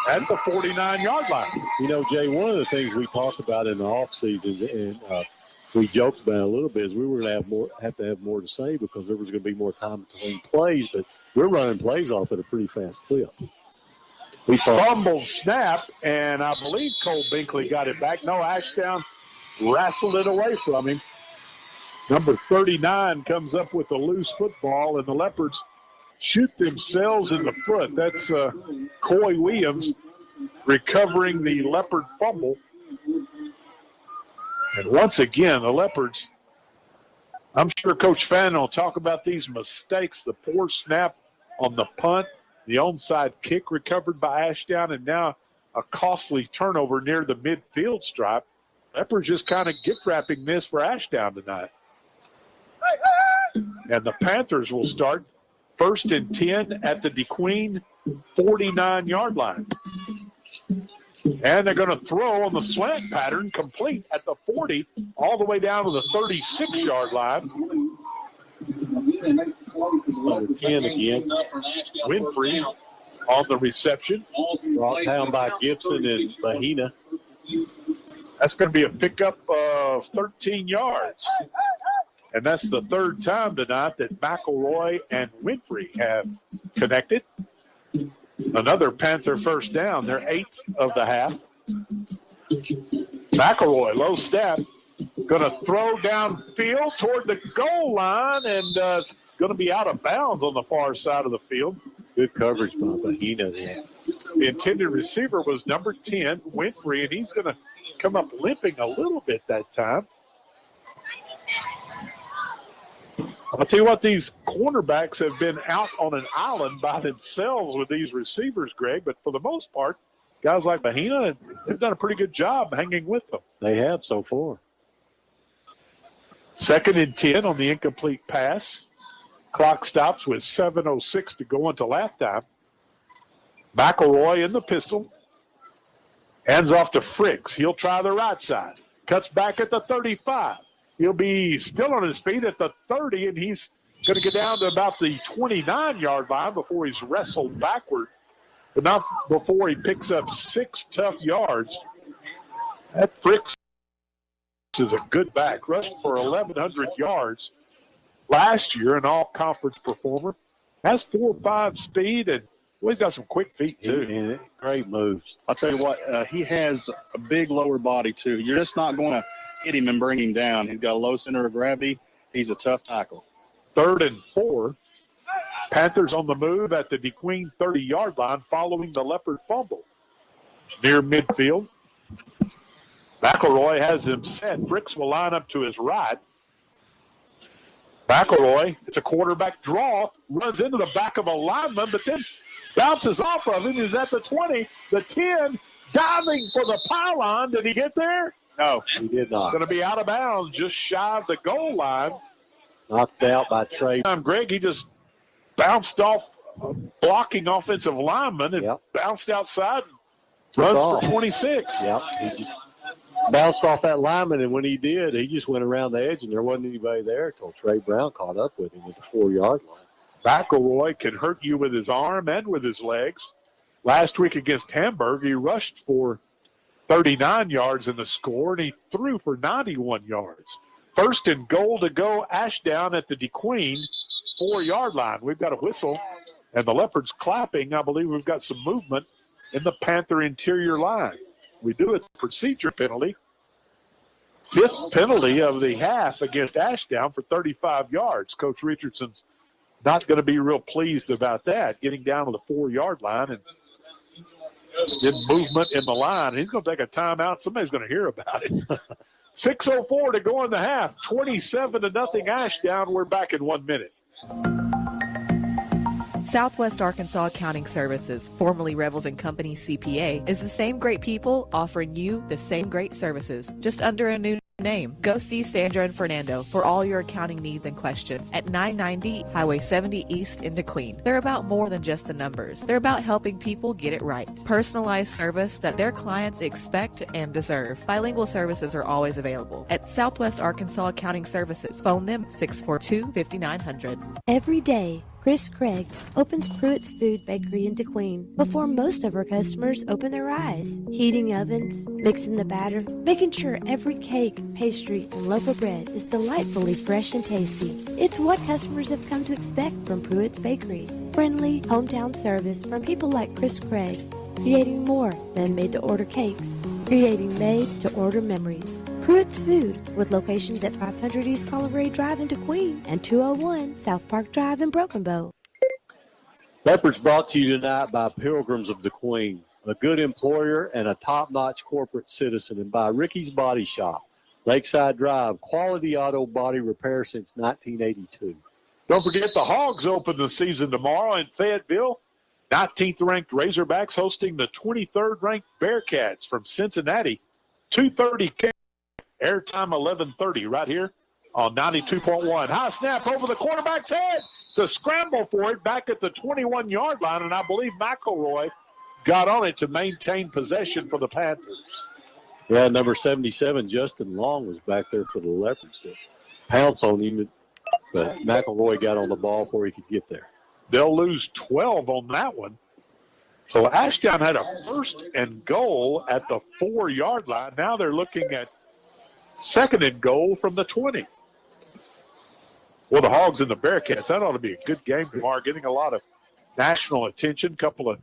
at the 49-yard line. You know, Jay, one of the things we talked about in the offseason, and we joked about it a little bit, is we were going to have to have more to say because there was going to be more time between plays, but we're running plays off at a pretty fast clip. We fumbled snap, and I believe Cole Binkley got it back. No, Ashdown wrestled it away from him. Number 39 comes up with a loose football, and the Leopards shoot themselves in the foot. That's Coy Williams recovering the Leopard fumble. And once again, the Leopards, I'm sure Coach Fannin will talk about these mistakes, the poor snap on the punt, the onside kick recovered by Ashdown, and now a costly turnover near the midfield stripe. Leopards just kind of gift-wrapping this for Ashdown tonight. And the Panthers will start 1st and 10 at the DeQueen 49-yard line. And they're going to throw on the slant pattern, complete at the 40, all the way down to the 36-yard line. Number 10 again. Winfrey on the reception. Brought down by Gibson and Bahina. That's going to be a pickup of 13 yards. And that's the 3rd time tonight that McElroy and Winfrey have connected. Another Panther first down. They're 8th of the half. McElroy, low snap, going to throw downfield toward the goal line, and it's going to be out of bounds on the far side of the field. Good coverage by Bahina there. The intended receiver was number 10, Winfrey, and he's going to come up limping a little bit that time. I'll tell you what, these cornerbacks have been out on an island by themselves with these receivers, Greg, but for the most part, guys like Bahina, they've done a pretty good job hanging with them. They have so far. 2nd and 10 on the incomplete pass. Clock stops with 7:06 to go until halftime. McElroy in the pistol. Hands off to Fricks. He'll try the right side. Cuts back at the 35. He'll be still on his feet at the 30, and he's going to get down to about the 29-yard line before he's wrestled backward. But not before he picks up 6 tough yards. That Fricks is a good back. Rushed for 1,100 yards last year, an all-conference performer. Has 4.5 speed and Well, he's got some quick feet, too. And great moves. I'll tell you what, he has a big lower body, too. You're just not going to hit him and bring him down. He's got a low center of gravity. He's a tough tackle. 3rd and 4. Panthers on the move at the DeQueen 30-yard line following the Leopard fumble. Near midfield, McElroy has him set. Fricks will line up to his right. McElroy, it's a quarterback draw, runs into the back of a lineman, but then bounces off of him. He's at the 20, the 10, diving for the pylon. Did he get there? No, he did not. Going to be out of bounds, just shy of the goal line. Knocked out by Trey. Greg, he just bounced off a blocking offensive lineman and bounced outside and runs for 26. Yep, he just bounced off that lineman, and when he did, he just went around the edge, and there wasn't anybody there until Trey Brown caught up with him at the 4-yard line. McElroy can hurt you with his arm and with his legs. Last week against Hamburg, he rushed for 39 yards in the score, and he threw for 91 yards. 1st and goal to go, Ashdown at the DeQueen 4-yard line. We've got a whistle, and the Leopards clapping. I believe we've got some movement in the Panther interior line. We do it procedure penalty. 5th penalty of the half against Ashdown for 35 yards. Coach Richardson's not going to be real pleased about that, getting down to the 4-yard line and then movement in the line. He's going to take a timeout. Somebody's going to hear about it. 6:04 to go in the half. 27-0 Ashdown. We're back in 1 minute. Southwest Arkansas Accounting Services, formerly Revels & Company CPA, is the same great people offering you the same great services, just under a new name. Go see Sandra and Fernando for all your accounting needs and questions at 990 Highway 70 East in DeQueen. They're about more than just the numbers. They're about helping people get it right. Personalized service that their clients expect and deserve. Bilingual services are always available at Southwest Arkansas Accounting Services. Phone them 642-5900. Every day, Chris Craig opens Pruitt's Food Bakery in DeQueen before most of our customers open their eyes. Heating ovens, mixing the batter, making sure every cake, pastry, and loaf of bread is delightfully fresh and tasty. It's what customers have come to expect from Pruitt's Bakery. Friendly, hometown service from people like Chris Craig, creating more than made-to-order cakes, creating made-to-order memories. Pruitt's Food, with locations at 500 East Colorado Drive in DeQueen and 201 South Park Drive in Broken Bow. Leopards brought to you tonight by Pilgrims of DeQueen, a good employer and a top-notch corporate citizen, and by Ricky's Body Shop, Lakeside Drive, quality auto body repair since 1982. Don't forget the Hogs open the season tomorrow in Fayetteville. 19th-ranked Razorbacks hosting the 23rd-ranked Bearcats from Cincinnati. 2:30 kick. Airtime 11:30 right here on 92.1. High snap over the quarterback's head. It's a scramble for it back at the 21-yard line, and I believe McElroy got on it to maintain possession for the Panthers. Yeah, number 77, Justin Long, was back there for the Leopards to pounce on him, but McElroy got on the ball before he could get there. They'll lose 12 on that one. So Ashdown had a 1st and goal at the 4-yard line. Now they're looking at 2nd and goal from the 20. Well, the Hogs and the Bearcats, that ought to be a good game tomorrow, getting a lot of national attention. Couple of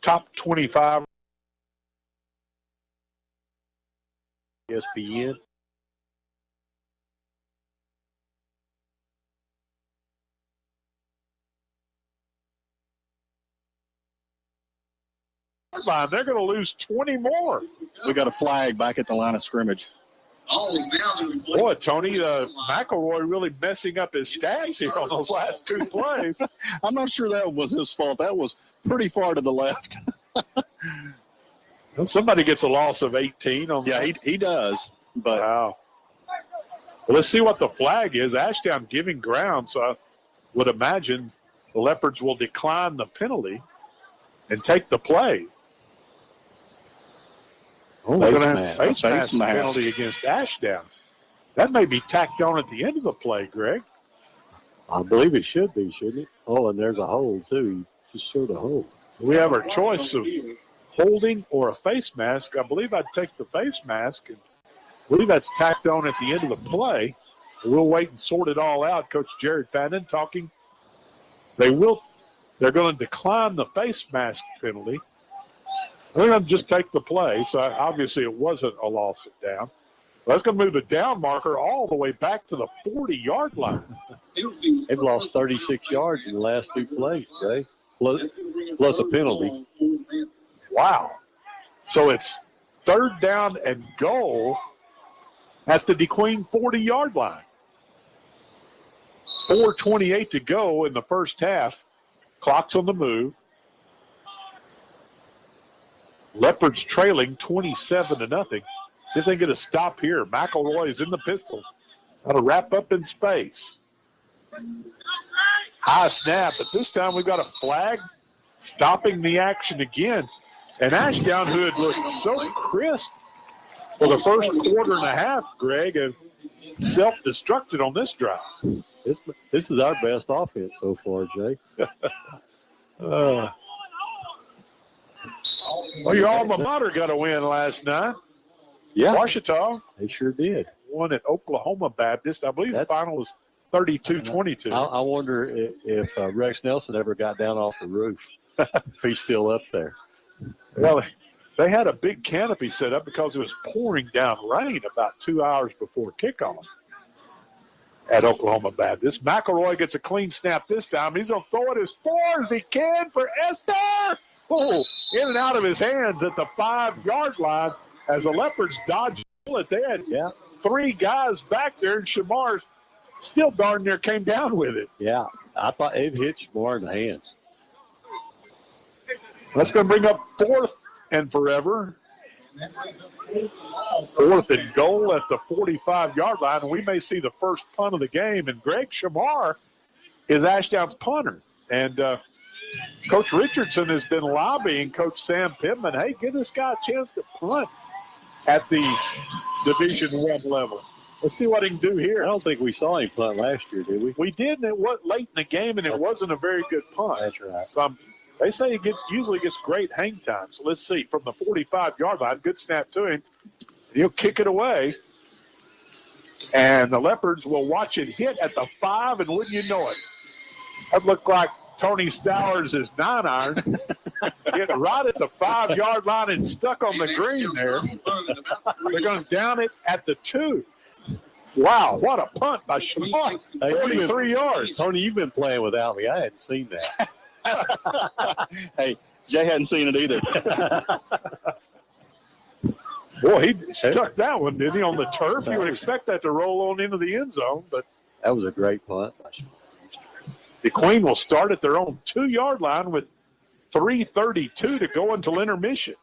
top 25 ESPN. They're going to lose 20 more. We got a flag back at the line of scrimmage. Boy, Tony, McElroy really messing up his stats here on those last 2 plays. I'm not sure that was his fault. That was pretty far to the left. Somebody gets a loss of 18 on that. Yeah, he does. But wow. Well, let's see what the flag is. Ashdown giving ground, so I would imagine the Leopards will decline the penalty and take the play. Oh, they're going to have a face mask penalty against Ashdown. That may be tacked on at the end of the play, Greg. I believe it should be, shouldn't it? Oh, and there's a hold, too. You just showed a hold. So we have our choice of holding or a face mask. I believe I'd take the face mask. And I believe that's tacked on at the end of the play. We'll wait and sort it all out. Coach Jared Fannin talking. They will They're going to decline the face mask penalty. They're going to just take the play, so obviously it wasn't a loss of down. That's going to move the down marker all the way back to the 40-yard line. They've lost 36 yards in the last 2 plays, Jay, plus a penalty. Wow. So it's 3rd down and goal at the DeQueen 40-yard line. 4:28 to go in the first half. Clock's on the move. Leopards trailing 27-0. See if they get a stop here. McElroy is in the pistol. Got to wrap up in space. High snap, but this time we've got a flag stopping the action again. And Ashdown, who had looked so crisp for the first quarter and a half, Greg, and self-destructed on this drive. This is our best offense so far, Jay. Well, your alma mater got a win last night. Yeah. Ouachita. They sure did. Won at Oklahoma Baptist. I believe the final was 32-22. I wonder if Rex Nelson ever got down off the roof. He's still up there. Well, they had a big canopy set up because it was pouring down rain about 2 hours before kickoff at Oklahoma Baptist. McElroy gets a clean snap this time. He's going to throw it as far as he can for Esther. Oh, in and out of his hands at the 5-yard line as the Leopards dodged it. They had 3 guys back there, and Shamar still darn near came down with it. Yeah, I thought it hit Shamar in the hands. So that's going to bring up 4th and forever. 4th and goal at the 45-yard line, and we may see the first punt of the game. And Greg Shamar is Ashdown's punter. And Coach Richardson has been lobbying Coach Sam Pittman, hey, give this guy a chance to punt at the Division I level. Let's see what he can do here. I don't think we saw him punt last year, did we? We did, and it was late in the game, and it wasn't a very good punt. That's right. So they say he usually gets great hang time. So let's see. From the 45-yard line, good snap to him. He'll kick it away. And the Leopards will watch it hit at the 5, and wouldn't you know it, that looked like Tony Stowers' 9-iron. Hit right at the 5-yard line and stuck on the green there. They're going to down it at the 2. Wow, what a punt by Shamar. 43 yards. Tony, you've been playing without me. I hadn't seen that. Hey, Jay hadn't seen it either. Boy, he stuck that one, didn't he, on the turf? You would expect that to roll on into the end zone, but that was a great punt. The Queen will start at their own 2-yard line with 3:32 to go until intermission.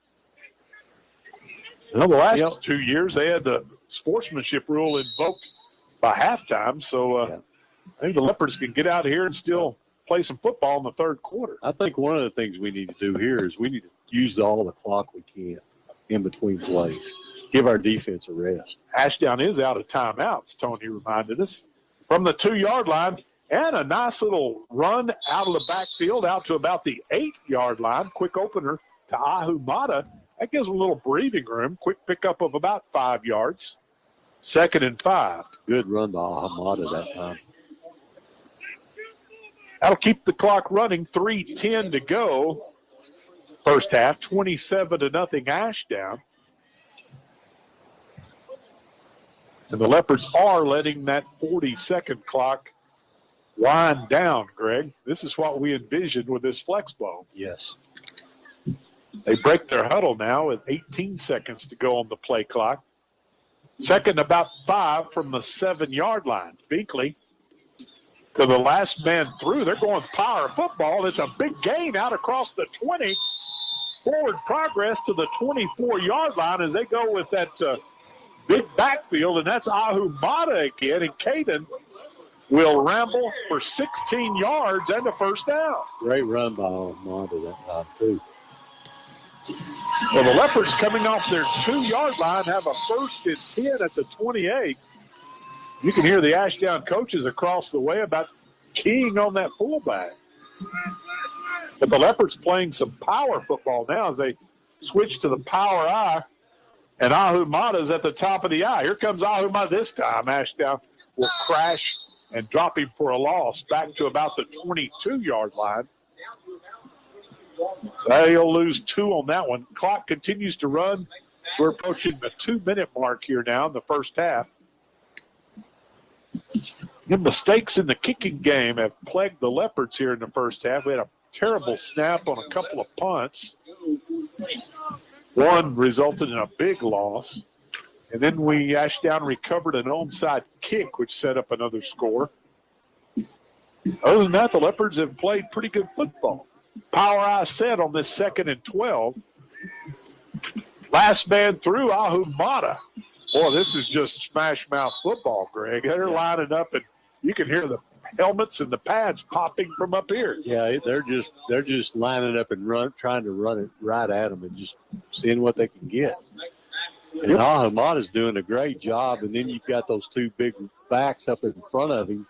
You know, the last 2 years, they had the sportsmanship rule invoked by halftime, so I think the Leopards can get out of here and still play some football in the third quarter. I think one of the things we need to do here is we need to use all the clock we can in between plays. Give our defense a rest. Ashdown is out of timeouts, Tony reminded us. From the 2-yard line, and a nice little run out of the backfield out to about the 8-yard line. Quick opener to Ahumada. That gives them a little breathing room. Quick pickup of about 5 yards. 2nd and 5. Good run by Ahumada that time. That'll keep the clock running. 3:10 to go. First half, 27-0 Ashdown. And the Leopards are letting that 40-second clock wind down, Greg. This is what we envisioned with this flex ball. Yes. They break their huddle now with 18 seconds to go on the play clock. 2nd about 5 from the 7-yard line. Binkley to the last man through. They're going power football. It's a big gain out across the 20. Forward progress to the 24-yard line as they go with that big backfield, and that's Ahumada again. And Caden will ramble for 16 yards and a first down. Great run by Ahumada that time, too. So the Leopards coming off their 2-yard line have a 1st and 10 at the 28. You can hear the Ashdown coaches across the way about keying on that fullback. But the Leopards playing some power football now as they switch to the power eye. And Ahumada's at the top of the eye. Here comes Ahumada this time. Ashdown will crash and drop him for a loss back to about the 22-yard line. So he'll lose 2 on that one. Clock continues to run. We're approaching the 2-minute mark here now in the first half. The mistakes in the kicking game have plagued the Leopards here in the first half. We had a terrible snap on a couple of punts. One resulted in a big loss. And then Ashdown recovered an onside kick, which set up another score. Other than that, the Leopards have played pretty good football. Power I said on this 2nd and 12. Last man through, Ahumada. Boy, this is just smash mouth football, Greg. They're lining up, and you can hear the helmets and the pads popping from up here. Yeah, they're just lining up and trying to run it right at them and just seeing what they can get. And Ahumada's doing a great job, and then you've got those 2 big backs up in front of him.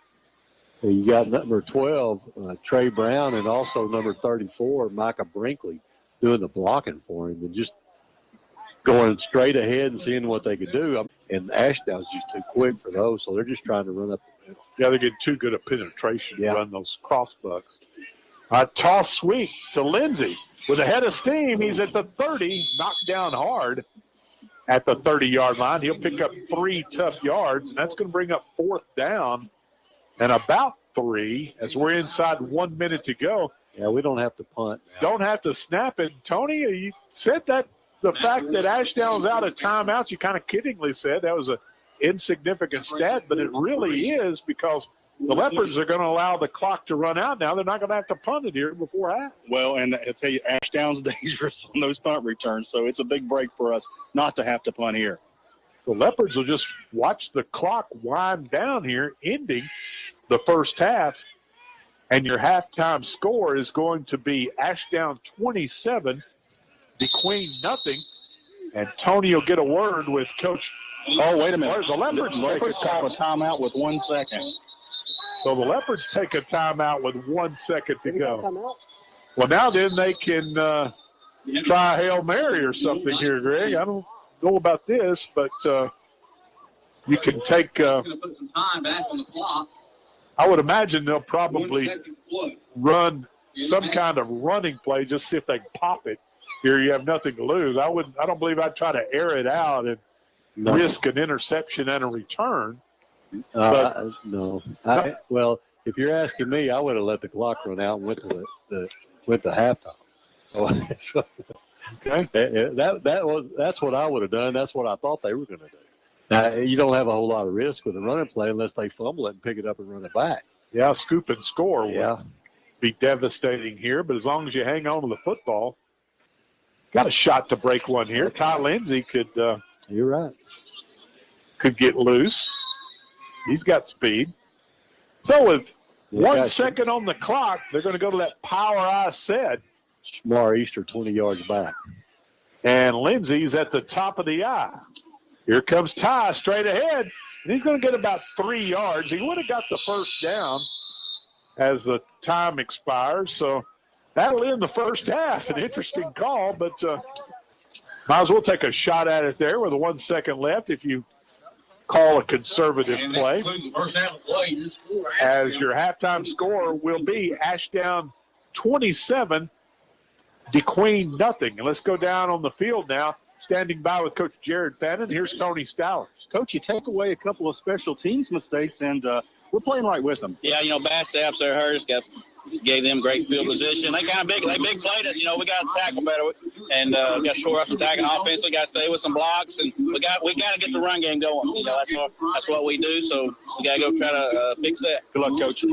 So you got number 12, Trey Brown, and also number 34, Micah Brinkley, doing the blocking for him and just going straight ahead and seeing what they could do. And Ashdown's just too quick for those, so they're just trying to run up the middle. Yeah, they're getting too good a penetration to run those crossbucks. Toss sweep to Lindsey. With a head of steam, he's at the 30, knocked down hard at the 30-yard line. He'll pick up 3 tough yards, and that's going to bring up 4th down and about 3 as we're inside 1 minute to go. Yeah, we don't have to punt. Don't have to snap it. Tony, you said that the fact that Ashdown's out of timeouts, you kind of kiddingly said that was an insignificant stat, but it really is because the Leopards are going to allow the clock to run out now. They're not going to have to punt it here before half. Well, and I tell you, Ashdown's dangerous on those punt returns, so it's a big break for us not to have to punt here. So Leopards will just watch the clock wind down here, ending the first half, and your halftime score is going to be Ashdown 27, DeQueen nothing, and Tony will get a word with Coach. Oh, wait a minute. The Leopards call a timeout with 1 second. So the Leopards take a timeout with 1 second to go. Well, now then they can try Hail Mary or something here, Greg. I don't know about this, but you can take Going to put some time back on the clock. I would imagine they'll probably run some kind of running play, just see if they can pop it. Here you have nothing to lose. I don't believe I'd try to air it out and risk an interception and a return. No. Well, if you're asking me, I would have let the clock run out and went to halftime. So okay, that's what I would have done. That's what I thought they were going to do. Now, you don't have a whole lot of risk with a running play unless they fumble it and pick it up and run it back. Yeah, scoop and score would be devastating here, but as long as you hang on to the football, got a shot to break one here. Ty Lindsey could. You're right. Could get loose. He's got speed. So with 1 second on the clock, they're going to go to that power I said. Shamar Easter 20 yards back. And Lindsey's at the top of the I. Here comes Ty straight ahead, and he's going to get about 3 yards. He would have got the first down as the time expires, so that'll end the first half. An interesting call, but might as well take a shot at it there with 1 second left if you call a conservative play. As your halftime score will be Ashdown 27, DeQueen nothing. And let's go down on the field now. Standing by with Coach Jared Fannin, here's Tony Stowers. Coach, you take away a couple of special teams mistakes, and we're playing right with them. Yeah, bad steps there hurt us. Gave them great field position. They kind of big played us. We got to tackle better, and we got to shore up some tackling offense. We got to stay with some blocks, and we got to get the run game going. That's what we do. So we got to go try to fix that. Good luck, Coach.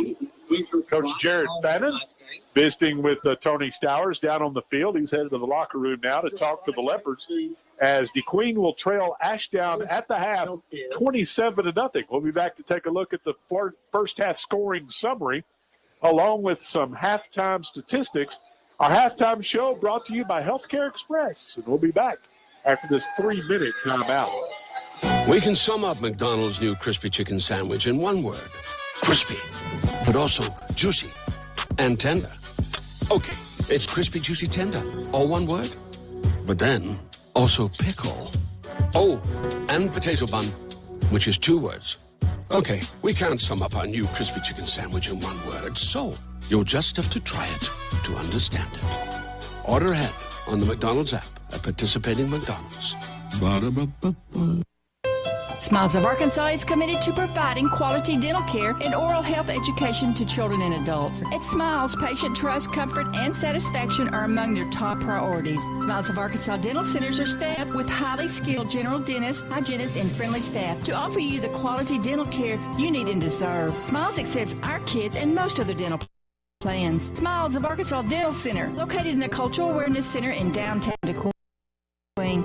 Coach Jared Fannin visiting with Tony Stowers down on the field. He's headed to the locker room now to talk to the Leopards as DeQueen will trail Ashdown at the half 27-0. We'll be back to take a look at the first half scoring summary along with some halftime statistics. Our halftime show brought to you by Healthcare Express. And we'll be back after this 3-minute timeout. We can sum up McDonald's new crispy chicken sandwich in one word. Crispy, but also juicy and tender. Okay, it's crispy, juicy, tender, all one word. But then, also pickle. Oh, and potato bun, which is 2 words. Okay, we can't sum up our new crispy chicken sandwich in one word, so you'll just have to try it to understand it. Order ahead on the McDonald's app at participating McDonald's. Ba-da-ba-ba-ba. Smiles of Arkansas is committed to providing quality dental care and oral health education to children and adults. At Smiles, patient trust, comfort, and satisfaction are among their top priorities. Smiles of Arkansas dental centers are staffed with highly skilled general dentists, hygienists, and friendly staff to offer you the quality dental care you need and deserve. Smiles accepts our kids and most other dental plans. Smiles of Arkansas Dental Center, located in the Cultural Awareness Center in downtown DeQueen.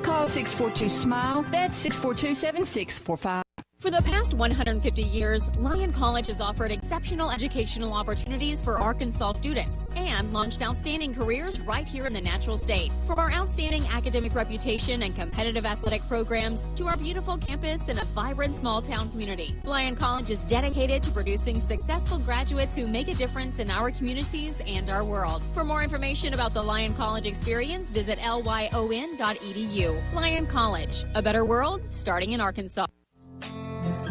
Call 642-SMILE. That's 642-7645. For the past 150 years, Lyon College has offered exceptional educational opportunities for Arkansas students and launched outstanding careers right here in the natural state. From our outstanding academic reputation and competitive athletic programs to our beautiful campus and a vibrant small town community, Lyon College is dedicated to producing successful graduates who make a difference in our communities and our world. For more information about the Lyon College experience, visit lyon.edu. Lyon College, a better world starting in Arkansas.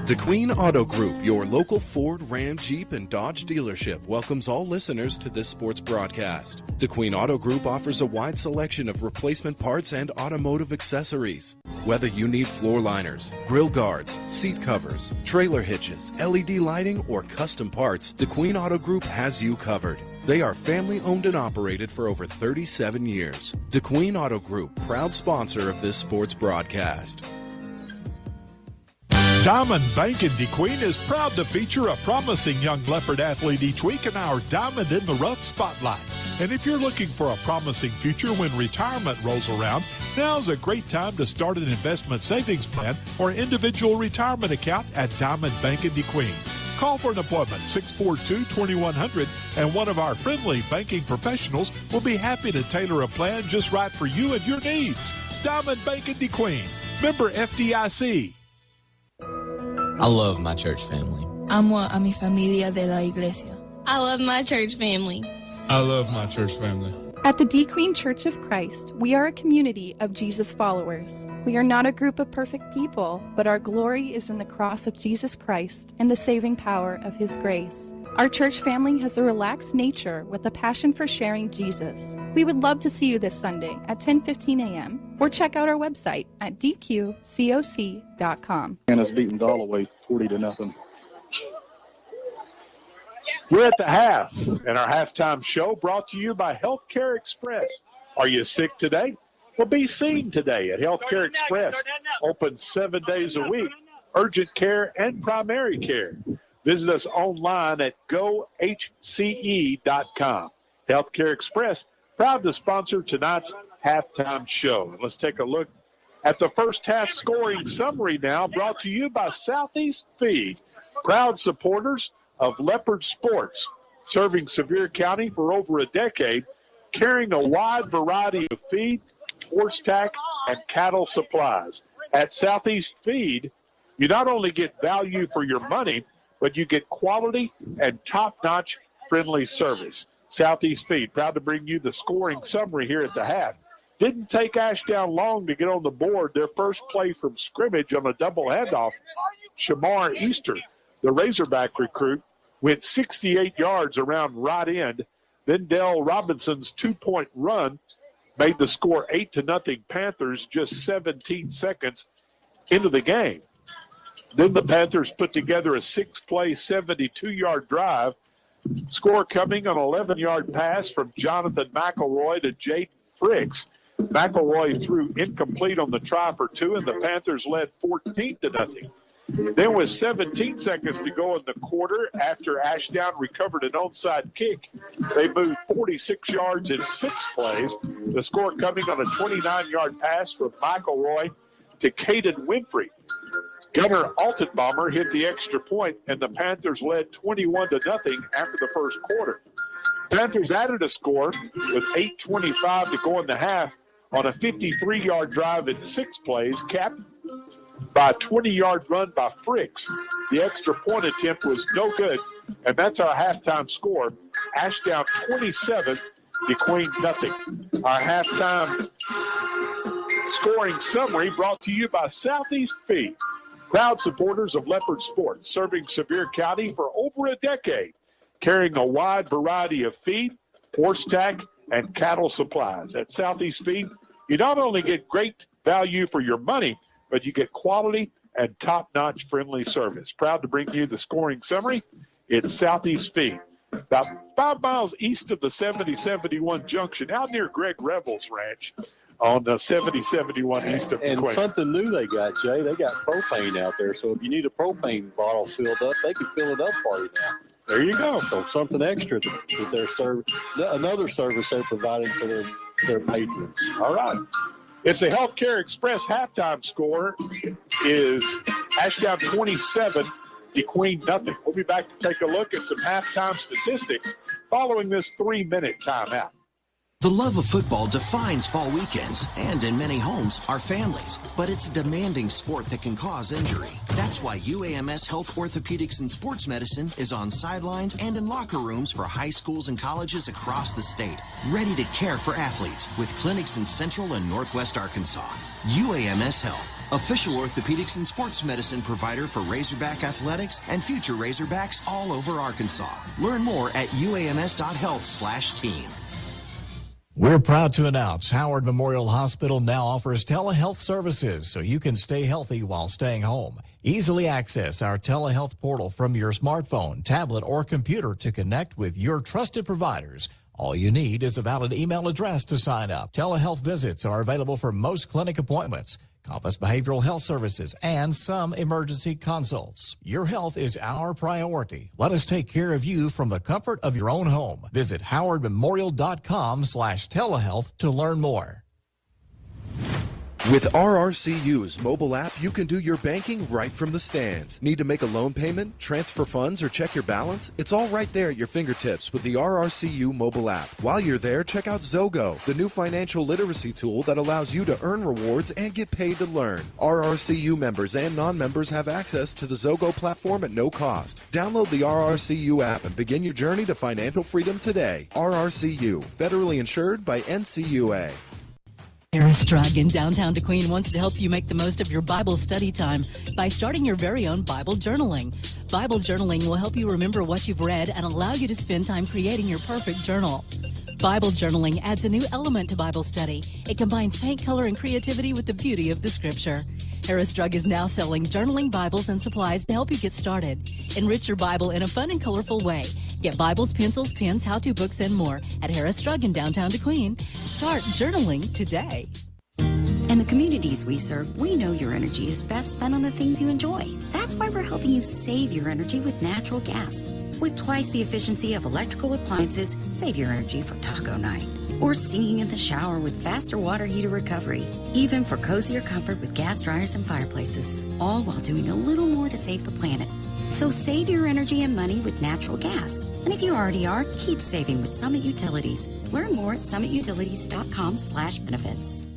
DeQueen Auto Group, your local Ford, Ram, Jeep, and Dodge dealership, welcomes all listeners to this sports broadcast. DeQueen Auto Group offers a wide selection of replacement parts and automotive accessories. Whether you need floor liners, grill guards, seat covers, trailer hitches, LED lighting, or custom parts, DeQueen Auto Group has you covered. They are family owned and operated for over 37 years. DeQueen Auto Group, proud sponsor of this sports broadcast. Diamond Bank in DeQueen is proud to feature a promising young Leopard athlete each week in our Diamond in the Rough Spotlight. And if you're looking for a promising future when retirement rolls around, now's a great time to start an investment savings plan or individual retirement account at Diamond Bank in DeQueen. Call for an appointment, 642-2100, and one of our friendly banking professionals will be happy to tailor a plan just right for you and your needs. Diamond Bank in DeQueen. Member FDIC. I love my church family. Amo a mi familia de la iglesia. I love my church family. I love my church family. At the DeQueen Church of Christ, we are a community of Jesus followers. We are not a group of perfect people, but our glory is in the cross of Jesus Christ and the saving power of His grace. Our church family has a relaxed nature with a passion for sharing Jesus. We would love to see you this Sunday at 10:15 a.m. or check out our website at dqcoc.com. Anna's beating Dalloway 40-0. We're at the half, and our halftime show brought to you by Healthcare Express. Are you sick today? Well, be seen today at Healthcare Express. Open 7 days a week, urgent care and primary care. Visit us online at gohce.com. Healthcare Express, proud to sponsor tonight's halftime show. And let's take a look at the first half scoring summary now, brought to you by Southeast Feed, proud supporters of Leopard Sports, serving Sevier County for over a decade, carrying a wide variety of feed, horse tack, and cattle supplies. At Southeast Feed, you not only get value for your money, but you get quality and top-notch friendly service. Southeast Feed, proud to bring you the scoring summary here at the half. Didn't take Ashdown long to get on the board. Their first play from scrimmage on a double handoff, Shamar Easter, the Razorback recruit, went 68 yards around right end. Then Dell Robinson's two-point run made the score 8-0 Panthers just 17 seconds into the game. Then the Panthers put together a six-play, 72-yard drive. Score coming on an 11-yard pass from Jonathan McElroy to Jaden Fricks. McElroy threw incomplete on the try for two, and the Panthers led 14-0. Then with 17 seconds to go in the quarter, after Ashdown recovered an onside kick, they moved 46 yards in 6 plays. The score coming on a 29-yard pass from McElroy to Caden Winfrey. Gunnar Altenbaumer hit the extra point, and the Panthers led 21-0 after the first quarter. Panthers added a score with 8:25 to go in the half on a 53-yard drive in 6 plays, capped by a 20-yard run by Fricks. The extra point attempt was no good, and that's our halftime score. Ashdown 27, DeQueen nothing. Our halftime scoring summary brought to you by Southeast Feed, proud supporters of Leopard Sports, serving Sevier County for over a decade, carrying a wide variety of feed, horse tack, and cattle supplies. At Southeast Feed, you not only get great value for your money, but you get quality and top-notch friendly service. Proud to bring you the scoring summary. It's Southeast Feed, about 5 miles east of the 7071 junction, out near Greg Revel's ranch on the 7071 east of And McQueen. something new they got, Jay, they got propane out there. So if you need a propane bottle filled up, they can fill it up for you now. There you go. So something extra that their service, another service they're providing for their patrons. All right. It's the Healthcare Express halftime score is Ashdown 27, DeQueen nothing. We'll be back to take a look at some halftime statistics following this 3-minute timeout. The love of football defines fall weekends, and in many homes, our families. But it's a demanding sport that can cause injury. That's why UAMS Health Orthopedics and Sports Medicine is on sidelines and in locker rooms for high schools and colleges across the state, ready to care for athletes with clinics in Central and Northwest Arkansas. UAMS Health, official orthopedics and sports medicine provider for Razorback Athletics and future Razorbacks all over Arkansas. Learn more at uams.health/team. We're proud to announce Howard Memorial Hospital now offers telehealth services so you can stay healthy while staying home. Easily access our telehealth portal from your smartphone, tablet, or computer to connect with your trusted providers. All you need is a valid email address to sign up. Telehealth visits are available for most clinic appointments, Compass Behavioral Health Services, and some emergency consults. Your health is our priority. Let us take care of you from the comfort of your own home. Visit howardmemorial.com/telehealth to learn more. With RRCU's mobile app, you can do your banking right from the stands. Need to make a loan payment, transfer funds, or check your balance? It's all right there at your fingertips with the RRCU mobile app. While you're there, check out Zogo, the new financial literacy tool that allows you to earn rewards and get paid to learn. RRCU members and non-members have access to the Zogo platform at no cost. Download the RRCU app and begin your journey to financial freedom today. RRCU, federally insured by NCUA. Harris Drug in downtown DeQueen wants to help you make the most of your Bible study time by starting your very own Bible journaling. Bible journaling will help you remember what you've read and allow you to spend time creating your perfect journal. Bible journaling adds a new element to Bible study. It combines paint, color, and creativity with the beauty of the Scripture. Harris Drug is now selling journaling Bibles and supplies to help you get started. Enrich your Bible in a fun and colorful way. Get Bibles, pencils, pens, how-to books, and more at Harris Drug in downtown DeQueen. Start journaling today. In the communities we serve, we know your energy is best spent on the things you enjoy. That's why we're helping you save your energy with natural gas. With twice the efficiency of electrical appliances, save your energy for taco night. Or singing in the shower with faster water heater recovery. Even for cozier comfort with gas dryers and fireplaces. All while doing a little more to save the planet. So save your energy and money with natural gas. And if you already are, keep saving with Summit Utilities. Learn more at summitutilities.com/benefits.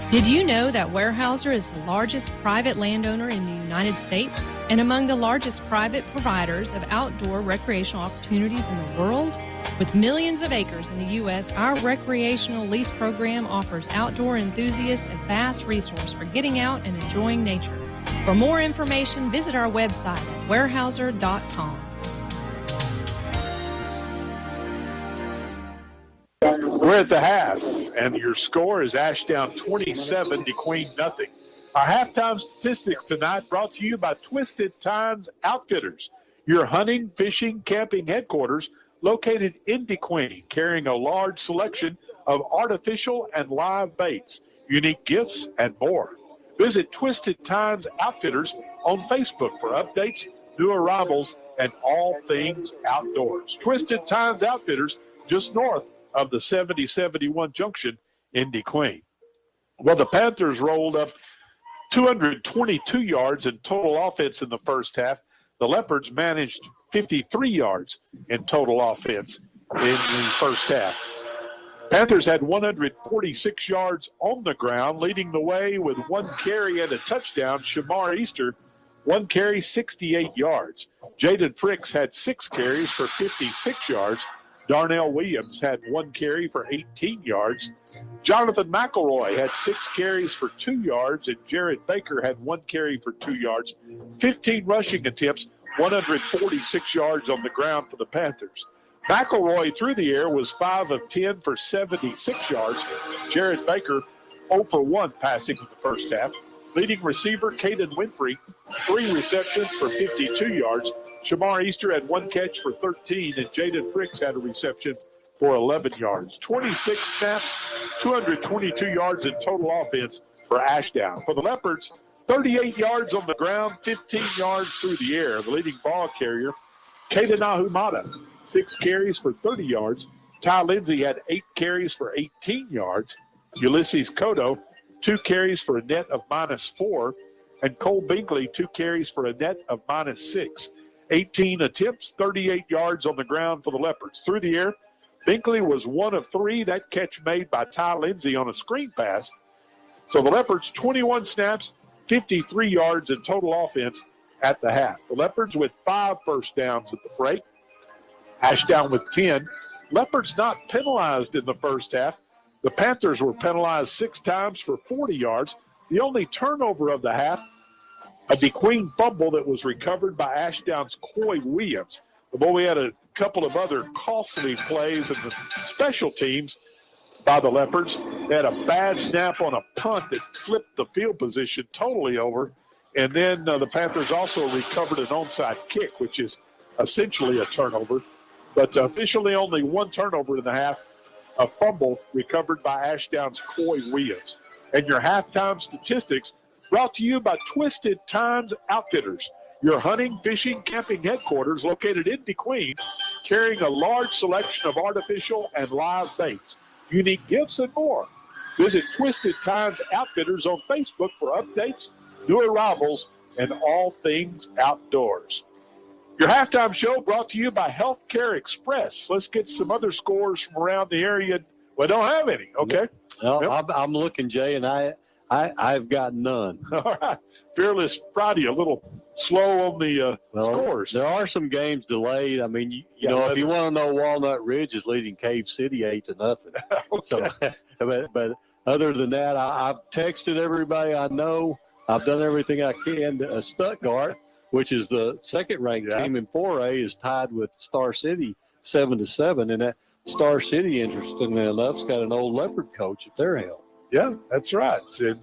Did you know that Weyerhaeuser is the largest private landowner in the United States and among the largest private providers of outdoor recreational opportunities in the world? With millions of acres in the U.S., our recreational lease program offers outdoor enthusiasts a vast resource for getting out and enjoying nature. For more information, visit our website at weyerhaeuser.com. We're at the half, and your score is Ashdown 27, DeQueen nothing. Our halftime statistics tonight brought to you by Twisted Tines Outfitters, your hunting, fishing, camping headquarters located in DeQueen, carrying a large selection of artificial and live baits, unique gifts, and more. Visit Twisted Tines Outfitters on Facebook for updates, new arrivals, and all things outdoors. Twisted Tines Outfitters, just north of the 7071 junction in DeQueen. Well, the Panthers rolled up 222 yards in total offense in the first half. The Leopards managed 53 yards in total offense in the first half. Panthers had 146 yards on the ground, leading the way with one carry and a touchdown. Shamar Easter, one carry, 68 yards. Jaden Fricks had 6 carries for 56 yards. Darnell Williams had 1 carry for 18 yards. Jonathan McElroy had 6 carries for 2 yards, and Jared Baker had 1 carry for 2 yards. 15 rushing attempts, 146 yards on the ground for the Panthers. McElroy through the air was 5 of 10 for 76 yards. Jared Baker 0 for 1 passing in the first half. Leading receiver Caden Winfrey, 3 receptions for 52 yards. Shamar Easter had 1 catch for 13, and Jaden Fricks had a reception for 11 yards. 26 snaps, 222 yards in total offense for Ashdown. For the Leopards, 38 yards on the ground, 15 yards through the air. The leading ball carrier, Kaden Ahumada, 6 carries for 30 yards. Ty Lindsay had 8 carries for 18 yards. Ulysses Cotto, 2 carries for a net of -4. And Cole Binkley, 2 carries for a net of -6. 18 attempts, 38 yards on the ground for the Leopards. Through the air, Binkley was 1 of 3. That catch made by Ty Lindsay on a screen pass. So the Leopards, 21 snaps, 53 yards in total offense at the half. The Leopards with 5 first downs at the break. Ashdown with 10. Leopards not penalized in the first half. The Panthers were penalized 6 times for 40 yards. The only turnover of the half, a DeQueen fumble that was recovered by Ashdown's Coy Williams. But we had a couple of other costly plays in the special teams by the Leopards. They had a bad snap on a punt that flipped the field position totally over. And then the Panthers also recovered an onside kick, which is essentially a turnover. But officially only 1 turnover in the half, a fumble recovered by Ashdown's Coy Williams. And your halftime statistics brought to you by Twisted Tines Outfitters, your hunting, fishing, camping headquarters located in DeQueen, carrying a large selection of artificial and live baits, unique gifts, and more. Visit Twisted Tines Outfitters on Facebook for updates, new arrivals, and all things outdoors. Your halftime show brought to you by Healthcare Express. Let's get some other scores from around the area. We don't have any, okay? No, yep. I'm looking, Jay, and I've got none. All right. Fearless Friday, a little slow on the scores. There are some games delayed. I mean, you know, if you want to know, Walnut Ridge is leading Cave City 8-0. Okay. So, but other than that, I've texted everybody I know. I've done everything I can. Stuttgart, which is the second-ranked team in 4A, is tied with Star City 7-7, and that Star City, interestingly enough, has got an old Leopard coach at their helm. Yeah, that's right. It's in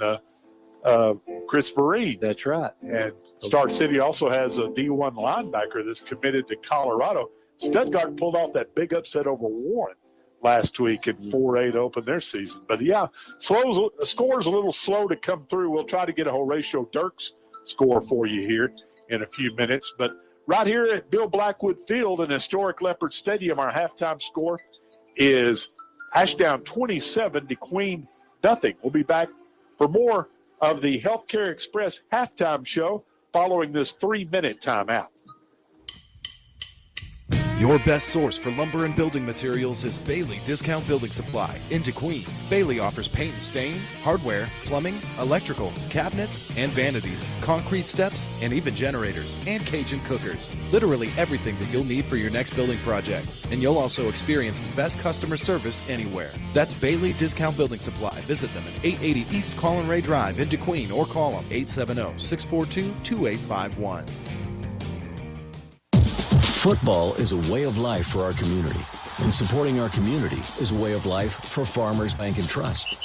Chris Marine. That's right. And Star City also has a D1 linebacker that's committed to Colorado. Stuttgart pulled off that big upset over Warren last week in 4A to open their season. But, yeah, score's a little slow to come through. We'll try to get a Horatio Dirks score for you here in a few minutes. But right here at Bill Blackwood Field in historic Leopard Stadium, our halftime score is Ashdown 27, DeQueen nothing. We'll be back for more of the Healthcare Express halftime show following this 3-minute timeout. Your best source for lumber and building materials is Bailey Discount Building Supply in DeQueen. Bailey offers paint and stain, hardware, plumbing, electrical, cabinets, and vanities, concrete steps, and even generators, and Cajun cookers. Literally everything that you'll need for your next building project. And you'll also experience the best customer service anywhere. That's Bailey Discount Building Supply. Visit them at 880 East Collin Ray Drive in DeQueen or call them 870-642-2851. Football is a way of life for our community, and supporting our community is a way of life for Farmers Bank and Trust.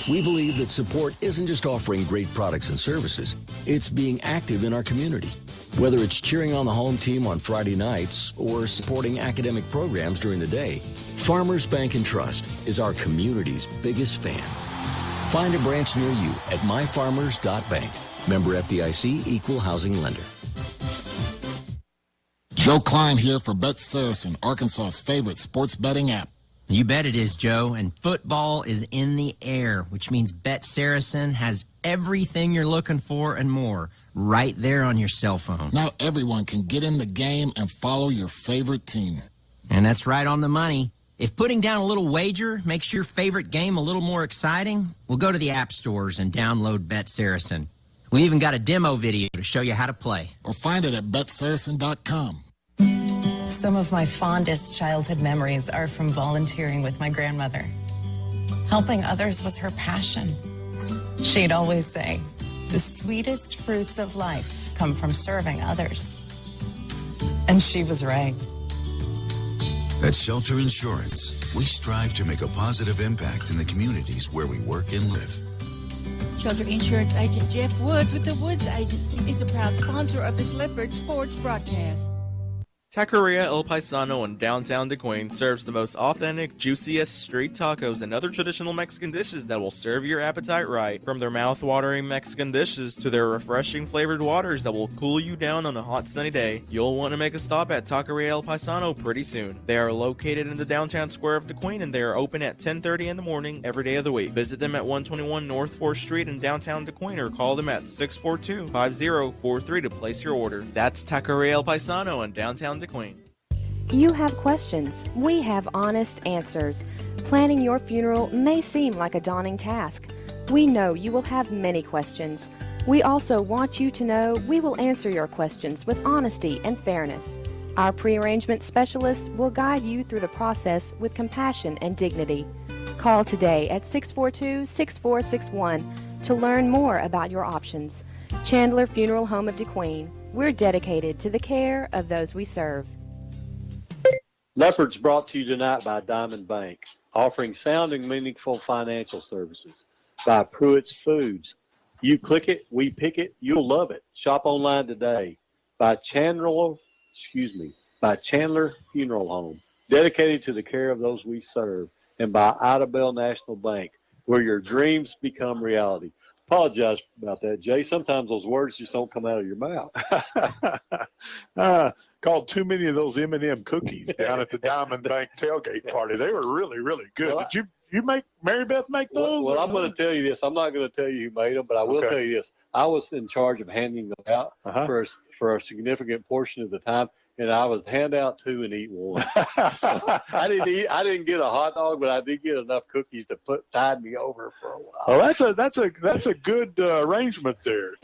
We believe that support isn't just offering great products and services, it's being active in our community. Whether it's cheering on the home team on Friday nights or supporting academic programs during the day, Farmers Bank and Trust is our community's biggest fan. Find a branch near you at myfarmers.bank. Member FDIC, Equal Housing Lender. Joe Klein here for Bet Saracen, Arkansas's favorite sports betting app. You bet it is, Joe, and football is in the air, which means Bet Saracen has everything you're looking for and more right there on your cell phone. Now everyone can get in the game and follow your favorite team. And that's right on the money. If putting down a little wager makes your favorite game a little more exciting, well, go to the app stores and download Bet Saracen. We even got a demo video to show you how to play. Or find it at betsaracen.com. Some of my fondest childhood memories are from volunteering with my grandmother. Helping others was her passion. She'd always say, the sweetest fruits of life come from serving others. And she was right. At Shelter Insurance, we strive to make a positive impact in the communities where we work and live. Shelter Insurance Agent Jeff Woods with the Woods Agency is a proud sponsor of this Leopard Sports broadcast. Taqueria El Paisano in downtown DeQueen serves the most authentic, juiciest street tacos and other traditional Mexican dishes that will serve your appetite right. From their mouth-watering Mexican dishes to their refreshing flavored waters that will cool you down on a hot sunny day, you'll want to make a stop at Taqueria El Paisano pretty soon. They are located in the downtown square of DeQueen and they are open at 10:30 in the morning every day of the week. Visit them at 121 North 4th Street in downtown DeQueen or call them at 642-5043 to place your order. That's Taqueria El Paisano in downtown DeQueen. You have questions. We have honest answers. Planning your funeral may seem like a daunting task. We know you will have many questions. We also want you to know we will answer your questions with honesty and fairness. Our pre-arrangement specialists will guide you through the process with compassion and dignity. Call today at 642-6461 to learn more about your options. Chandler Funeral Home of DeQueen. We're dedicated to the care of those we serve. Leopard's brought to you tonight by Diamond Bank, offering sound and meaningful financial services. By Pruitt's Foods. You click it, we pick it, you'll love it. Shop online today. By Chandler Funeral Home, dedicated to the care of those we serve. And by Idabel National Bank, where your dreams become reality. Apologize about that, Jay. Sometimes those words just don't come out of your mouth. Called too many of those M&M cookies down at the Diamond Bank tailgate party. They were really, really good. Well, Did you make Mary Beth make those? Well, I'm going to tell you this. I'm not going to tell you who made them, but I will tell you this. I was in charge of handing them out for a significant portion of the time, and I was hand out 2 and eat 1. So I didn't get a hot dog, but I did get enough cookies to tide me over for a while. Oh, that's a good arrangement there.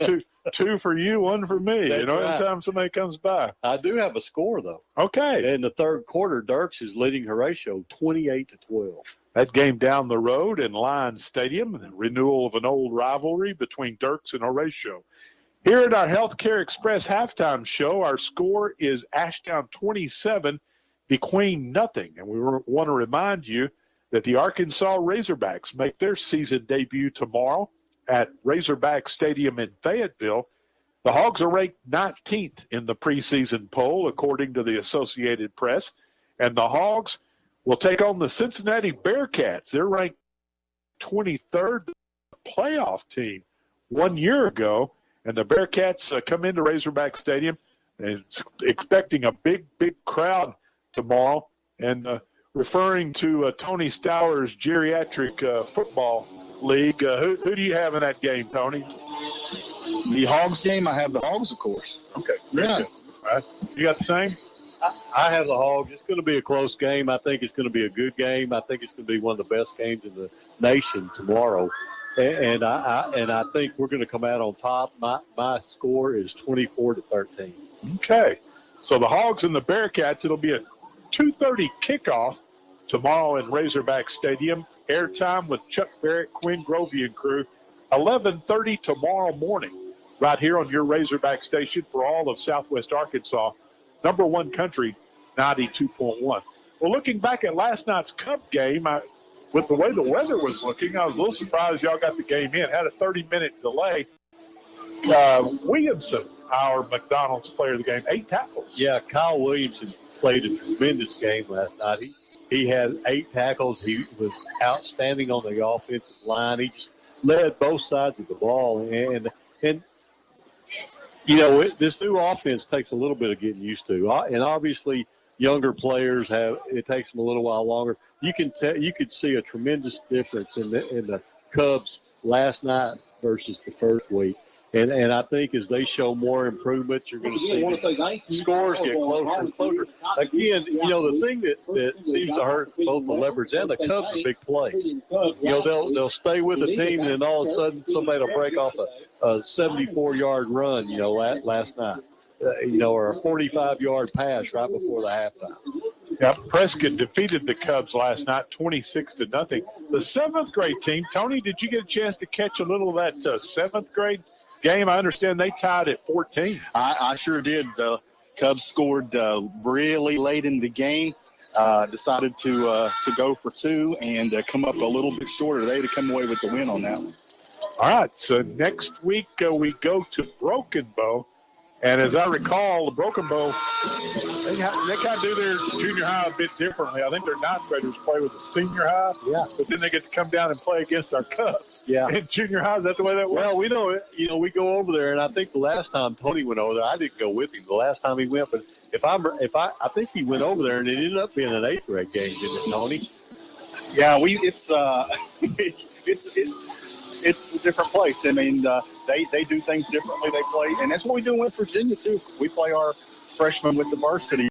Two for you, 1 for me. That's right. Anytime somebody comes by. I do have a score though. Okay. In the third quarter, Dirks is leading Horatio 28-12. That game down the road in Lions Stadium, the renewal of an old rivalry between Dirks and Horatio. Here at our Healthcare Express halftime show, our score is Ashdown 27, DeQueen nothing. And we want to remind you that the Arkansas Razorbacks make their season debut tomorrow at Razorback Stadium in Fayetteville. The Hogs are ranked 19th in the preseason poll, according to the Associated Press. And the Hogs will take on the Cincinnati Bearcats. They're ranked 23rd playoff team 1 year ago. And the Bearcats come into Razorback Stadium and expecting a big, big crowd tomorrow. And referring to Tony Stowers' geriatric football league, who do you have in that game, Tony? The Hogs game, I have the Hogs, of course. Okay. Yeah. All right. You got the same? I have the Hogs. It's going to be a close game. I think it's going to be a good game. I think it's going to be one of the best games in the nation tomorrow. And I think we're going to come out on top. My score is 24-13. Okay. So the Hogs and the Bearcats, it'll be a 2:30 kickoff tomorrow in Razorback Stadium. Airtime with Chuck Barrett, Quinn Grovey and crew. 11:30 tomorrow morning right here on your Razorback station for all of Southwest Arkansas. Number one country, 92.1. Well, looking back at last night's Cup game, with the way the weather was looking, I was a little surprised y'all got the game in. Had a 30-minute delay. Williamson, our McDonald's player of the game, 8 tackles. Yeah, Kyle Williamson played a tremendous game last night. He had 8 tackles. He was outstanding on the offensive line. He just led both sides of the ball. And you know, this new offense takes a little bit of getting used to. And obviously, younger players it takes them a little while longer. You could see a tremendous difference in the Cubs last night versus the first week. And I think as they show more improvement, you're going to see the scores get closer and closer. Again, you know, the thing that seems to hurt both the Leopards and the Cubs are big plays. You know, they'll stay with the team, and then all of a sudden somebody will break off a 74-yard run, you know, last night. You know, or a 45-yard pass right before the halftime. Yeah, Prescott defeated the Cubs last night, 26-0. The 7th grade team, Tony, did you get a chance to catch a little of that 7th grade game? I understand they tied at 14. I sure did. Cubs scored really late in the game. Decided to go for 2 and come up a little bit shorter. They had to come away with the win on that one. All right, so next week we go to Broken Bow. And as I recall, the Broken Bow, they kind of do their junior high a bit differently. I think their ninth graders play with the senior high. Yeah. But then they get to come down and play against our Cubs. Yeah. In junior high, is that the way that works? Well, we know, we go over there, and I think the last time Tony went over there, I didn't go with him the last time he went, but I think he went over there, and it ended up being an 8th grade game, didn't it, Tony? Yeah, it's a different place. I mean, they do things differently. They play, and that's what we do in West Virginia too. We play our freshmen with the varsity.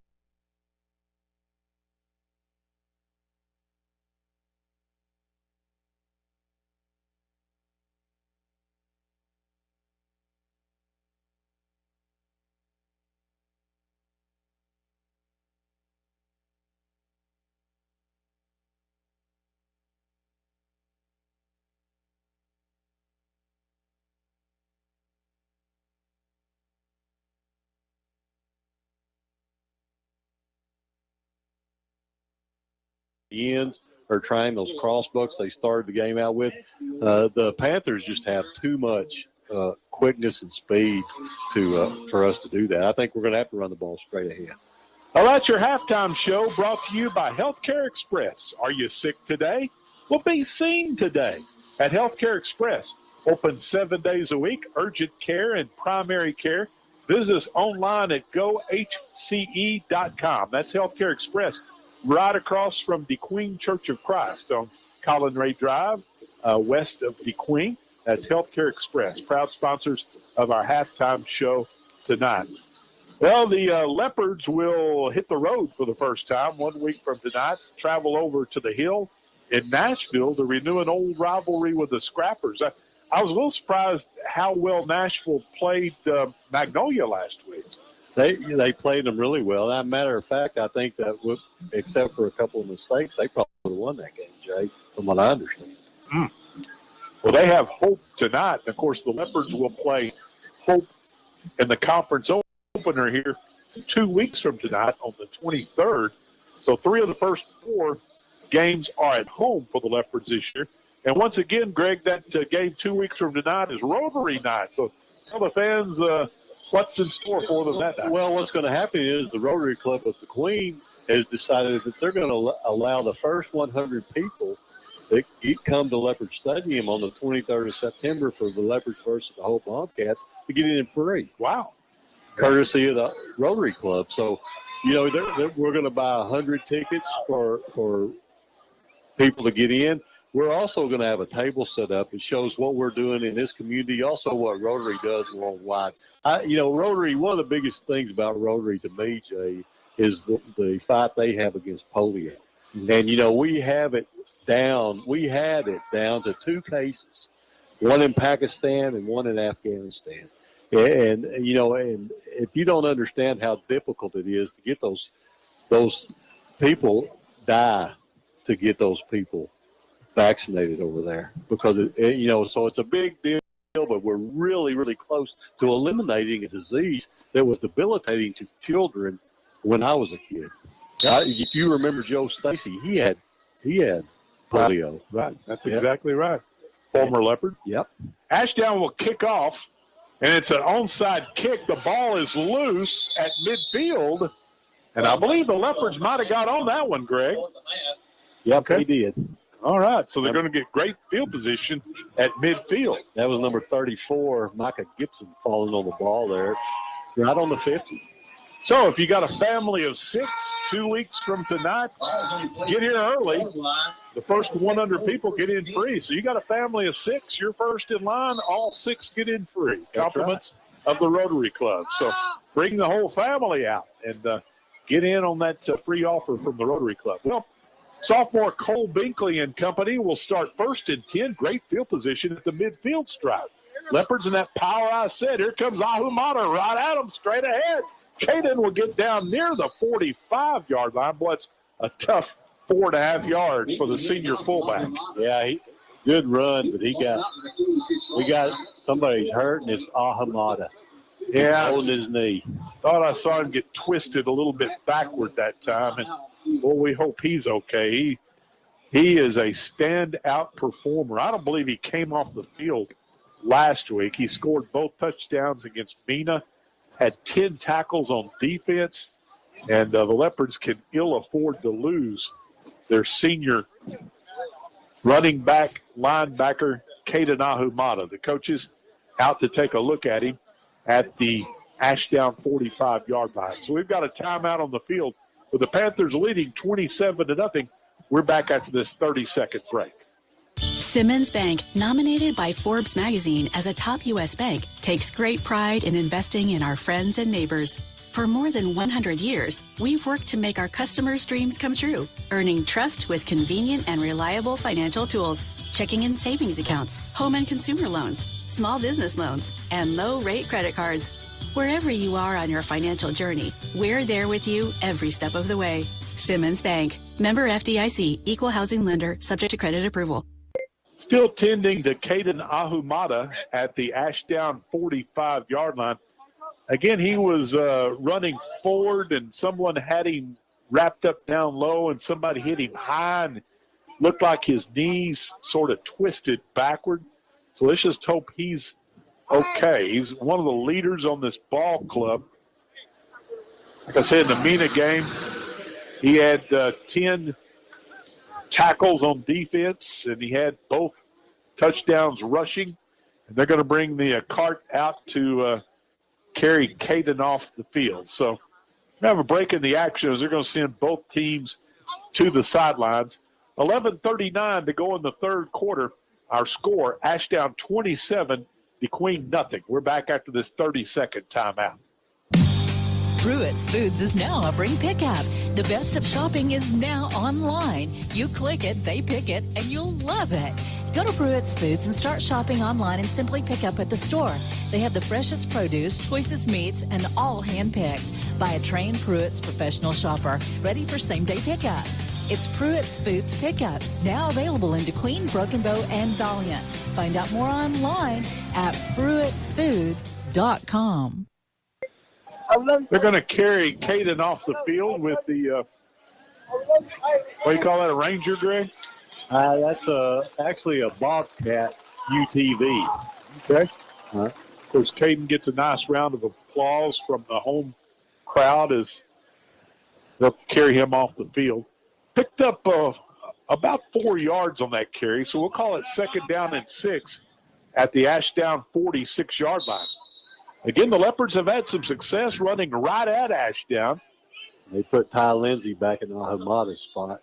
Ends are trying those cross bucks they started the game out with. The Panthers just have too much quickness and speed for us to do that. I think we're going to have to run the ball straight ahead. Well, that's your halftime show brought to you by Healthcare Express. Are you sick today? Well, be seen today at Healthcare Express. Open 7 days a week, urgent care and primary care. Visit us online at gohce.com. That's Healthcare Express, right across from DeQueen Church of Christ on Colin Ray Drive, west of DeQueen. That's Healthcare Express, proud sponsors of our halftime show tonight. Well, the Leopards will hit the road for the first time 1 week from tonight, travel over to the Hill in Nashville to renew an old rivalry with the Scrappers. I was a little surprised how well Nashville played Magnolia last week. They played them really well. As a matter of fact, I think that except for a couple of mistakes, they probably would have won that game, Jay, from what I understand. Well, they have Hope tonight. And, of course, the Leopards will play Hope in the conference opener here 2 weeks from tonight on the 23rd. So 3 of the first 4 games are at home for the Leopards this year. And once again, Greg, that game 2 weeks from tonight is Rotary night. So tell the fans what's in store for them that night. Well, what's going to happen is the Rotary Club of the Queen has decided that they're going to allow the first 100 people that come to Leopard Stadium on the 23rd of September for the Leopards versus the Hope Bobcats to get in free. Wow. Courtesy of the Rotary Club. So, we're going to buy 100 tickets for people to get in. We're also going to have a table set up that shows what we're doing in this community, also what Rotary does worldwide. Rotary, one of the biggest things about Rotary to me, Jay, is the fight they have against polio. And, we have it down. We had it down to 2 cases, one in Pakistan and one in Afghanistan. And if you don't understand how difficult it is to get those people die to get those people vaccinated over there, because so it's a big deal, but we're really, really close to eliminating a disease that was debilitating to children when I was a kid. If you remember Joe Stacy, he had polio. Right. That's exactly right. Former Leopard. Yep. Ashdown will kick off, and it's an onside kick. The ball is loose at midfield, and I believe the Leopards might have got on that one, Greg. Yep, they did. All right, so they're going to get great field position at midfield. That was number 34, Micah Gibson, falling on the ball there, right on the 50. So if you got a family of 6, 2 weeks from tonight, get here early. The first 100 people get in free. So you got a family of 6, you're first in line, all 6 get in free. Compliments of the Rotary Club. So bring the whole family out and get in on that free offer from the Rotary Club. Well, sophomore Cole Binkley and company will start first and 10. Great field position at the midfield stripe. Leopards in that power I said. Here comes Ahumada right at them, straight ahead. Caden will get down near the 45-yard line. But it's a tough 4.5 yards for the senior fullback. Yeah, good run, but we got somebody's hurt, and it's Ahumada. Yeah. Holding his knee. Thought I saw him get twisted a little bit backward that time, and well, we hope he's okay. He is a standout performer. I don't believe he came off the field last week. He scored both touchdowns against Mena, had 10 tackles on defense, and the Leopards can ill afford to lose their senior running back, linebacker, Caden Ahumada. The coaches out to take a look at him at the Ashdown 45-yard line. So we've got a timeout on the field with the Panthers leading 27-0. We're back after this 30-second break. Simmons Bank, nominated by Forbes magazine as a top U.S. bank, takes great pride in investing in our friends and neighbors. For more than 100 years, we've worked to make our customers' dreams come true, earning trust with convenient and reliable financial tools, checking and savings accounts, home and consumer loans, small business loans, and low-rate credit cards. Wherever you are on your financial journey, we're there with you every step of the way. Simmons Bank, member FDIC, equal housing lender, subject to credit approval. Still tending to Caden Ahumada at the Ashdown 45-yard line. Again, he was running forward, and someone had him wrapped up down low, and somebody hit him high, and looked like his knees sort of twisted backward. So let's just hope he's okay. He's one of the leaders on this ball club. Like I said, in the Mena game, he had 10 tackles on defense, and he had both touchdowns rushing. And they're going to bring the cart out to carry Caden off the field. So we have a break in the action as they're going to send both teams to the sidelines. 11:39 to go in the third quarter. Our score, Ashdown 27, DeQueen nothing. We're back after this 30-second timeout. Pruitt's Foods is now offering pickup. The best of shopping is now online. You click it, they pick it, and you'll love it. Go to Pruitt's Foods and start shopping online and simply pick up at the store. They have the freshest produce, choicest meats, and all hand-picked by a trained Pruitt's professional shopper, ready for same-day pickup. It's Pruitt's Foods Pickup, now available in DeQueen, Broken Bow, and Valiant. Find out more online at pruittsfood.com. They're going to carry Caden off the field with the, what do you call that, a Ranger, Greg? That's actually a Bobcat UTV. Okay. Of course, Caden gets a nice round of applause from the home crowd as they'll carry him off the field. Picked up about 4 yards on that carry, so we'll call it 2nd down and 6 at the Ashdown 46-yard line. Again, the Leopards have had some success running right at Ashdown. They put Ty Lindsay back in Ahumada's spot.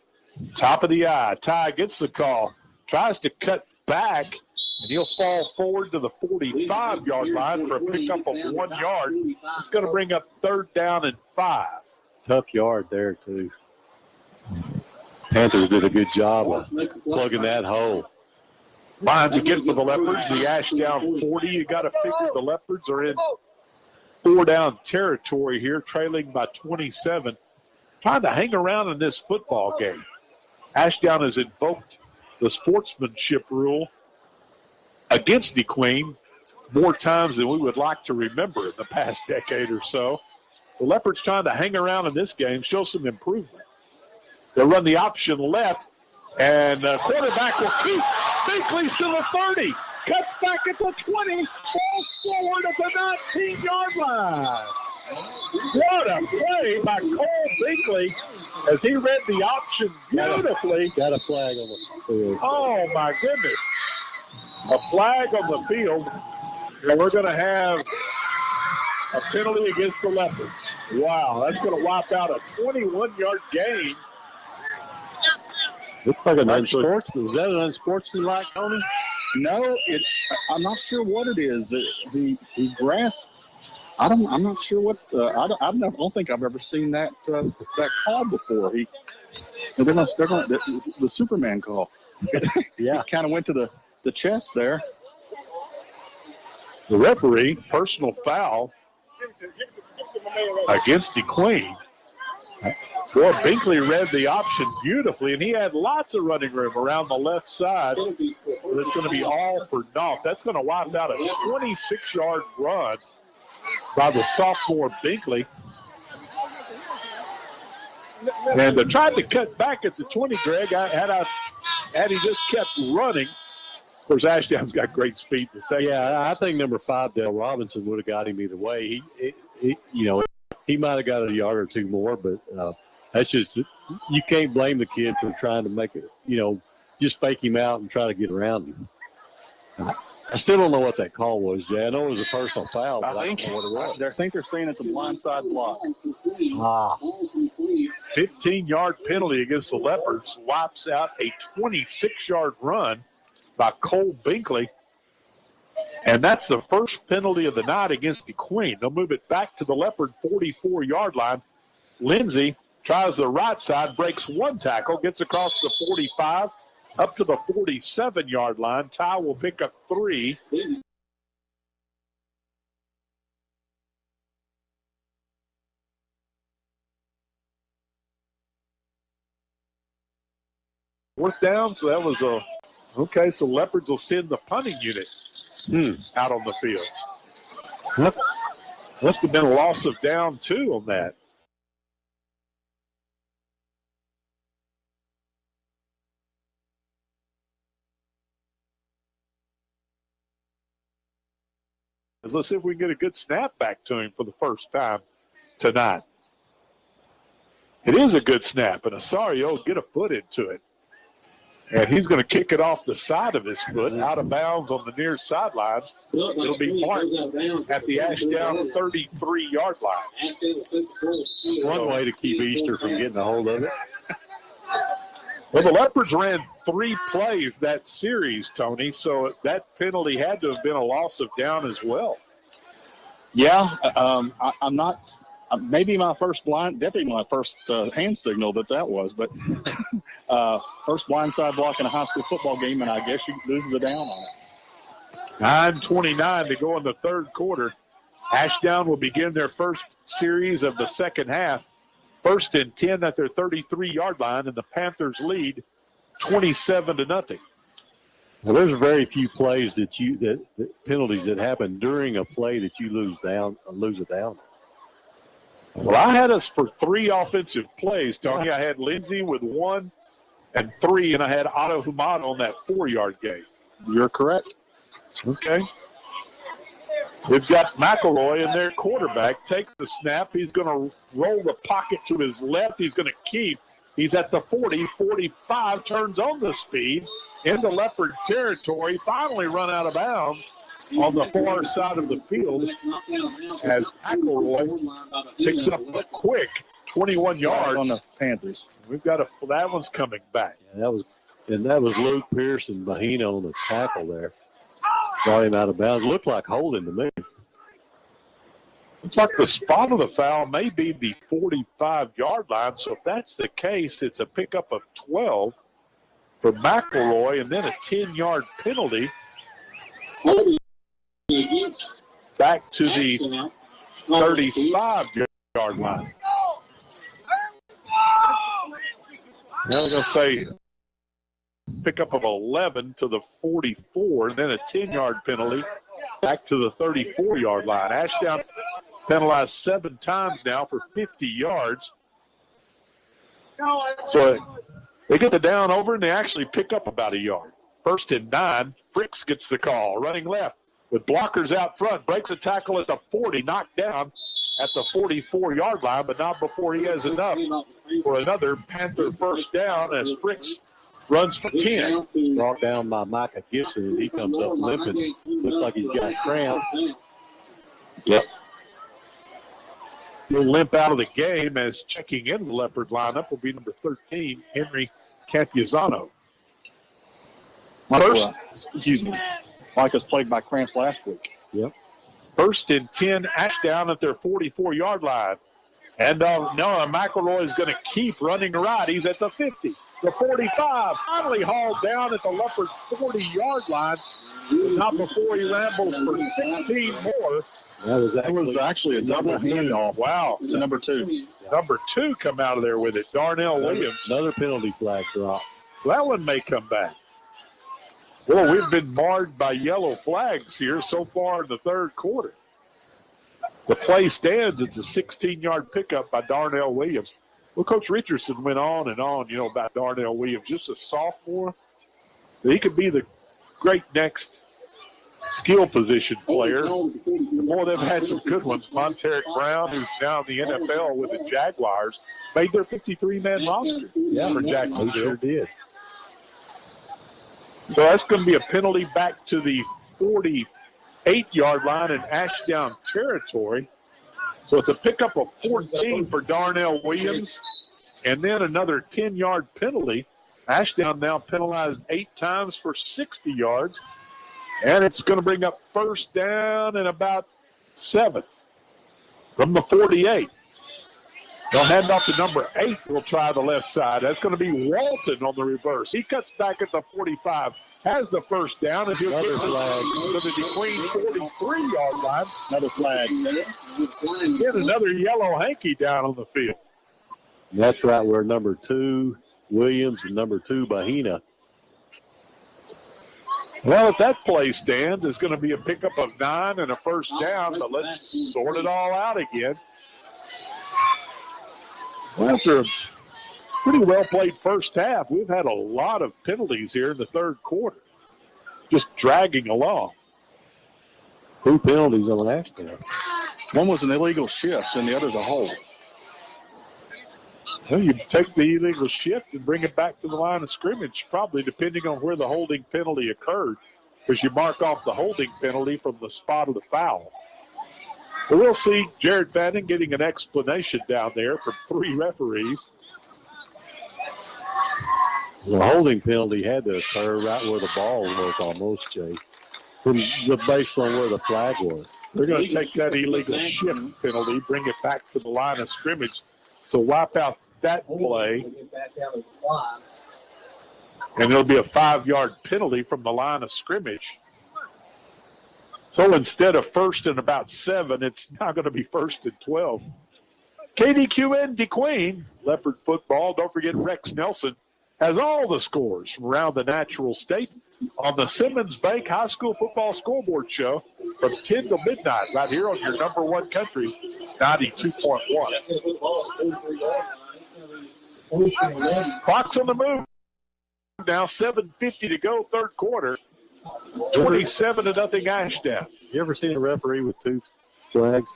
Top of the eye. Ty gets the call. Tries to cut back, and he'll fall forward to the 45-yard line for a pickup of 1 yard. It's going to bring up 3rd down and 5. Tough yard there, too. Panthers did a good job of plugging that hole. Line to get for the Leopards, the Ashdown 40. You got to figure the Leopards are in 4-down territory here, trailing by 27. Trying to hang around in this football game. Ashdown has invoked the sportsmanship rule against DeQueen more times than we would like to remember in the past decade or so. The Leopards trying to hang around in this game, show some improvement. They'll run the option left, and quarterback will keep. Binkley's to the 30. Cuts back at the 20. Falls forward at the 19-yard line. What a play by Cole Binkley as he read the option beautifully. Got a flag on the field. Oh, my goodness. A flag on the field. And we're going to have a penalty against the Leopards. Wow, that's going to wipe out a 21-yard gain. Looks like an unsportsmanlike. Was that an unsportsmanlike, Tony? No, I'm not sure what it is. The grass. I'm not sure what. I don't think I've ever seen that call before. They're going the Superman call. Yeah, kind of went to the chest there. The referee, personal foul against DeQueen. Boy, Binkley read the option beautifully, and he had lots of running room around the left side. It's going to be all for naught. That's going to wipe out a 26-yard run by the sophomore Binkley. And they tried to cut back at the 20, Greg. Had he just kept running. Of course, Ashdown's got great speed to say. Yeah, I think number 5, Dale Robinson, would have got him either way. He might have got a yard or two more, but that's just, you can't blame the kid for trying to make it, just fake him out and try to get around him. I still don't know what that call was, Jay. I know it was a personal foul, but I don't know what it was. I think they're saying it's a blindside block. 15-yard penalty against the Leopards wipes out a 26-yard run by Cole Binkley. And that's the first penalty of the night against the Queen. They'll move it back to the Leopard 44-yard line. Lindsay tries the right side, breaks one tackle, gets across the 45, up to the 47-yard line. Ty will pick up 3. Fourth down, so that was okay, so Leopards will send the punting unit out on the field. Must have been a loss of down 2 on that. Let's see if we can get a good snap back to him for the first time tonight. It is a good snap, and Osorio will get a foot into it. And he's going to kick it off the side of his foot, out of bounds on the near sidelines. It'll be marked at the Ashdown 33-yard line. One way to keep Easter from getting a hold of it. Well, the Leopards ran 3 plays that series, Tony, so that penalty had to have been a loss of down as well. Yeah, I'm not. Maybe my first definitely my first hand signal that was, but first blindside block in a high school football game, and I guess she loses a down on it. 9:29 to go in the third quarter. Ashdown will begin their first series of the second half. 1st and 10 at their 33-yard line, and the Panthers lead 27-0. Well, there's very few plays that penalties that happen during a play that you lose a down. Well, I had us for 3 offensive plays, Tony. I had Lindsay with 1 and 3, and I had Otto Humada on that 4-yard game. You're correct. Okay. They've got McElroy, and their quarterback takes the snap. He's going to roll the pocket to his left. He's going to keep. He's at the 40, 45, turns on the speed into Leopard territory, finally run out of bounds on the far side of the field as McElroy picks up a quick 21 yards on the Panthers. We've got that one's coming back. Yeah, that was Luke Pearson Mahina on the tackle there. Brought him out of bounds. Looked like holding to me. Looks like the spot of the foul may be the 45-yard line. So if that's the case, it's a pickup of 12 for McElroy, and then a 10-yard penalty back to the 35-yard line. Now we're going to say pickup of 11 to the 44, and then a 10-yard penalty back to the 34-yard line. Ashdown penalized 7 times now for 50 yards. So they get the down over, and they actually pick up about a yard. 1st and 9, Fricks gets the call, running left with blockers out front, breaks a tackle at the 40, knocked down at the 44-yard line, but not before he has enough for another Panther first down as Fricks runs for 10. Brought down by Micah Gibson, and he comes up limping. Looks like he's got cramp. Yep. He'll limp out of the game as checking in the Leopard lineup will be number 13, Henry Campuzano. Micah's plagued by cramps last week. Yep. 1st and 10, Ashdown at their 44-yard line. And Noah McElroy is going to keep running right. He's at the 50, the 45, finally hauled down at the Leopard 40-yard line. Not before he rambles for 16 more. That was actually a double handoff. Wow. It's a number 2. Number 2 come out of there with it. Darnell Williams. Another penalty flag drop. So that one may come back. Well, we've been marred by yellow flags here so far in the third quarter. The play stands. It's a 16-yard pickup by Darnell Williams. Well, Coach Richardson went on and on, about Darnell Williams, just a sophomore. He could be the great next skill position player. Boy, they've had some good ones. Monteric Brown, who's now in the NFL with the Jaguars, made their 53-man roster for Jacksonville. He sure did. So that's going to be a penalty back to the 48-yard line in Ashdown territory. So it's a pickup of 14 for Darnell Williams, and then another 10-yard penalty. Ashdown now penalized 8 times for 60 yards, and it's going to bring up first down and about 7 from the 48. They'll hand off to number 8. We'll try the left side. That's going to be Walton on the reverse. He cuts back at the 45, has the first down, and he'll get flag to the DeQueen 43-yard line. Another flag. Get another yellow hanky down on the field. That's right, where number 2 Williams and number 2 Bahina. Well, if that play stands, it's going to be a pickup of 9 and a first down, but let's sort it all out again. Well, after a pretty well-played first half, we've had a lot of penalties here in the third quarter, just dragging along. 2 penalties on Ashdown. One was an illegal shift, and the other's a hold. Well, you take the illegal shift and bring it back to the line of scrimmage, probably depending on where the holding penalty occurred, because you mark off the holding penalty from the spot of the foul. But we'll see Jared Fanning getting an explanation down there from 3 referees. The holding penalty had to occur right where the ball was almost, Jay, based on where the flag was. They're going to take that illegal shift penalty, bring it back to the line of scrimmage, so wipe out that play. And it'll be a 5-yard penalty from the line of scrimmage. So instead of first and about 7, it's now going to be first and 12. KDQN DeQueen, Leopard football. Don't forget Rex Nelson has all the scores from around the natural state on the Simmons Bank High School Football Scoreboard Show from 10 to midnight right here on your number 1 country, 92.1. Clock's on the move. Now 7:50 to go, third quarter. 27-0 Ashdown. You ever seen a referee with 2 flags?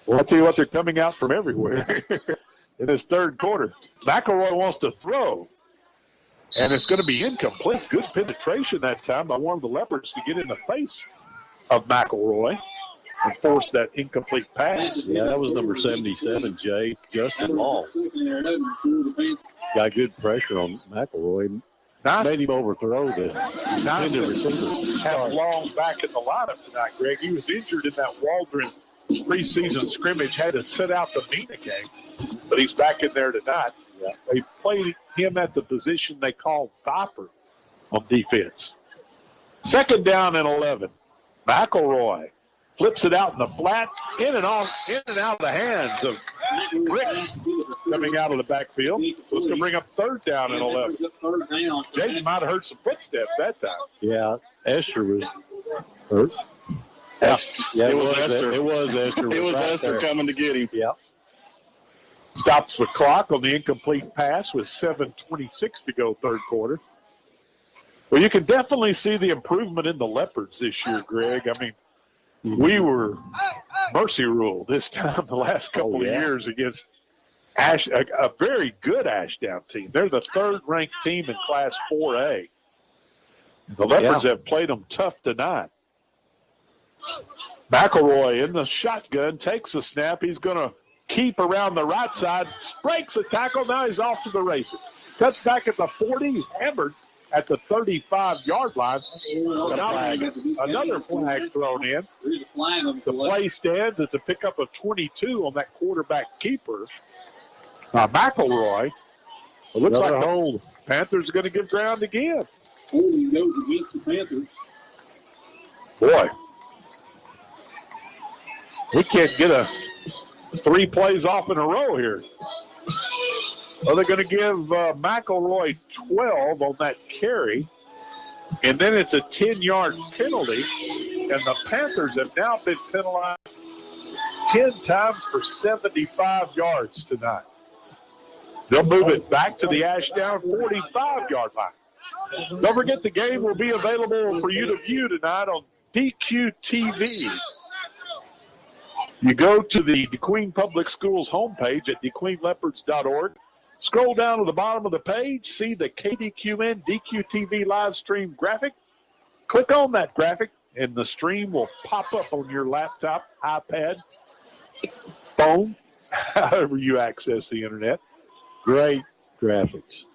Well, I'll tell you what, they're coming out from everywhere in this third quarter. McElroy wants to throw, and it's going to be incomplete. Good penetration that time by one of the Leopards to get in the face of McElroy and force that incomplete pass. Yeah, that was number 77, Jay, Justin Law. Got good pressure on McElroy. Nice. Made him overthrow the intended receiver. Had Long back in the lineup tonight, Greg. He was injured in that Waldron preseason scrimmage, had to sit out the Mena game, but he's back in there tonight. Yeah. They played him at the position they call Viper on defense. Second down and 11. McElroy flips it out in the flat, in and out of the hands of Ricks coming out of the backfield. So it's going to bring up third down and 11. Jaden might have heard some footsteps that time. Yeah, Esther was hurt. Yeah, it was Esther. It was Esther. It was Esther coming to get him. Yeah. Stops the clock on the incomplete pass with 7:26 to go, third quarter. Well, you can definitely see the improvement in the Leopards this year, Greg. I mean, we were mercy rule this time the last couple of years against a very good Ashdown team. They're the third-ranked team in Class 4A. The Leopards have played them tough tonight. McElroy in the shotgun, takes the snap. He's going to keep around the right side, breaks a tackle. Now he's off to the races. Cuts back at the 40. He's hammered at the 35-yard line. Another flag thrown in. The play stands. It's a pickup of 22 on that quarterback keeper. Now McElroy, it looks like the Panthers are going to give ground again. Holding goes against the Panthers. Boy, we can't get 3 plays off in a row here. Well, they're going to give McElroy 12 on that carry, and then it's a 10-yard penalty, And the Panthers have now been penalized 10 times for 75 yards tonight. They'll move it back to the Ashdown 45-yard line. Don't forget the game will be available for you to view tonight on DQ TV. You go to the DeQueen Public Schools homepage at DeQueenLeopards.org. Scroll down to the bottom of the page, see the KDQN DQ TV live stream graphic. Click on that graphic, and the stream will pop up on your laptop, iPad, phone, however you access the internet. Great graphics.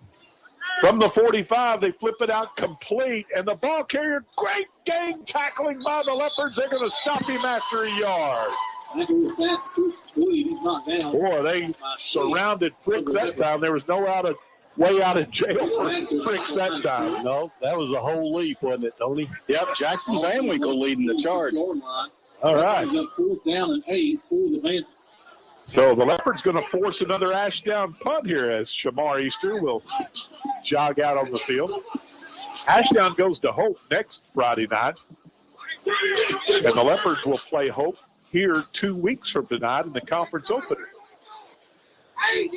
From the 45, they flip it out complete, and the ball carrier, great gang tackling by the Leopards. They're going to stop him after a yard. Boy, they surrounded Fritz that time. There was no way out of jail for Fritz that time. No, that was a whole leap, wasn't it, Tony? Yep, Jackson Van Winkle leading the charge. All right. Fourth down and 8 for the Panthers. So the Leopards going to force another Ashdown punt here as Shamar Easter will jog out on the field. Ashdown goes to Hope next Friday night. And the Leopards will play Hope here 2 weeks from tonight in the conference opener.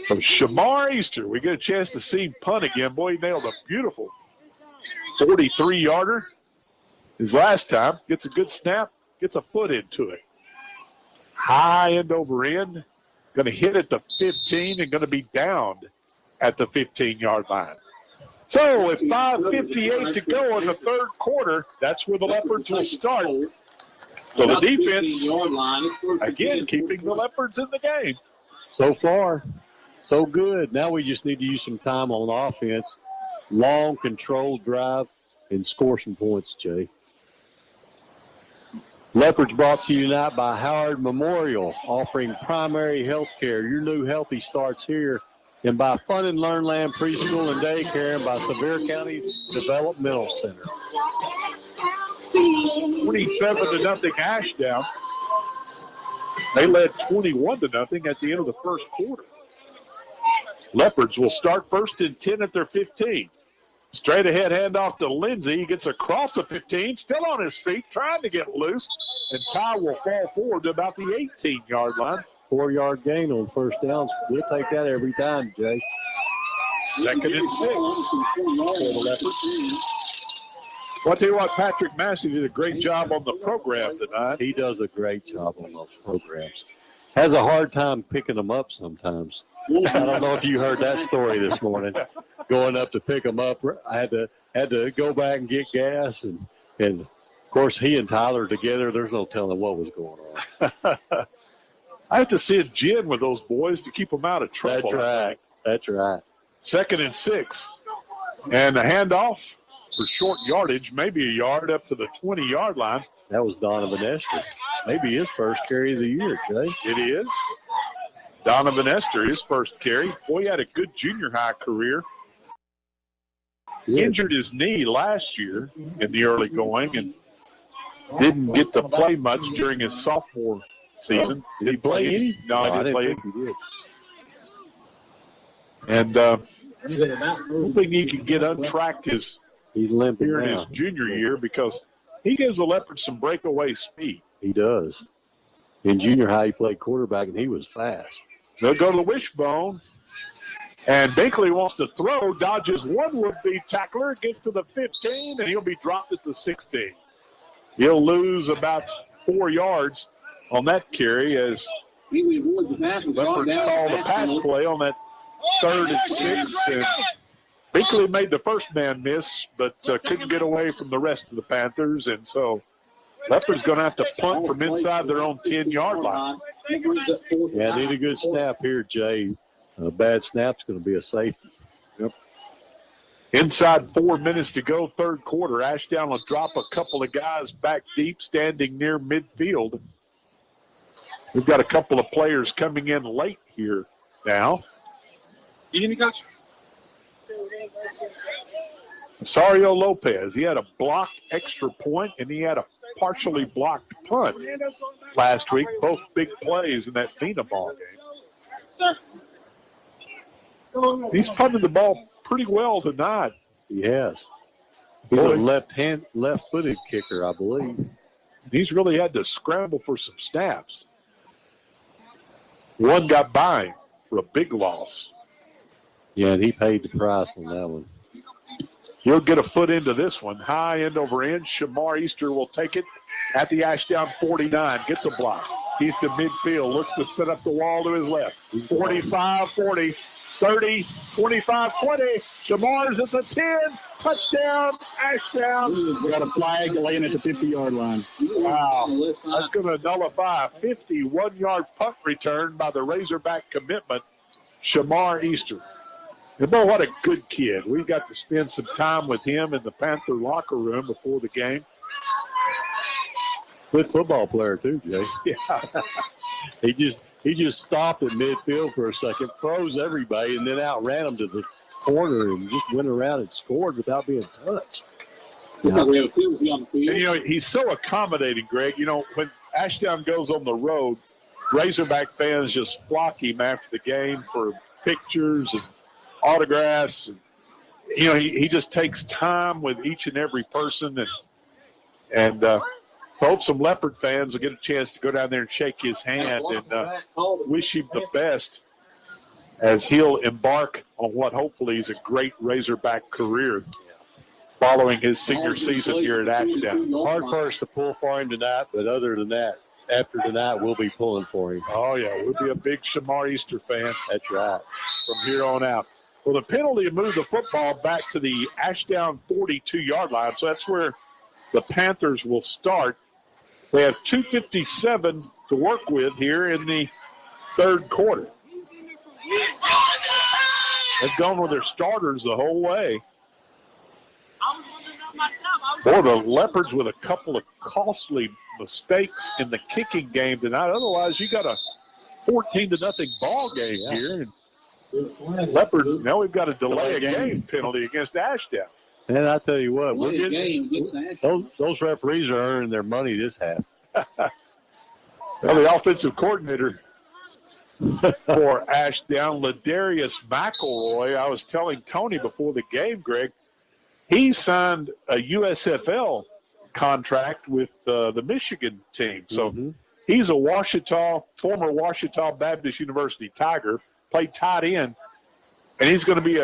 So Shamar Easter, we get a chance to see him punt again. Boy, he nailed a beautiful 43-yarder his last time. Gets a good snap, gets a foot into it. High end over end. Going to hit at the 15 and going to be downed at the 15-yard line. So with 5:58 to go in the third quarter, that's where the Leopards will start. So the defense, again, keeping the Leopards in the game. So far, so good. Now we just need to use some time on offense. Long, controlled drive and score some points, Jay. Leopards brought to you tonight by Howard Memorial, offering primary health care. Your new healthy starts here. And by Fun and Learn Land Preschool and Daycare, and by Sevier County Developmental Center. 27-0 Ashdown. They led 21-0 at the end of the first quarter. Leopards will start first and 10 at their 15. Straight ahead handoff to Lindsey. He gets across the 15, still on his feet, trying to get loose. And Ty will fall forward to about the 18-yard line. 4-yard gain on first downs. We'll take that every time, Jay. Second and 6 for the Leopards. Well, I'll tell you what, Patrick Massey did a great job on the program tonight. He does a great job on those programs. Has a hard time picking them up sometimes. I don't know if you heard that story this morning. Going up to pick them up, I had to go back and get gas, and of course he and Tyler together. There's no telling what was going on. I have to see a gin with those boys to keep them out of trouble. That's right. That's right. Second and 6, and the handoff for short yardage, maybe a yard up to the 20-yard line. That was Donovan Esther. Maybe his first carry of the year, Jay. It is. Donovan Esther, his first carry. Boy, he had a good junior high career. He injured his knee last year in the early going and didn't get to play much during his sophomore season. Did he play any? No, I didn't play think he did. And hoping he can get untracked he's limping here in his junior year, because he gives the Leopards some breakaway speed. He does. In junior high, he played quarterback, and he was fast. They'll go to the wishbone. And Binkley wants to throw, dodges one would-be tackler, gets to the 15, and he'll be dropped at the 16. He'll lose about 4 yards on that carry as Leopards called a pass play on that 3rd and 6. And Binkley made the first man miss, but couldn't get away from the rest of the Panthers. And so Leopards going to have to punt from inside their own 10-yard line. Yeah, need a good snap here, Jay. A bad snap's going to be a safety. Yep. Inside 4 minutes to go, third quarter. Ashdown will drop a couple of guys back deep, standing near midfield. We've got a couple of players coming in late here now. Sario Lopez, he had a blocked extra point, and he had a partially blocked punt last week. Both big plays in that Vena ball game. He's punted the ball pretty well tonight. He has. He's a left-footed kicker, I believe. He's really had to scramble for some snaps. One got by him for a big loss. Yeah, and he paid the price on that one. He'll get a foot into this one. High end over end. Shamar Easter will take it at the Ashdown 49. Gets a block. He's to midfield. Looks to set up the wall to his left. 45, 40, 30, 25, 20. Shamar's at the 10. Touchdown, Ashdown. We got a flag laying at the 50-yard line. Wow. That's going to nullify a 51-yard punt return by the Razorback commitment, Shamar Easter. And boy, what a good kid. We got to spend some time with him in the Panther locker room before the game. Good football player too, Jay. Yeah. He just stopped at midfield for a second, froze everybody, and then outran them to the corner and just went around and scored without being touched. Yeah. And, he's so accommodating, Greg. When Ashdown goes on the road, Razorback fans just flock him after the game for pictures and autographs. And, he just takes time with each and every person. And hope some Leopard fans will get a chance to go down there and shake his hand and wish him the best as he'll embark on what hopefully is a great Razorback career following his senior season here at Ashdown. Hard for us to pull for him tonight, but other than that, after tonight, we'll be pulling for him. Oh, yeah, we'll be a big Shamar Easter fan. That's right. From here on out. Well, the penalty moved the football back to the Ashdown 42-yard line, so that's where the Panthers will start. They have 2:57 to work with here in the third quarter. They've gone with their starters the whole way. Boy, the Leopards with a couple of costly mistakes in the kicking game tonight. Otherwise, you got a 14-0 ball game here. And Leopards, now we've got a delay a game penalty against Ashdown. And I tell you what, those referees are earning their money this half. Well, the offensive coordinator for Ashdown, Ladarius McElroy, I was telling Tony before the game, Greg, he signed a USFL contract with the Michigan team. So he's a former Ouachita Baptist University Tiger, played tight end, and he's going to be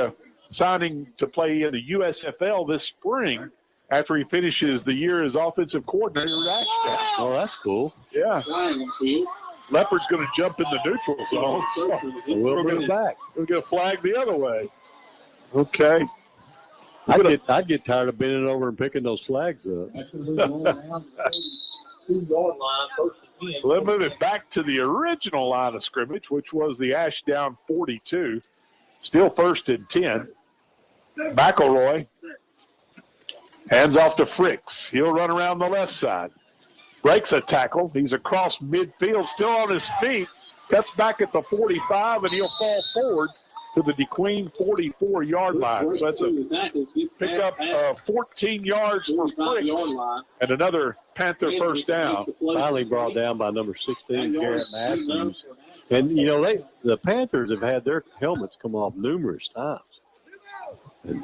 signing to play in the USFL this spring after he finishes the year as offensive coordinator at Ashdown. Oh, that's cool. Yeah. Leopard's going to jump in the neutral zone. So we'll bring it back. We'll get a flag the other way. Okay. I'd get tired of bending over and picking those flags up. So they'll move it back to the original line of scrimmage, which was the Ashdown 42. Still first and 10. McElroy hands off to Fricks. He'll run around the left side. Breaks a tackle. He's across midfield, still on his feet. Cuts back at the 45, and he'll fall forward to the DeQueen 44-yard line. So that's a pickup of 14 yards for Fricks and another Panther first down. Finally brought down by number 16, Garrett Matthews. And, the Panthers have had their helmets come off numerous times. And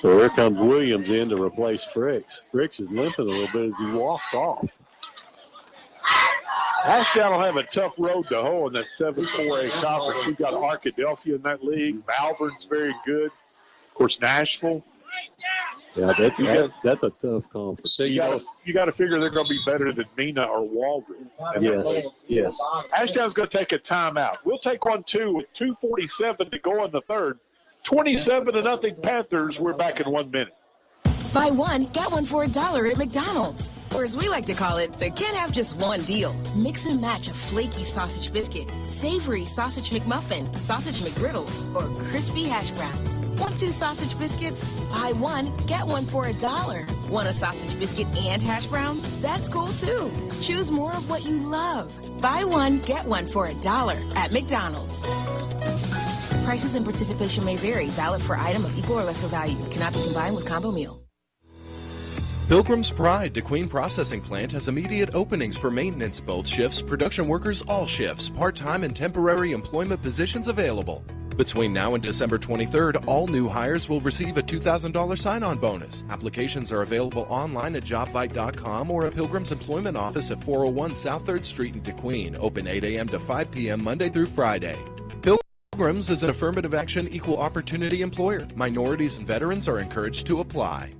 so here comes Williams in to replace Fricks. Fricks is limping a little bit as he walks off. Ashdown will have a tough road to hoe in that 7-4A conference. We've got Arkadelphia in that league. Malvern's very good. Of course, Nashville. Yeah, that's a tough conference. So you got to figure they're going to be better than Mina or Waldron. Yes. Ashdown's going to take a timeout. We'll take 1-2 with 2:47 to go in the third. 27-0 Panthers. We're back in 1 minute. Buy one, get one for $1 at McDonald's. Or as we like to call it, they can't have just one deal. Mix and match a flaky sausage biscuit, savory sausage McMuffin, sausage McGriddles, or crispy hash browns. Want 2 sausage biscuits? Buy one, get one for $1. Want a sausage biscuit and hash browns? That's cool too. Choose more of what you love. Buy one, get one for $1 at McDonald's. Prices and participation may vary. Valid for item of equal or lesser value. Cannot be combined with combo meal. Pilgrim's Pride DeQueen Processing Plant has immediate openings for maintenance, both shifts, production workers, all shifts, part-time and temporary employment positions available. Between now and December 23rd, all new hires will receive a $2,000 sign-on bonus. Applications are available online at jobvite.com or at Pilgrim's Employment Office at 401 South 3rd Street in DeQueen, open 8 a.m. to 5 p.m. Monday through Friday. Pilgrim's is an affirmative action equal opportunity employer. Minorities and veterans are encouraged to apply.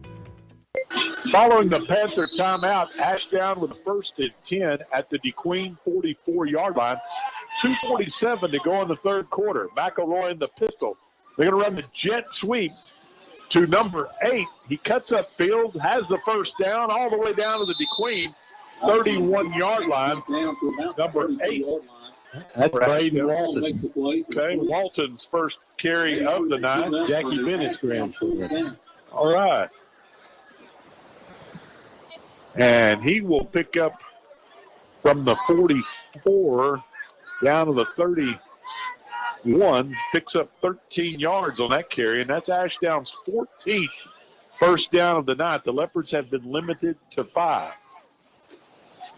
Following the Panther timeout, Ashdown with a 1st and 10 at the DeQueen 44-yard line. 2:47 to go in the third quarter. McElroy in the pistol. They're going to run the jet sweep to number 8. He cuts upfield, has the first down all the way down to the DeQueen 31-yard line. Number 8. That's Braden Walton. Okay, Walton's first carry of the night. Jackie Bennett's grandson. All right. And he will pick up from the 44 down to the 31, picks up 13 yards on that carry, and that's Ashdown's 14th first down of the night. The Leopards have been limited to 5.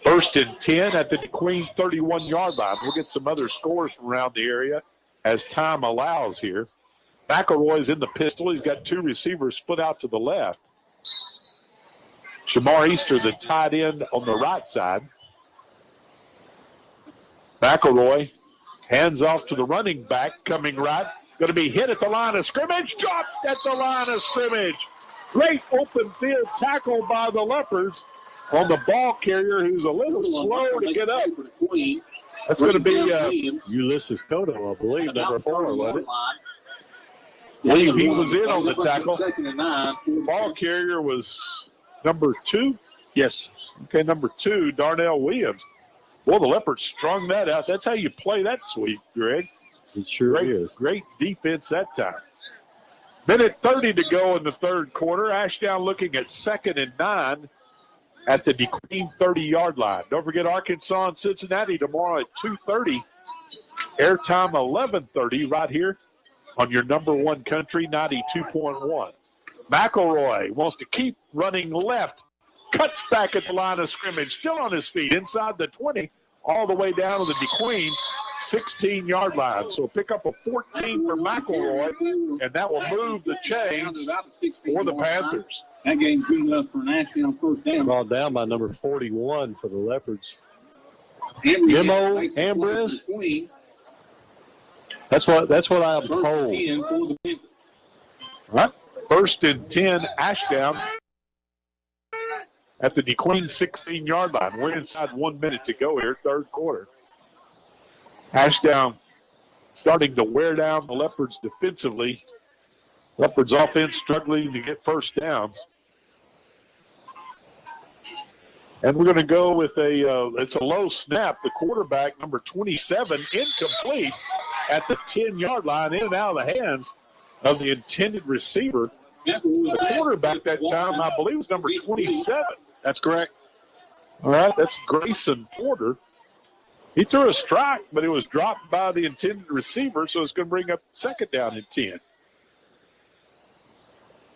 1st and 10 at the DeQueen 31-yard line. We'll get some other scores from around the area as time allows here. McElroy's in the pistol. He's got 2 receivers split out to the left. Shamar Easter, the tight end, on the right side. McElroy hands off to the running back, coming right. Going to be hit at the line of scrimmage. Dropped at the line of scrimmage. Great open field tackle by the Leopards on the ball carrier, who's a little slow to get up. That's going to be Ulysses Cotto, I believe, number 4, wasn't it? Believe he was in on the tackle. The ball carrier was number 2. Yes. Okay, number 2, Darnell Williams. Well, the Leopards strung that out. That's how you play that sweep, Greg. It sure is. Great defense that time. Minute 30 to go in the third quarter. Ashdown looking at 2nd and 9 at the DeQueen 30-yard line. Don't forget Arkansas and Cincinnati tomorrow at 2:30. Airtime 11:30 right here on your number 1 country, 92.1. McElroy wants to keep running left. Cuts back at the line of scrimmage, still on his feet, inside the 20, all the way down to the DeQueen 16-yard line. So pick up a 14 for McElroy, and that will move the chains for the Panthers. That game's good enough for an Ashdown first down. Brought down by number 41 for the Leopards. Memo Ambrose. That's what I'm told. All right. 1st and 10, Ashdown at the DeQueen 16-yard line. We're inside 1 minute to go here, third quarter. Ashdown starting to wear down the Leopards defensively. Leopards offense struggling to get first downs. And we're going to go with it's a low snap. The quarterback, number 27, incomplete at the 10-yard line, in and out of the hands of the intended receiver. The quarterback that time, I believe, was number 27. That's correct. All right, that's Grayson Porter. He threw a strike, but it was dropped by the intended receiver, so it's going to bring up 2nd down and 10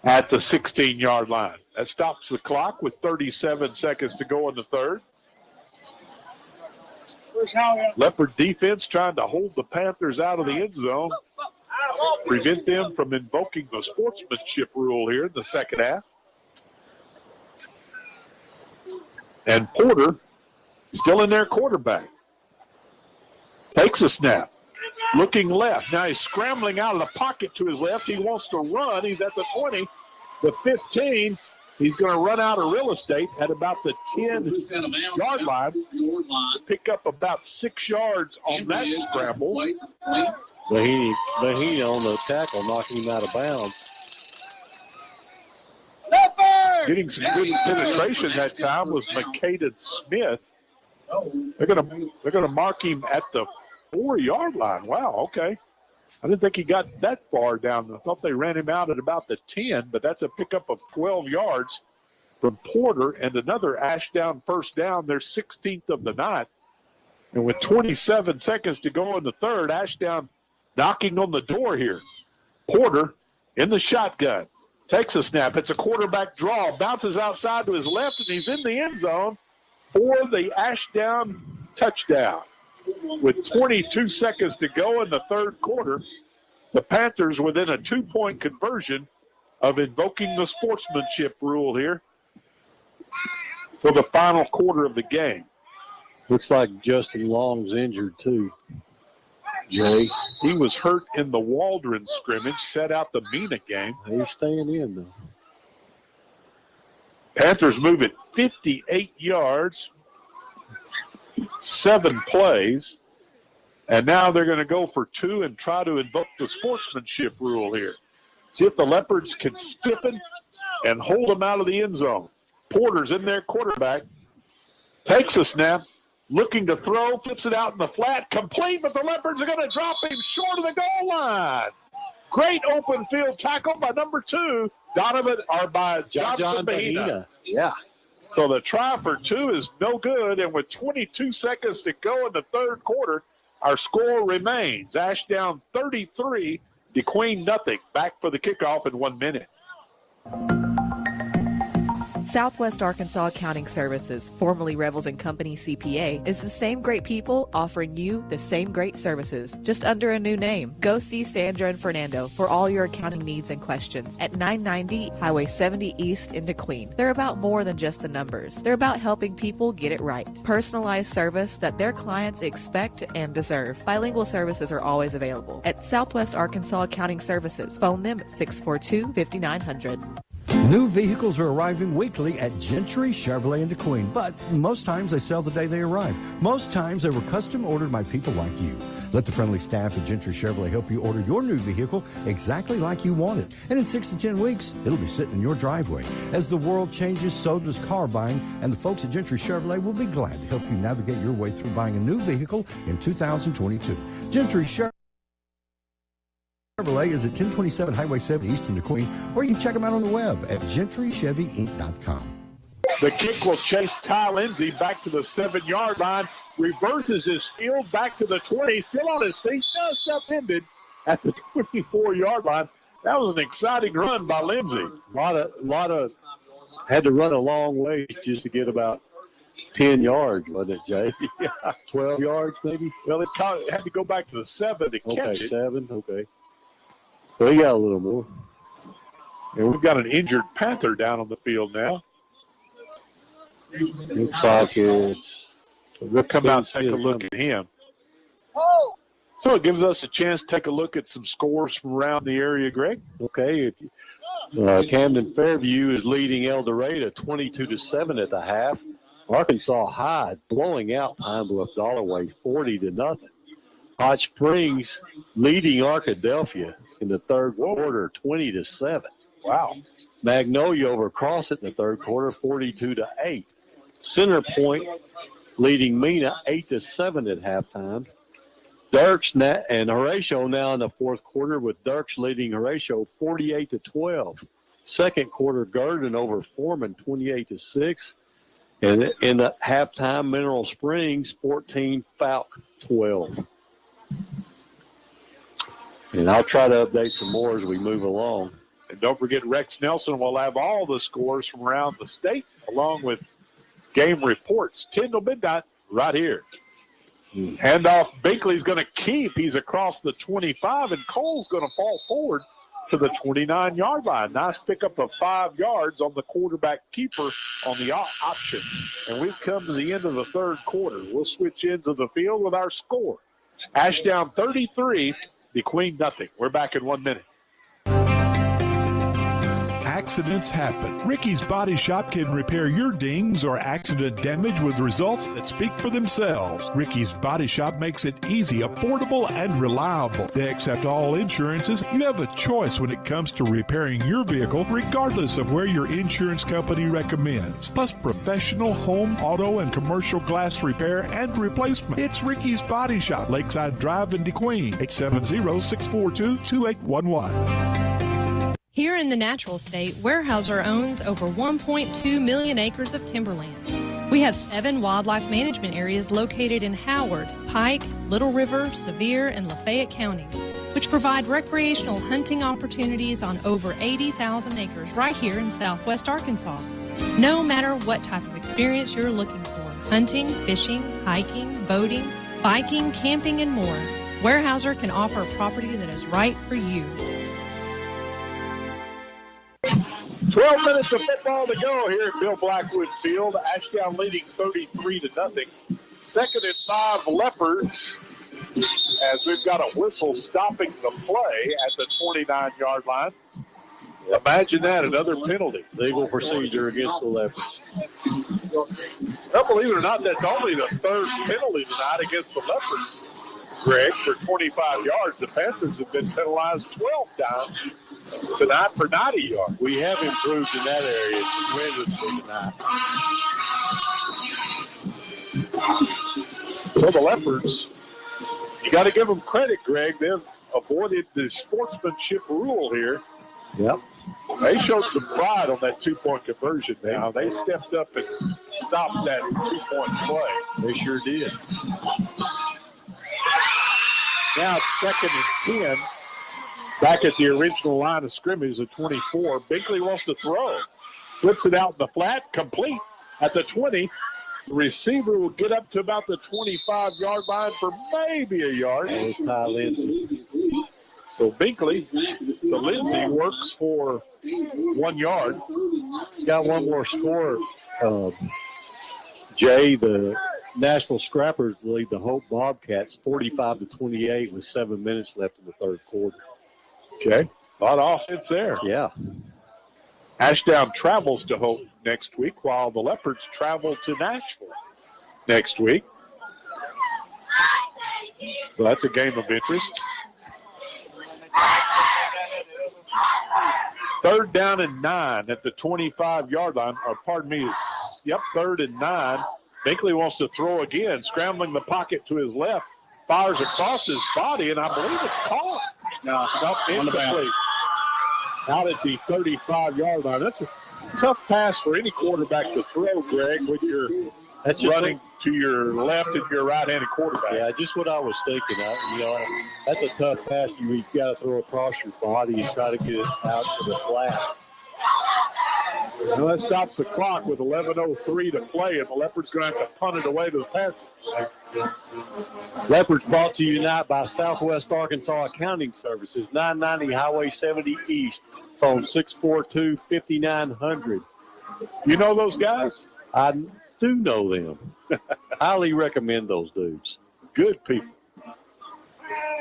at the 16-yard line. That stops the clock with 37 seconds to go in the third. Leopard defense trying to hold the Panthers out of the end zone, prevent them from invoking the sportsmanship rule here in the second half. And Porter, still in their quarterback, takes a snap, looking left. Now he's scrambling out of the pocket to his left. He wants to run. He's at the 20, the 15. He's going to run out of real estate at about the 10-yard line. Pick up about 6 yards on that scramble. Mahini on the tackle, knocking him out of bounds. Getting some good penetration that time was McCaden Smith. They're going to mark him at the 4-yard line. Wow, okay. I didn't think he got that far down. I thought they ran him out at about the 10, but that's a pickup of 12 yards from Porter and another Ashdown first down, their 16th of the night. And with 27 seconds to go in the third, Ashdown knocking on the door here. Porter in the shotgun. Takes a snap. It's a quarterback draw. Bounces outside to his left, and he's in the end zone for the Ashdown touchdown. With 22 seconds to go in the third quarter, The Panthers within a 2-point conversion of invoking the sportsmanship rule here for the final quarter of the game. Looks like Justin Long's injured too, Jay. He was hurt in the Waldron scrimmage, set out the Mena game. He's staying in, though. Panthers move it 58 yards, 7 plays, and now they're going to go for 2 and try to invoke the sportsmanship rule here. See if the Leopards can stiffen and hold them out of the end zone. Porter's in there, quarterback. Takes a snap, looking to throw, flips it out in the flat, complete, but the Leopards are going to drop him short of the goal line. Great open field tackle by number 2, Jonathan Bahina. Yeah. So the try for 2 is no good, and with 22 seconds to go in the third quarter, our score remains Ashdown 33, DeQueen nothing. Back for the kickoff in 1 minute. Southwest Arkansas Accounting Services, formerly Revels & Company CPA, is the same great people offering you the same great services, just under a new name. Go see Sandra and Fernando for all your accounting needs and questions at 990 Highway 70 East in DeQueen. They're about more than just the numbers. They're about helping people get it right. Personalized service that their clients expect and deserve. Bilingual services are always available at Southwest Arkansas Accounting Services. Phone them at 642-5900. New vehicles are arriving weekly at Gentry Chevrolet in DeQueen, but most times they sell the day they arrive. Most times they were custom ordered by people like you. Let the friendly staff at Gentry Chevrolet help you order your new vehicle exactly like you want it. And in 6 to 10 weeks, it'll be sitting in your driveway. As the world changes, so does car buying, and the folks at Gentry Chevrolet will be glad to help you navigate your way through buying a new vehicle in 2022. Gentry Chevrolet is at 1027 Highway 70 East in DeQueen, or you can check them out on the web at gentrychevyinc.com. The kick will chase Ty Lindsay back to the 7-yard line, reverses his field back to the 20, still on his feet, just upended at the 24-yard line. That was an exciting run by Lindsay. A lot of had to run a long way just to get about 10 yards, wasn't it, Jay? Yeah. 12 yards maybe? Well, it had to go back to the 7 to catch it. 7, okay. So he got a little more. And we've got an injured Panther down on the field now. Looks like it's... So we'll come out and take a look at him. So it gives us a chance to take a look at some scores from around the area, Greg. Okay. Camden Fairview is leading El Dorado 22-7 at the half. Arkansas High blowing out Pine Bluff Dollarway 40-0. Hot Springs leading Arkadelphia in the third quarter 20-7. Wow. Magnolia over Crossett in the third quarter 42-8. Center Point leading Mena 8-7 at halftime. Dirks and Horatio now in the fourth quarter, with Dirks leading Horatio 48-12. Second quarter, Gurdon over Foreman 28-6. And in the halftime, Mineral Springs 14, Falk 12. And I'll try to update some more as we move along. And don't forget, Rex Nelson will have all the scores from around the state, along with game reports, 10 to midnight, right here. Handoff, Binkley's going to keep. He's across the 25, and Cole's going to fall forward to the 29-yard line. Nice pickup of 5 yards on the quarterback keeper on the option. And we've come to the end of the third quarter. We'll switch ends of the field with our score. Ashdown 33, DeQueen nothing. We're back in 1 minute. Accidents happen. Ricky's Body Shop can repair your dings or accident damage with results that speak for themselves. Ricky's Body Shop makes it easy, affordable, and reliable. They accept all insurances. You have a choice when it comes to repairing your vehicle, regardless of where your insurance company recommends. Plus professional home, auto, and commercial glass repair and replacement. It's Ricky's Body Shop, Lakeside Drive in DeQueen, 870-642-2811. Here in the natural state, Weyerhaeuser owns over 1.2 million acres of timberland. We have 7 wildlife management areas located in Howard, Pike, Little River, Sevier, and Lafayette counties, which provide recreational hunting opportunities on over 80,000 acres right here in southwest Arkansas. No matter what type of experience you're looking for, hunting, fishing, hiking, boating, biking, camping, and more, Weyerhaeuser can offer a property that is right for you. 12 minutes of football to go here at Bill Blackwood Field. Ashdown leading 33-0. 2nd and 5 Leopards, as we've got a whistle stopping the play at the 29-yard line. Imagine that, another penalty. Legal procedure against the Leopards. Now, believe it or not, that's only the 3rd penalty tonight against the Leopards, Greg, for 25 yards. The Panthers have been penalized 12 times tonight for 90 yards. We have improved in that area tremendously tonight. So the Leopards, you got to give them credit, Greg. They've avoided the sportsmanship rule here. Yep. They showed some pride on that 2-point conversion now. They stepped up and stopped that 2-point play. They sure did. Now it's 2nd and 10. Back at the original line of scrimmage at 24. Binkley wants to throw. Flips it out in the flat. Complete at the 20. The receiver will get up to about the 25-yard line for maybe a yard. That was Ty Lindsay. So Binkley to Lindsay works for 1 yard. Got one more score. Jay, the Nashville Scrappers lead the Hope Bobcats 45-28 with 7 minutes left in the 3rd quarter. Okay. A lot of offense there. Yeah. Ashdown travels to Hope next week, while the Leopards travel to Nashville next week. So that's a game of interest. 3rd down and 9 at the 25-yard line. Or pardon me, 3rd and 9. Binkley wants to throw again, scrambling the pocket to his left. Fires across his body, and I believe it's caught. No, incomplete. Out at the 35-yard line. That's a tough pass for any quarterback to throw, Greg, when you're running to your left and your right-handed quarterback. Yeah, just what I was thinking. That's a tough pass. You've got to throw across your body and try to get it out to the flat. Well, that stops the clock with 11:03 to play, and the Leopards going to have to punt it away to the Panthers. Leopards brought to you tonight by Southwest Arkansas Accounting Services, 990 Highway 70 East, phone 642-5900. You know those guys? I do know them. Highly recommend those dudes. Good people.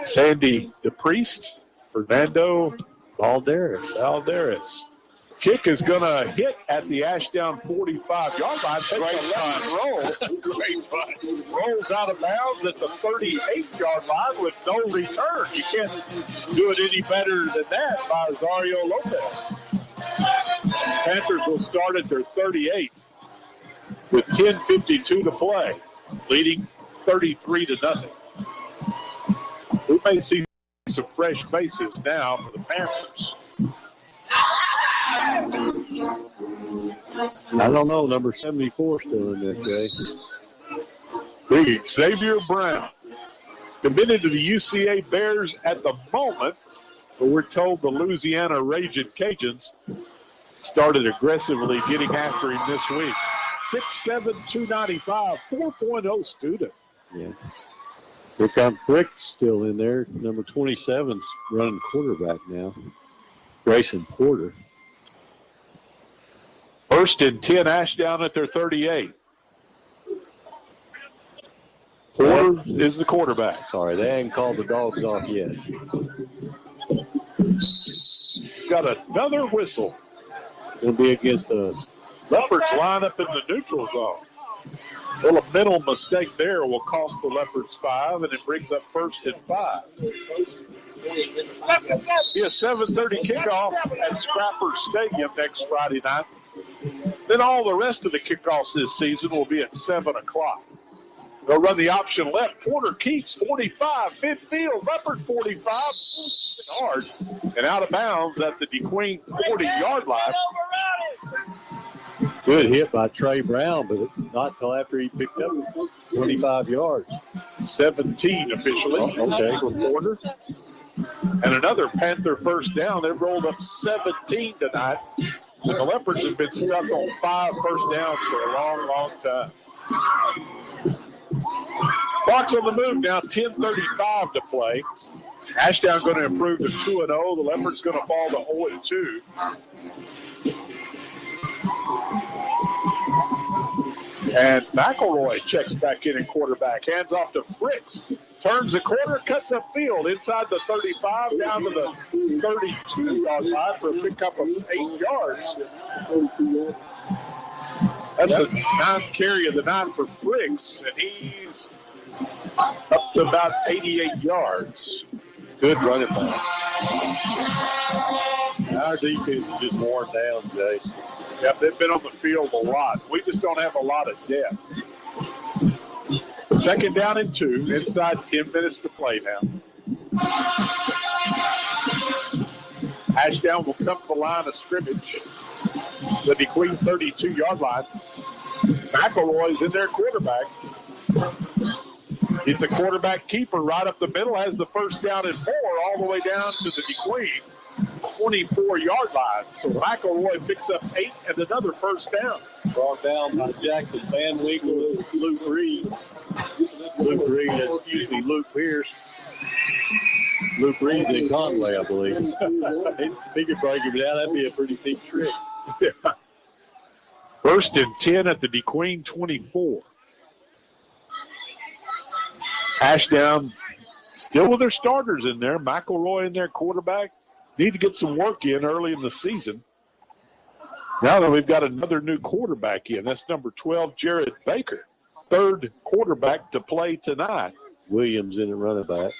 Sandy DePriest, Fernando Valderas. Kick is going to hit at the Ashdown 45-yard line. Takes a left roll. Great punch. Rolls out of bounds at the 38-yard line with no return. You can't do it any better than that by Zario Lopez. Panthers will start at their 38 with 10:52 to play, leading 33-0. We may see some fresh faces now for the Panthers. I don't know. Number 74 still in there, Jay. Big Xavier Brown committed to the UCA Bears at the moment, but we're told the Louisiana Raging Cajuns started aggressively getting after him this week. 6'7", 295, 4.0 student. Yeah. Rick Brick's still in there. Number 27's running quarterback now. Grayson Porter. 1st and 10, Ashdown at their 38. Porter is the quarterback. Sorry, they ain't called the dogs off yet. Got another whistle. It'll be against us. Leopards line up in the neutral zone. A little mental mistake there will cost the Leopards 5, and it brings up 1st and 5. Be a 7:30 kickoff at Scrapper Stadium next Friday night. Then all the rest of the kickoffs this season will be at 7 o'clock. They'll run the option left. Porter keeps 45, midfield. Leopard 45, hard, and out of bounds at the DeQueen 40-yard line. Good hit by Trey Brown, but not until after he picked up 25 yards. 17 officially. Okay. For Porter. And another Panther 1st down. They've rolled up 17 tonight. And the Leopards have been stuck on 5 first downs for a long, long time. Clock's on the move now, 10:35 to play. Ashdown going to improve to 2-0. The Leopards going to fall to 0-2. And McElroy checks back in quarterback. Hands off to Fritz. Turns the corner, cuts upfield inside the 35, down to the 32-yard line for a pickup of 8 yards. That's the 9th carry of the night for Fritz, and he's up to about 88 yards. Good running back. Our defense is just worn down, Jay. Yep, they've been on the field a lot. We just don't have a lot of depth. 2nd down and 2, inside 10 minutes to play now. Ashdown will come to the line of scrimmage. The DeQueen 32-yard line. McElroy's in their quarterback. It's a quarterback keeper right up the middle, has the 1st down and 4 all the way down to the DeQueen 24-yard line. So McElroy picks up 8 and another 1st down. Brought down by Jackson Van Winkle, Luke Reed. Luke Pierce. Luke Reed's in Conway, I believe. He could break him down. That'd be a pretty deep trick. Yeah. 1st and 10 at the DeQueen 24. Ashdown still with their starters in there. McElroy in their quarterback. Need to get some work in early in the season. Now that we've got another new quarterback in. That's number 12, Jared Baker. 3rd quarterback to play tonight. Williams in the running back.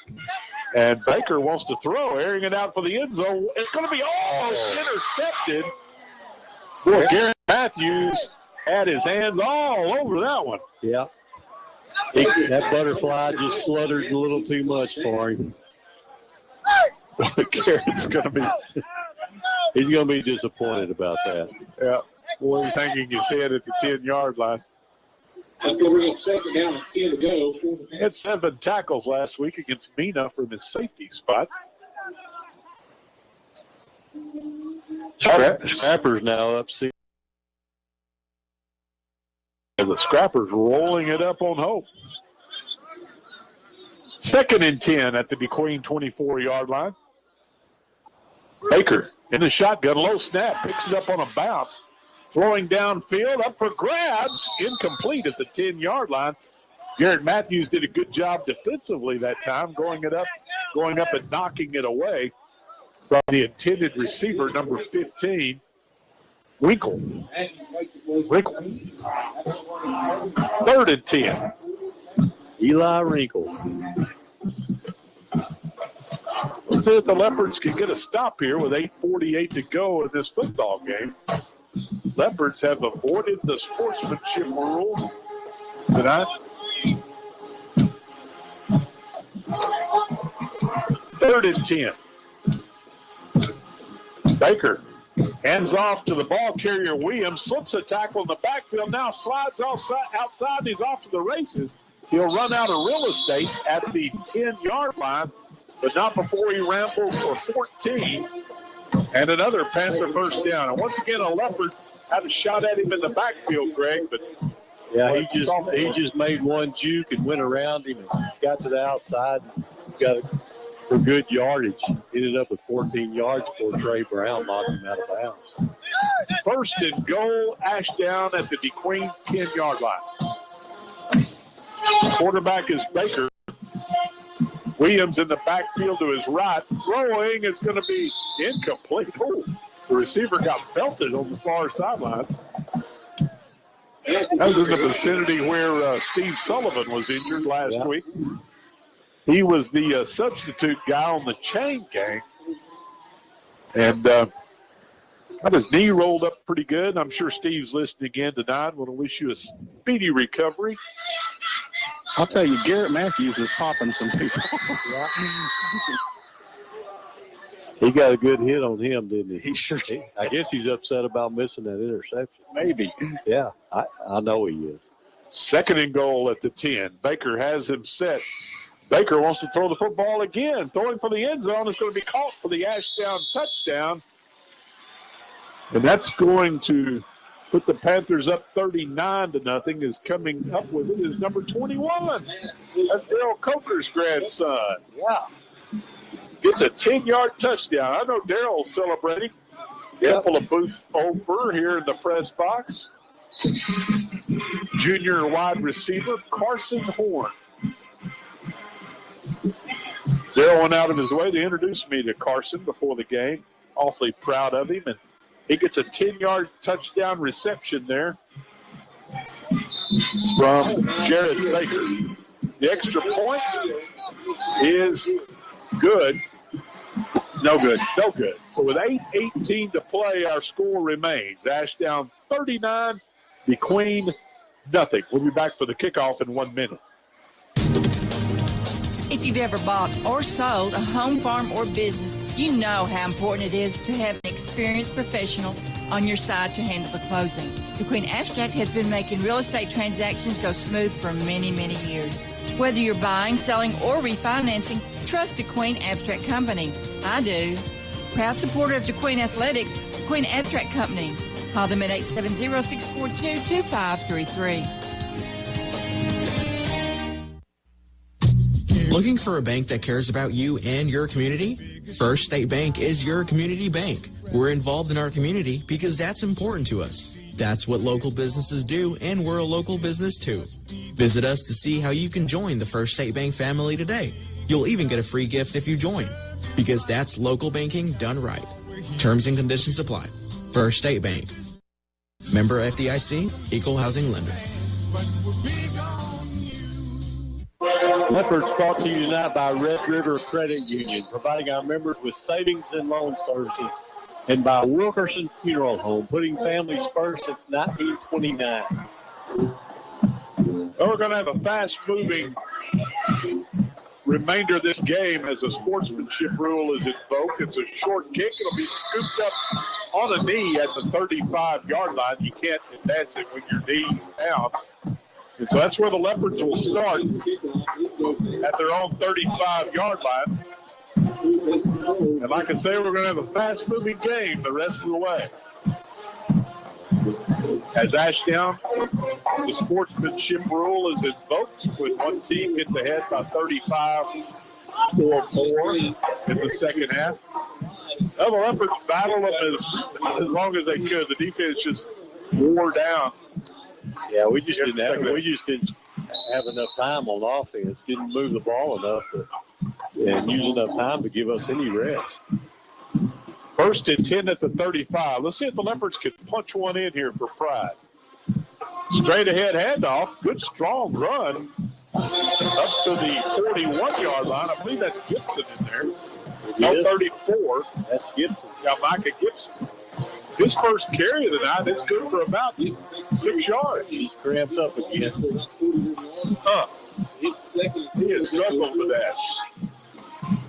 And Baker wants to throw, airing it out for the end zone. It's going to be almost intercepted. Boy, Garrett Matthews had his hands all over that one. Yeah. That butterfly just fluttered a little too much for him. Garrett's going to be... He's going to be disappointed about that. Yeah. Boy, he's hanging his head at the 10-yard line. That's going to bring up 2nd down and 10 to go. He had 7 tackles last week against Mina from his safety spot. Scrapper's now up 6. And the Scrappers rolling it up on Hope. 2nd and 10 at the DeQueen 24-yard line. Baker in the shotgun, low snap, picks it up on a bounce. Throwing downfield, up for grabs, incomplete at the 10-yard line. Garrett Matthews did a good job defensively that time, going up and knocking it away from the intended receiver, number 15, Winkle. 3rd and 10. Eli Wrinkle. Let's see if the Leopards can get a stop here with 8:48 to go in this football game. Leopards have avoided the sportsmanship rule tonight. 3rd and 10. Baker hands off to the ball carrier Williams, slips a tackle in the backfield, now slides outside, and he's off to the races. He'll run out of real estate at the 10-yard line, but not before he rambles for 14. And another Panther 1st down. And once again, a Leopard had a shot at him in the backfield, Greg, but yeah, he just made one juke and went around him and got to the outside, got it for good yardage. Ended up with 14 yards before Trey Brown knocked him out of bounds. 1st and goal, Ashdown at the DeQueen 10-yard line. Quarterback is Baker. Williams in the backfield to his right. Throwing is going to be incomplete. Oh, the receiver got belted on the far sidelines. That was in the vicinity where Steve Sullivan was injured last week. He was the substitute guy on the chain gang. And got his knee rolled up pretty good. I'm sure Steve's listening again tonight. I want to wish you a speedy recovery. I'll tell you, Garrett Matthews is popping some people. He got a good hit on him, didn't he? He sure did. I guess he's upset about missing that interception. Maybe. Yeah, I know he is. 2nd and goal at the 10. Baker has him set. Baker wants to throw the football again. Throwing for the end zone is going to be caught for the Ashdown touchdown. And that's going to put the Panthers up 39-0, is coming up with it is number 21. That's Daryl Coker's grandson. Yeah. Gets a 10-yard touchdown. I know Daryl's celebrating. Couple of booths over here in the press box. Junior wide receiver Carson Horn. Daryl went out of his way to introduce me to Carson before the game. Awfully proud of him, and he gets a 10-yard touchdown reception there from Jared Baker. The extra point is good. No good. So with 8:18 to play, our score remains. Ashdown 39, DeQueen nothing. We'll be back for the kickoff in 1 minute. If you've ever bought or sold a home, farm, or business, you know how important it is to have an experienced professional on your side to handle the closing. DeQueen Abstract has been making real estate transactions go smooth for many, many years. Whether you're buying, selling, or refinancing, trust DeQueen Abstract Company. I do. Proud supporter of DeQueen Athletics, DeQueen Abstract Company. Call them at 870-642-2533. Looking for a bank that cares about you and your community? First State Bank is your community bank. We're involved in our community because that's important to us. That's what local businesses do, and we're a local business too. Visit us to see how you can join the First State Bank family today. You'll even get a free gift if you join, because that's local banking done right. Terms and conditions apply. First State Bank. Member FDIC, Equal Housing Lender. Leopards brought to you tonight by Red River Credit Union, providing our members with savings and loan services, and by Wilkerson Funeral Home, putting families first since 1929. Well, we're going to have a fast-moving remainder of this game as a sportsmanship rule is invoked. It's a short kick. It'll be scooped up on a knee at the 35-yard line. You can't advance it with your knees down. And so that's where the Leopards will start at their own 35-yard line. And like I say, we're going to have a fast-moving game the rest of the way. As Ashdown, the sportsmanship rule is invoked when one team gets ahead by 35-4 in the second half. Well, the Leopards battled them as long as they could. The defense just wore down. Yeah, we just didn't have enough time on offense. Didn't move the ball enough and use enough time to give us any rest. First and 10 at the 35. Let's see if the Leopards can punch one in here for pride. Straight ahead handoff. Good strong run up to the 41-yard line. I believe that's Gibson in there. No, 34. That's Gibson. Yeah, Micah Gibson. His first carry of the night, it's good for about 6 yards. He's cramped up again. He is struggling with that.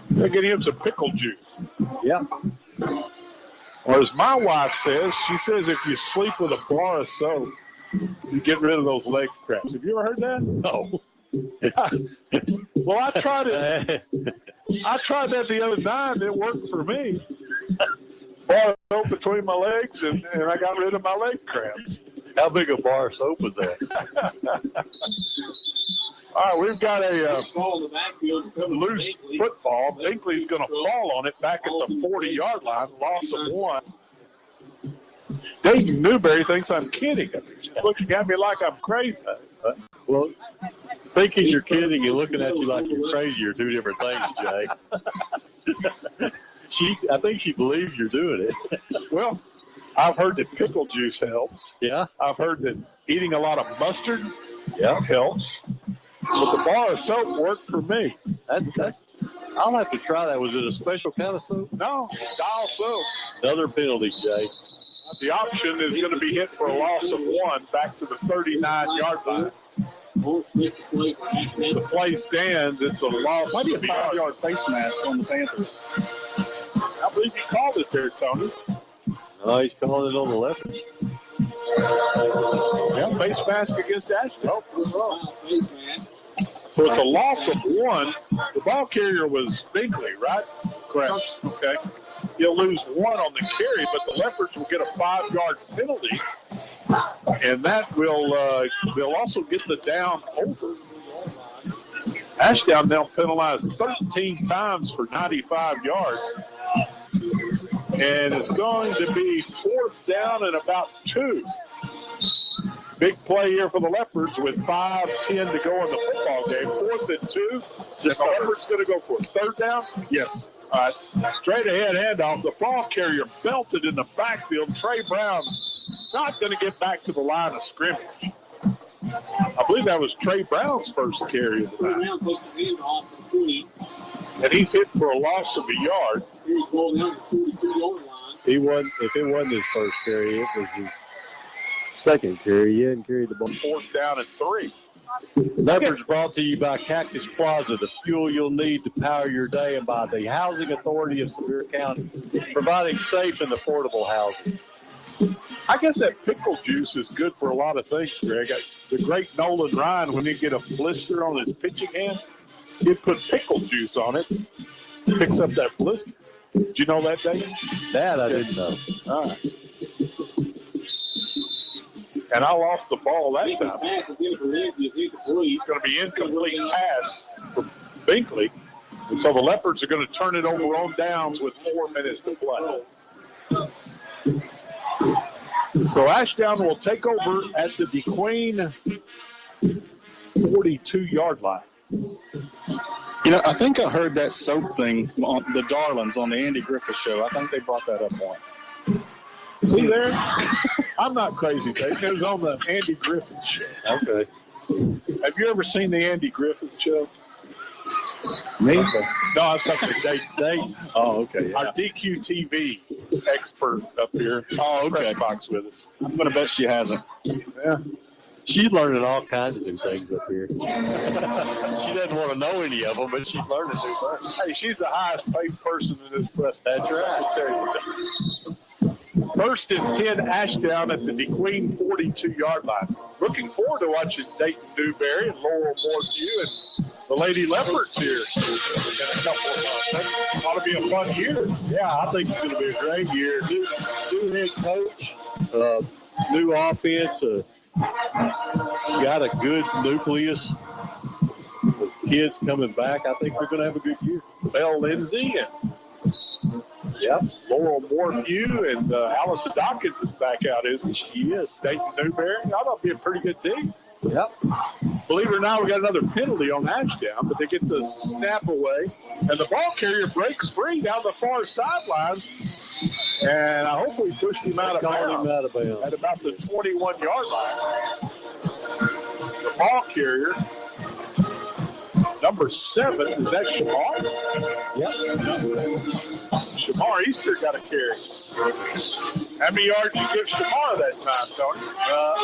They'll get him some pickle juice. Yeah. Or as my wife says, she says if you sleep with a bar of soap, you get rid of those leg cramps. Have you ever heard that? No. Well, I tried it. I tried that the other night, and it worked for me. Bar of soap between my legs, and I got rid of my leg cramps. How big a bar of soap was that? All right, we've got a loose football. Binkley's going to fall on it back at the 40-yard line. Loss of 1. Dayton Newberry thinks I'm kidding. He's looking at me like I'm crazy. Well, thinking you're kidding and looking at you like you're crazy are two different things, Jay. I think she believes you're doing it. Well, I've heard that pickle juice helps. Yeah. I've heard that eating a lot of mustard helps. But the bar of soap worked for me. I'll have to try that. Was it a special kind of soap? No, dial soap. Another penalty, Jay. The option is going to be hit for a loss of 1 back to the 39-yard line. The play stands. It's a loss. Might be a 5-yard face mask on the Panthers. I believe you called it there, Tony. No, he's calling it on the left. Yeah, face mask against Ashdown. So it's a loss of 1. The ball carrier was Binkley, right? Correct. Okay. He'll lose 1 on the carry, but the Leopards will get a 5-yard penalty And that will they'll also get the down over. Ashdown now penalized 13 times for 95 yards. And it's going to be 4th down and about 2. Big play here for the Leopards with 5:10 to go in the football game. 4th and 2. The Leopards going to go for 3rd down? Yes. All right. Straight ahead handoff. The ball carrier belted in the backfield. Trey Brown's not going to get back to the line of scrimmage. I believe that was Trey Brown's first carry of the night. And he's hit for a loss of a yard. He wasn't, if it wasn't his first carry, it was his second carry. He hadn't carried the ball. 4th down and 3. Leopards brought to you by Cactus Plaza, the fuel you'll need to power your day, and by the Housing Authority of Sevier County, providing safe and affordable housing. I guess that pickle juice is good for a lot of things, Greg. The great Nolan Ryan, when he'd get a blister on his pitching hand, he'd put pickle juice on it, picks up that blister. Did you know that, Dave? That I didn't know. All right. And I lost the ball that time. It's going to be incomplete pass for Binkley. And so the Leopards are going to turn it over on downs with 4 minutes to play. So Ashdown will take over at the DeQueen 42-yard line. You know, I think I heard that soap thing on the Darlings on the Andy Griffith show. I think they brought that up once. See there? I'm not crazy, Dave. It was on the Andy Griffith show. Okay. Have you ever seen the Andy Griffith show? Me? Okay. No, I was talking to Dave. Oh, okay. Yeah. Our DQ TV expert up here. Oh, okay. Press box with us. I'm going to bet she hasn't. Yeah. She's learning all kinds of new things up here. She doesn't want to know any of them, but she's learning new things. Hey, she's the highest paid person in this press. That's right. 1st and 10, Ashdown at the DeQueen 42-yard line. Looking forward to watching Dayton Newberry and Laurel Morphew and the Lady Leopards here in a couple of months. That ought to be a fun year. Yeah, I think it's going to be a great year. New head coach, new offense, got a good nucleus of kids coming back. I think we're going to have a good year. Belle Lindsay and Laurel Morphew and Allison Dawkins is back out, isn't she? She is. Dayton Newberry. That'll be a pretty good team. Yep. Believe it or not, we got another penalty on Ashdown, but they get the snap away. And the ball carrier breaks free down the far sidelines. And I hope we pushed him out of bounds at about the 21-yard line. The ball carrier, number 7, is that Shamar? Yep. Shamar Easter got a carry. How many yards did you give Shamar that time, Tony?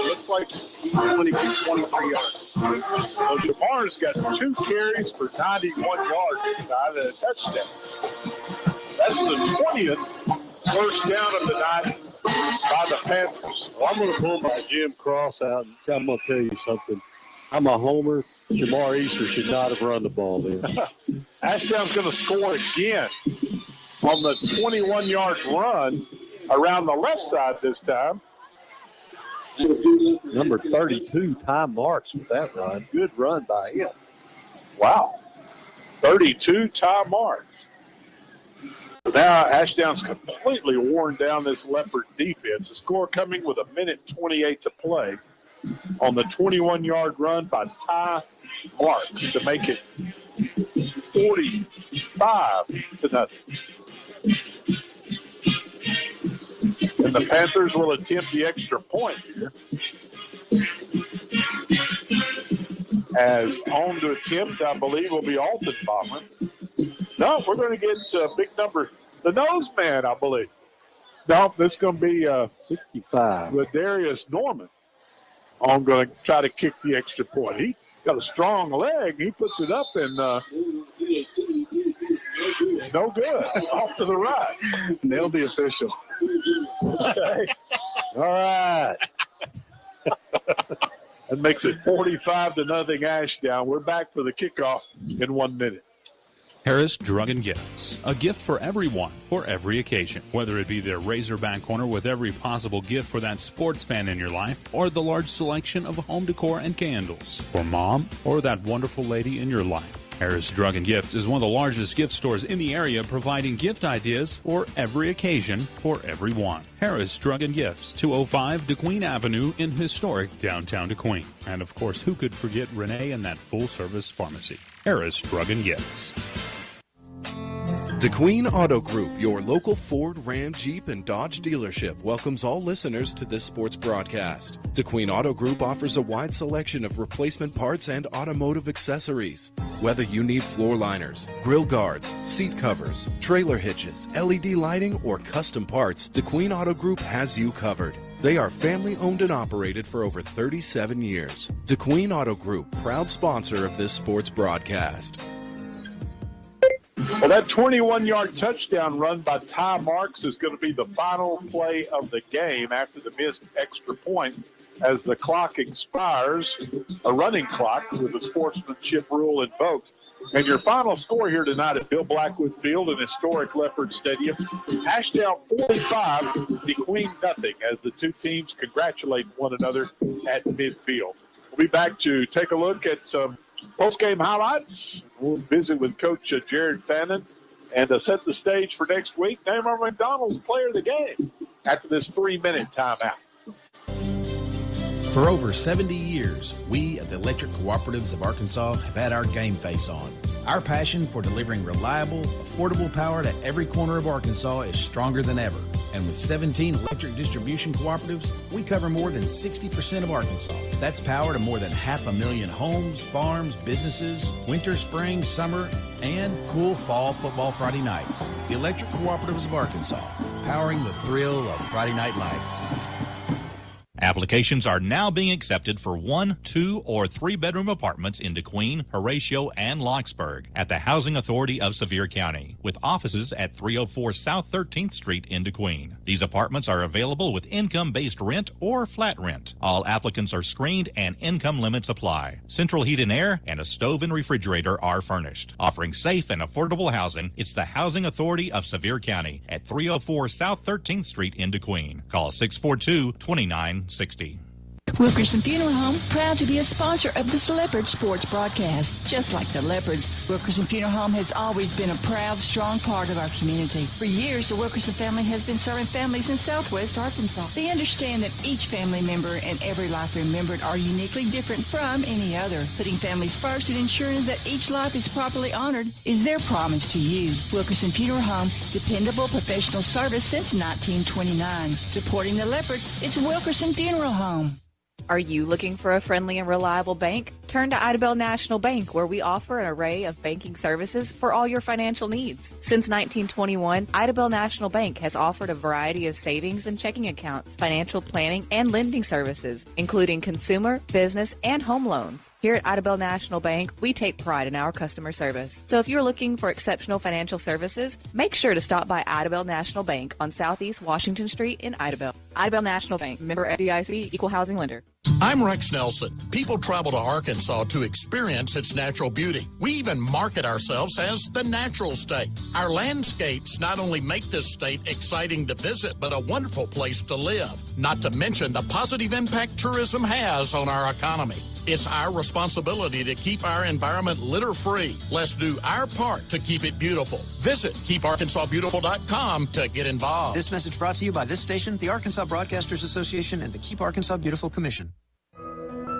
Looks like he's only getting 23 yards. So Shamar's got 2 carries for 91 yards tonight and a touchdown. That's the 20th first down of the night by the Panthers. Well, I'm going to pull my Jim Cross out, and I'm going to tell you something. I'm a homer. Shamar Easter should not have run the ball then. Ashdown's going to score again on the 21-yard run around the left side this time. Number 32, time marks with that run. Good run by him. Wow. 32 time marks. Now Ashdown's completely worn down this Leopard defense. The score coming with 1:28 to play on the 21-yard run by Ty Marks to make it 45-0. And the Panthers will attempt the extra point here. As on to attempt, I believe, will be Alton Baughman. No, we're going to get a big number. The nose man, I believe. No, this is going to be 65. With Darius Norman. I'm going to try to kick the extra point. He got a strong leg. He puts it up and no good. Off to the right. Nailed the official. Okay. All right. That makes it 45-0 Ashdown. We're back for the kickoff in 1 minute. Harris Drug and Gifts, a gift for everyone, for every occasion. Whether it be their Razorback corner with every possible gift for that sports fan in your life, or the large selection of home decor and candles for mom or that wonderful lady in your life. Harris Drug and Gifts is one of the largest gift stores in the area, providing gift ideas for every occasion, for everyone. Harris Drug and Gifts, 205 DeQueen Avenue in historic downtown DeQueen. And of course, who could forget Renee and that full-service pharmacy? Harris Drug and Gifts. DeQueen Auto Group, your local Ford, Ram, Jeep, and Dodge dealership, welcomes all listeners to this sports broadcast. DeQueen Auto Group offers a wide selection of replacement parts and automotive accessories. Whether you need floor liners, grill guards, seat covers, trailer hitches, LED lighting, or custom parts, DeQueen Auto Group has you covered. They are family owned and operated for over 37 years. DeQueen Auto Group, proud sponsor of this sports broadcast. Well, that 21-yard touchdown run by Ty Marks is going to be the final play of the game after the missed extra point as the clock expires, a running clock with the sportsmanship rule invoked. And your final score here tonight at Bill Blackwood Field in historic Leopard Stadium, Ashdown 45, DeQueen nothing, as the two teams congratulate one another at midfield. We'll be back to take a look at some post-game highlights. We'll visit with Coach Jared Fannin and set the stage for next week. Name our McDonald's player of the game after this 3-minute timeout. For over 70 years, we at the Electric Cooperatives of Arkansas have had our game face on. Our passion for delivering reliable, affordable power to every corner of Arkansas is stronger than ever. And with 17 electric distribution cooperatives, we cover more than 60% of Arkansas. That's power to more than 500,000 homes, farms, businesses, winter, spring, summer, and cool fall football Friday nights. The Electric Cooperatives of Arkansas, powering the thrill of Friday night lights. Applications are now being accepted for 1, 2, or 3-bedroom apartments in DeQueen, Horatio, and Locksburg at the Housing Authority of Sevier County, with offices at 304 South 13th Street in DeQueen. These apartments are available with income-based rent or flat rent. All applicants are screened and income limits apply. Central heat and air and a stove and refrigerator are furnished. Offering safe and affordable housing, it's the Housing Authority of Sevier County at 304 South 13th Street in DeQueen. Call 642-2960. Wilkerson Funeral Home, proud to be a sponsor of this Leopard Sports broadcast. Just like the Leopards, Wilkerson Funeral Home has always been a proud, strong part of our community. For years, the Wilkerson family has been serving families in Southwest Arkansas. They understand that each family member and every life remembered are uniquely different from any other. Putting families first and ensuring that each life is properly honored is their promise to you. Wilkerson Funeral Home, dependable professional service since 1929. Supporting the Leopards, it's Wilkerson Funeral Home. Are you looking for a friendly and reliable bank? Turn to Idabel National Bank, where we offer an array of banking services for all your financial needs. Since 1921, Idabel National Bank has offered a variety of savings and checking accounts, financial planning, and lending services, including consumer, business, and home loans. Here at Idabel National Bank, we take pride in our customer service. So if you're looking for exceptional financial services, make sure to stop by Idabel National Bank on Southeast Washington Street in Idabel. Idabel National Bank, member FDIC, equal housing lender. I'm Rex Nelson. People travel to Arkansas to experience its natural beauty. We even market ourselves as the natural state. Our landscapes not only make this state exciting to visit, but a wonderful place to live. Not to mention the positive impact tourism has on our economy. It's our responsibility to keep our environment litter-free. Let's do our part to keep it beautiful. Visit KeepArkansasBeautiful.com to get involved. This message brought to you by this station, the Arkansas Broadcasters Association, and the Keep Arkansas Beautiful Commission.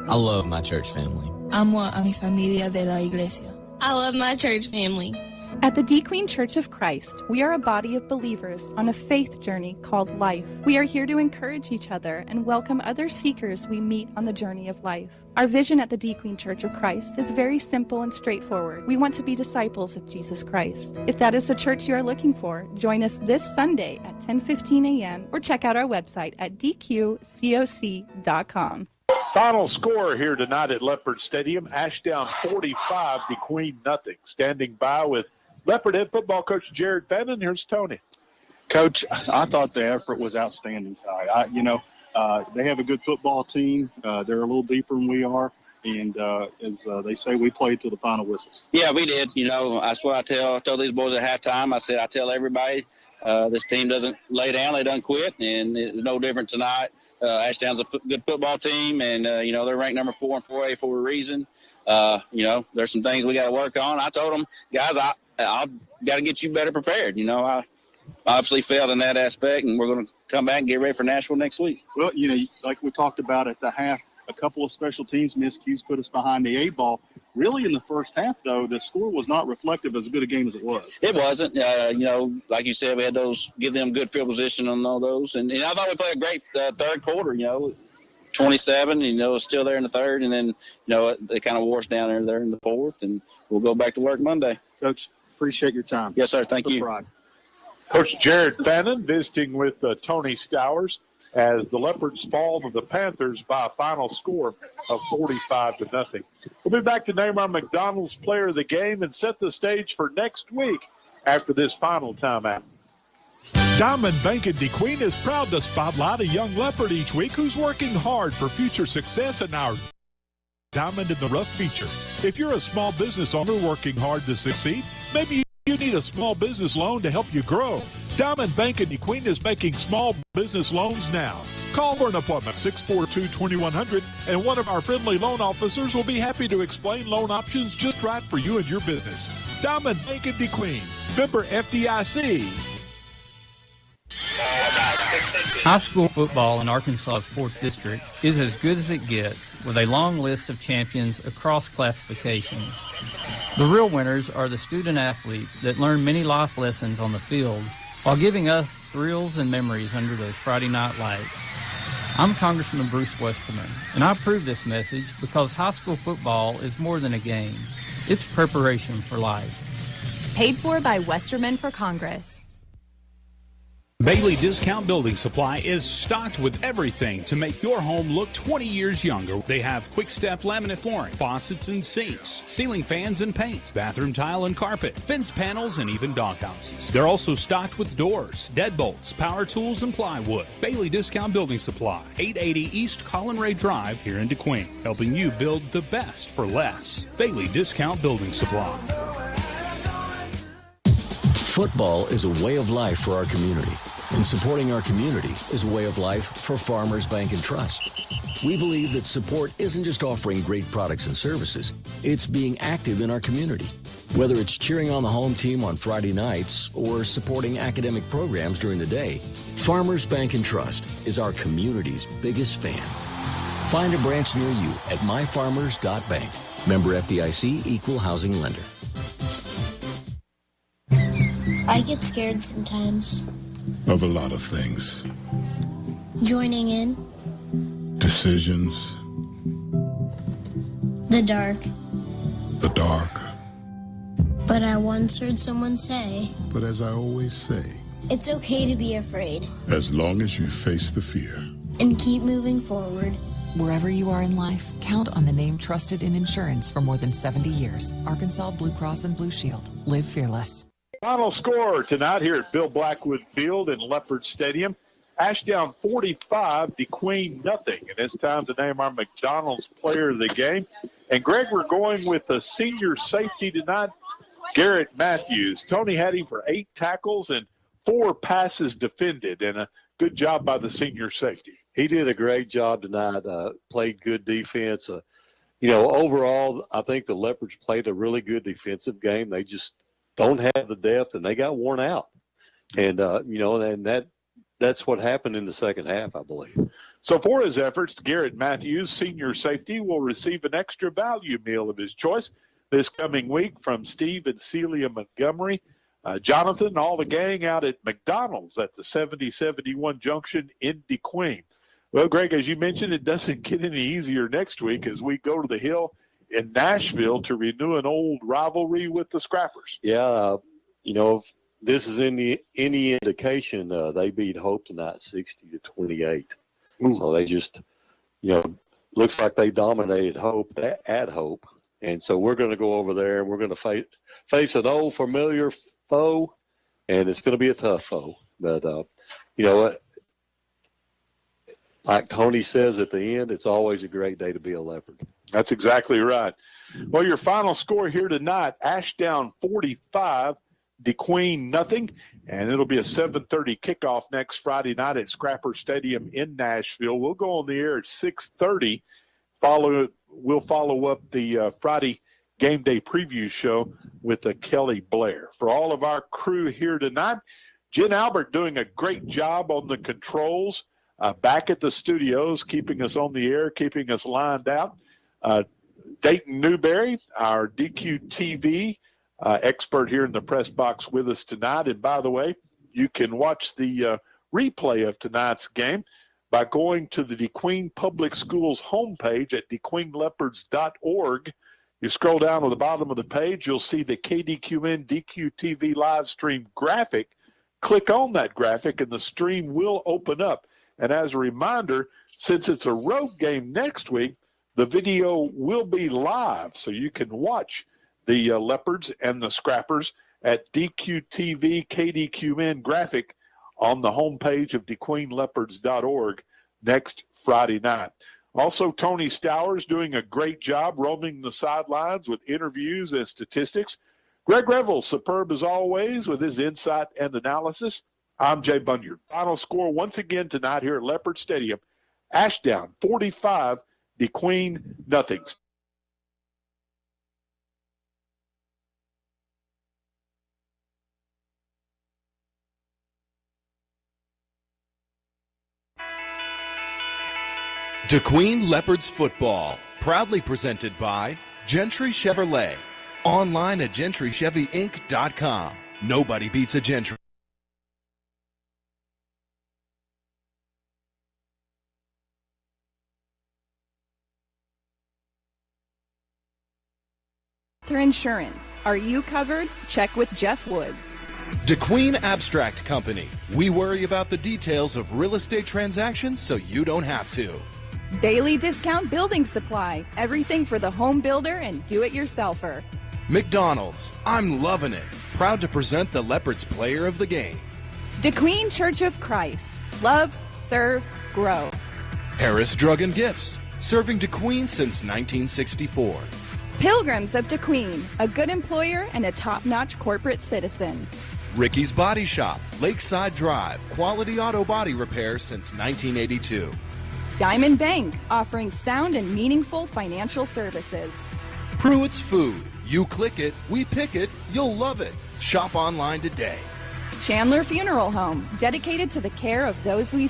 I love my church family. Amo a mi familia de la iglesia. I love my church family. At the DeQueen Church of Christ, we are a body of believers on a faith journey called life. We are here to encourage each other and welcome other seekers we meet on the journey of life. Our vision at the DeQueen Church of Christ is very simple and straightforward. We want to be disciples of Jesus Christ. If that is the church you are looking for, join us this Sunday at 10:15 a.m. or check out our website at dqcoc.com. Final score here tonight at Leopard Stadium, Ashdown 45, DeQueen nothing. Standing by with Leopard head football coach Jared Fannin. Here's Tony. Coach, I thought the effort was outstanding tonight. They have a good football team. They're a little deeper than we are. And as they say, we played to the final whistles. Yeah, we did. That's what I tell these boys at halftime. I tell everybody this team doesn't lay down, they don't quit, and it's no different tonight. Ashdown's a good football team, and they're ranked number 4 in 4A for a reason. There's some things we got to work on. I told them, guys, I'll got to get you better prepared. I obviously failed in that aspect, and we're going to come back and get ready for Nashville next week. Well, like we talked about at the half, a couple of special teams miscues put us behind the 8 ball. Really, in the first half, though, the score was not reflective as good a game as it was. It wasn't. Like you said, we had give them good field position on all those. And I thought we played a great third quarter, 27, still there in the third. And then, they kind of wore us down there in the fourth. And we'll go back to work Monday. Coach, appreciate your time. Yes, sir. Thank you. Pride. Coach Jared Fannin visiting with Tony Stowers as the Leopards fall to the Panthers by a final score of 45-0. We'll be back to name our McDonald's player of the game and set the stage for next week after this final timeout. Diamond Bank in DeQueen is proud to spotlight a young Leopard each week who's working hard for future success in our Diamond in the Rough feature. If you're a small business owner working hard to succeed, maybe you need a small business loan to help you grow. Diamond Bank in DeQueen is making small business loans now. Call for an appointment, 642-2100, and one of our friendly loan officers will be happy to explain loan options just right for you and your business. Diamond Bank in DeQueen, member FDIC. High school football in Arkansas's 4th District is as good as it gets, with a long list of champions across classifications. The real winners are the student athletes that learn many life lessons on the field while giving us thrills and memories under those Friday night lights. I'm Congressman Bruce Westerman, and I approve this message because high school football is more than a game. It's preparation for life. Paid for by Westerman for Congress. Bailey Discount Building Supply is stocked with everything to make your home look 20 years younger. They have quick-step laminate flooring, faucets and sinks, ceiling fans and paint, bathroom tile and carpet, fence panels, and even doghouses. They're also stocked with doors, deadbolts, power tools, and plywood. Bailey Discount Building Supply, 880 East Collinray Drive here in DeQueen, helping you build the best for less. Bailey Discount Building Supply. Football is a way of life for our community, and supporting our community is a way of life for Farmers Bank and Trust. We believe that support isn't just offering great products and services, it's being active in our community. Whether it's cheering on the home team on Friday nights or supporting academic programs during the day, Farmers Bank and Trust is our community's biggest fan. Find a branch near you at myfarmers.bank. Member FDIC, Equal Housing Lender. I get scared sometimes. Of a lot of things. Joining in. Decisions. The dark. The dark. But I once heard someone say, but as I always say, it's okay to be afraid. As long as you face the fear. And keep moving forward. Wherever you are in life, count on the name trusted in insurance for more than 70 years. Arkansas Blue Cross and Blue Shield. Live fearless. Final score tonight here at Bill Blackwood Field in Leopard Stadium. Ashdown 45, DeQueen nothing. And it's time to name our McDonald's player of the game. And, Greg, we're going with the senior safety tonight, Garrett Matthews. Tony had him for 8 tackles and 4 passes defended, and a good job by the senior safety. He did a great job tonight, played good defense. Overall, I think the Leopards played a really good defensive game. They just don't have the depth, and they got worn out. And, and that's what happened in the second half, I believe. So for his efforts, Garrett Matthews, senior safety, will receive an extra value meal of his choice this coming week from Steve and Celia Montgomery. Jonathan, all the gang out at McDonald's at the 7071 Junction in DeQueen. Well, Greg, as you mentioned, it doesn't get any easier next week as we go to the Hill in Nashville to renew an old rivalry with the Scrappers. Yeah, if this is any indication, they beat Hope tonight 60-28. So they just, looks like they dominated Hope at Hope. And so we're going to go over there and we're going to face an old familiar foe, and it's going to be a tough foe. But, like Tony says at the end, it's always a great day to be a Leopard. That's exactly right. Well, your final score here tonight, Ashdown 45, DeQueen nothing, and it'll be a 7:30 kickoff next Friday night at Scrapper Stadium in Nashville. We'll go on the air at 6:30. We'll follow up the Friday game day preview show with Kelly Blair. For all of our crew here tonight, Jen Albert doing a great job on the controls, back at the studios, keeping us on the air, keeping us lined out. Dayton Newberry, our DQTV expert here in the press box with us tonight. And by the way, you can watch the replay of tonight's game by going to the DeQueen Public Schools homepage at DeQueenLeopards.org. You scroll down to the bottom of the page, you'll see the KDQN DQTV live stream graphic. Click on that graphic and the stream will open up. And as a reminder, since it's a road game next week, the video will be live, so you can watch the Leopards and the Scrappers at DQTV KDQN graphic on the homepage of DeQueenLeopards.org next Friday night. Also, Tony Stowers doing a great job roaming the sidelines with interviews and statistics. Greg Revel, superb as always with his insight and analysis. I'm Jay Bunyard. Final score once again tonight here at Leopard Stadium. Ashdown 45, DeQueen nothing. DeQueen Leopards Football, proudly presented by Gentry Chevrolet. Online at GentryChevyInc.com. Nobody beats a Gentry. Their insurance. Are you covered? Check with Jeff Woods. DeQueen Abstract Company. We worry about the details of real estate transactions so you don't have to. Bailey Discount Building Supply. Everything for the home builder and do-it-yourselfer. McDonald's. I'm loving it. Proud to present the Leopards Player of the Game. DeQueen Church of Christ. Love, serve, grow. Harris Drug and Gifts. Serving DeQueen since 1964. Pilgrims of DeQueen. A good employer and a top-notch corporate citizen. Ricky's Body Shop. Lakeside Drive. Quality auto body repairs since 1982. Diamond Bank, offering sound and meaningful financial services. Pruitt's Food. You click it, we pick it, you'll love it. Shop online today. Chandler Funeral Home, dedicated to the care of those we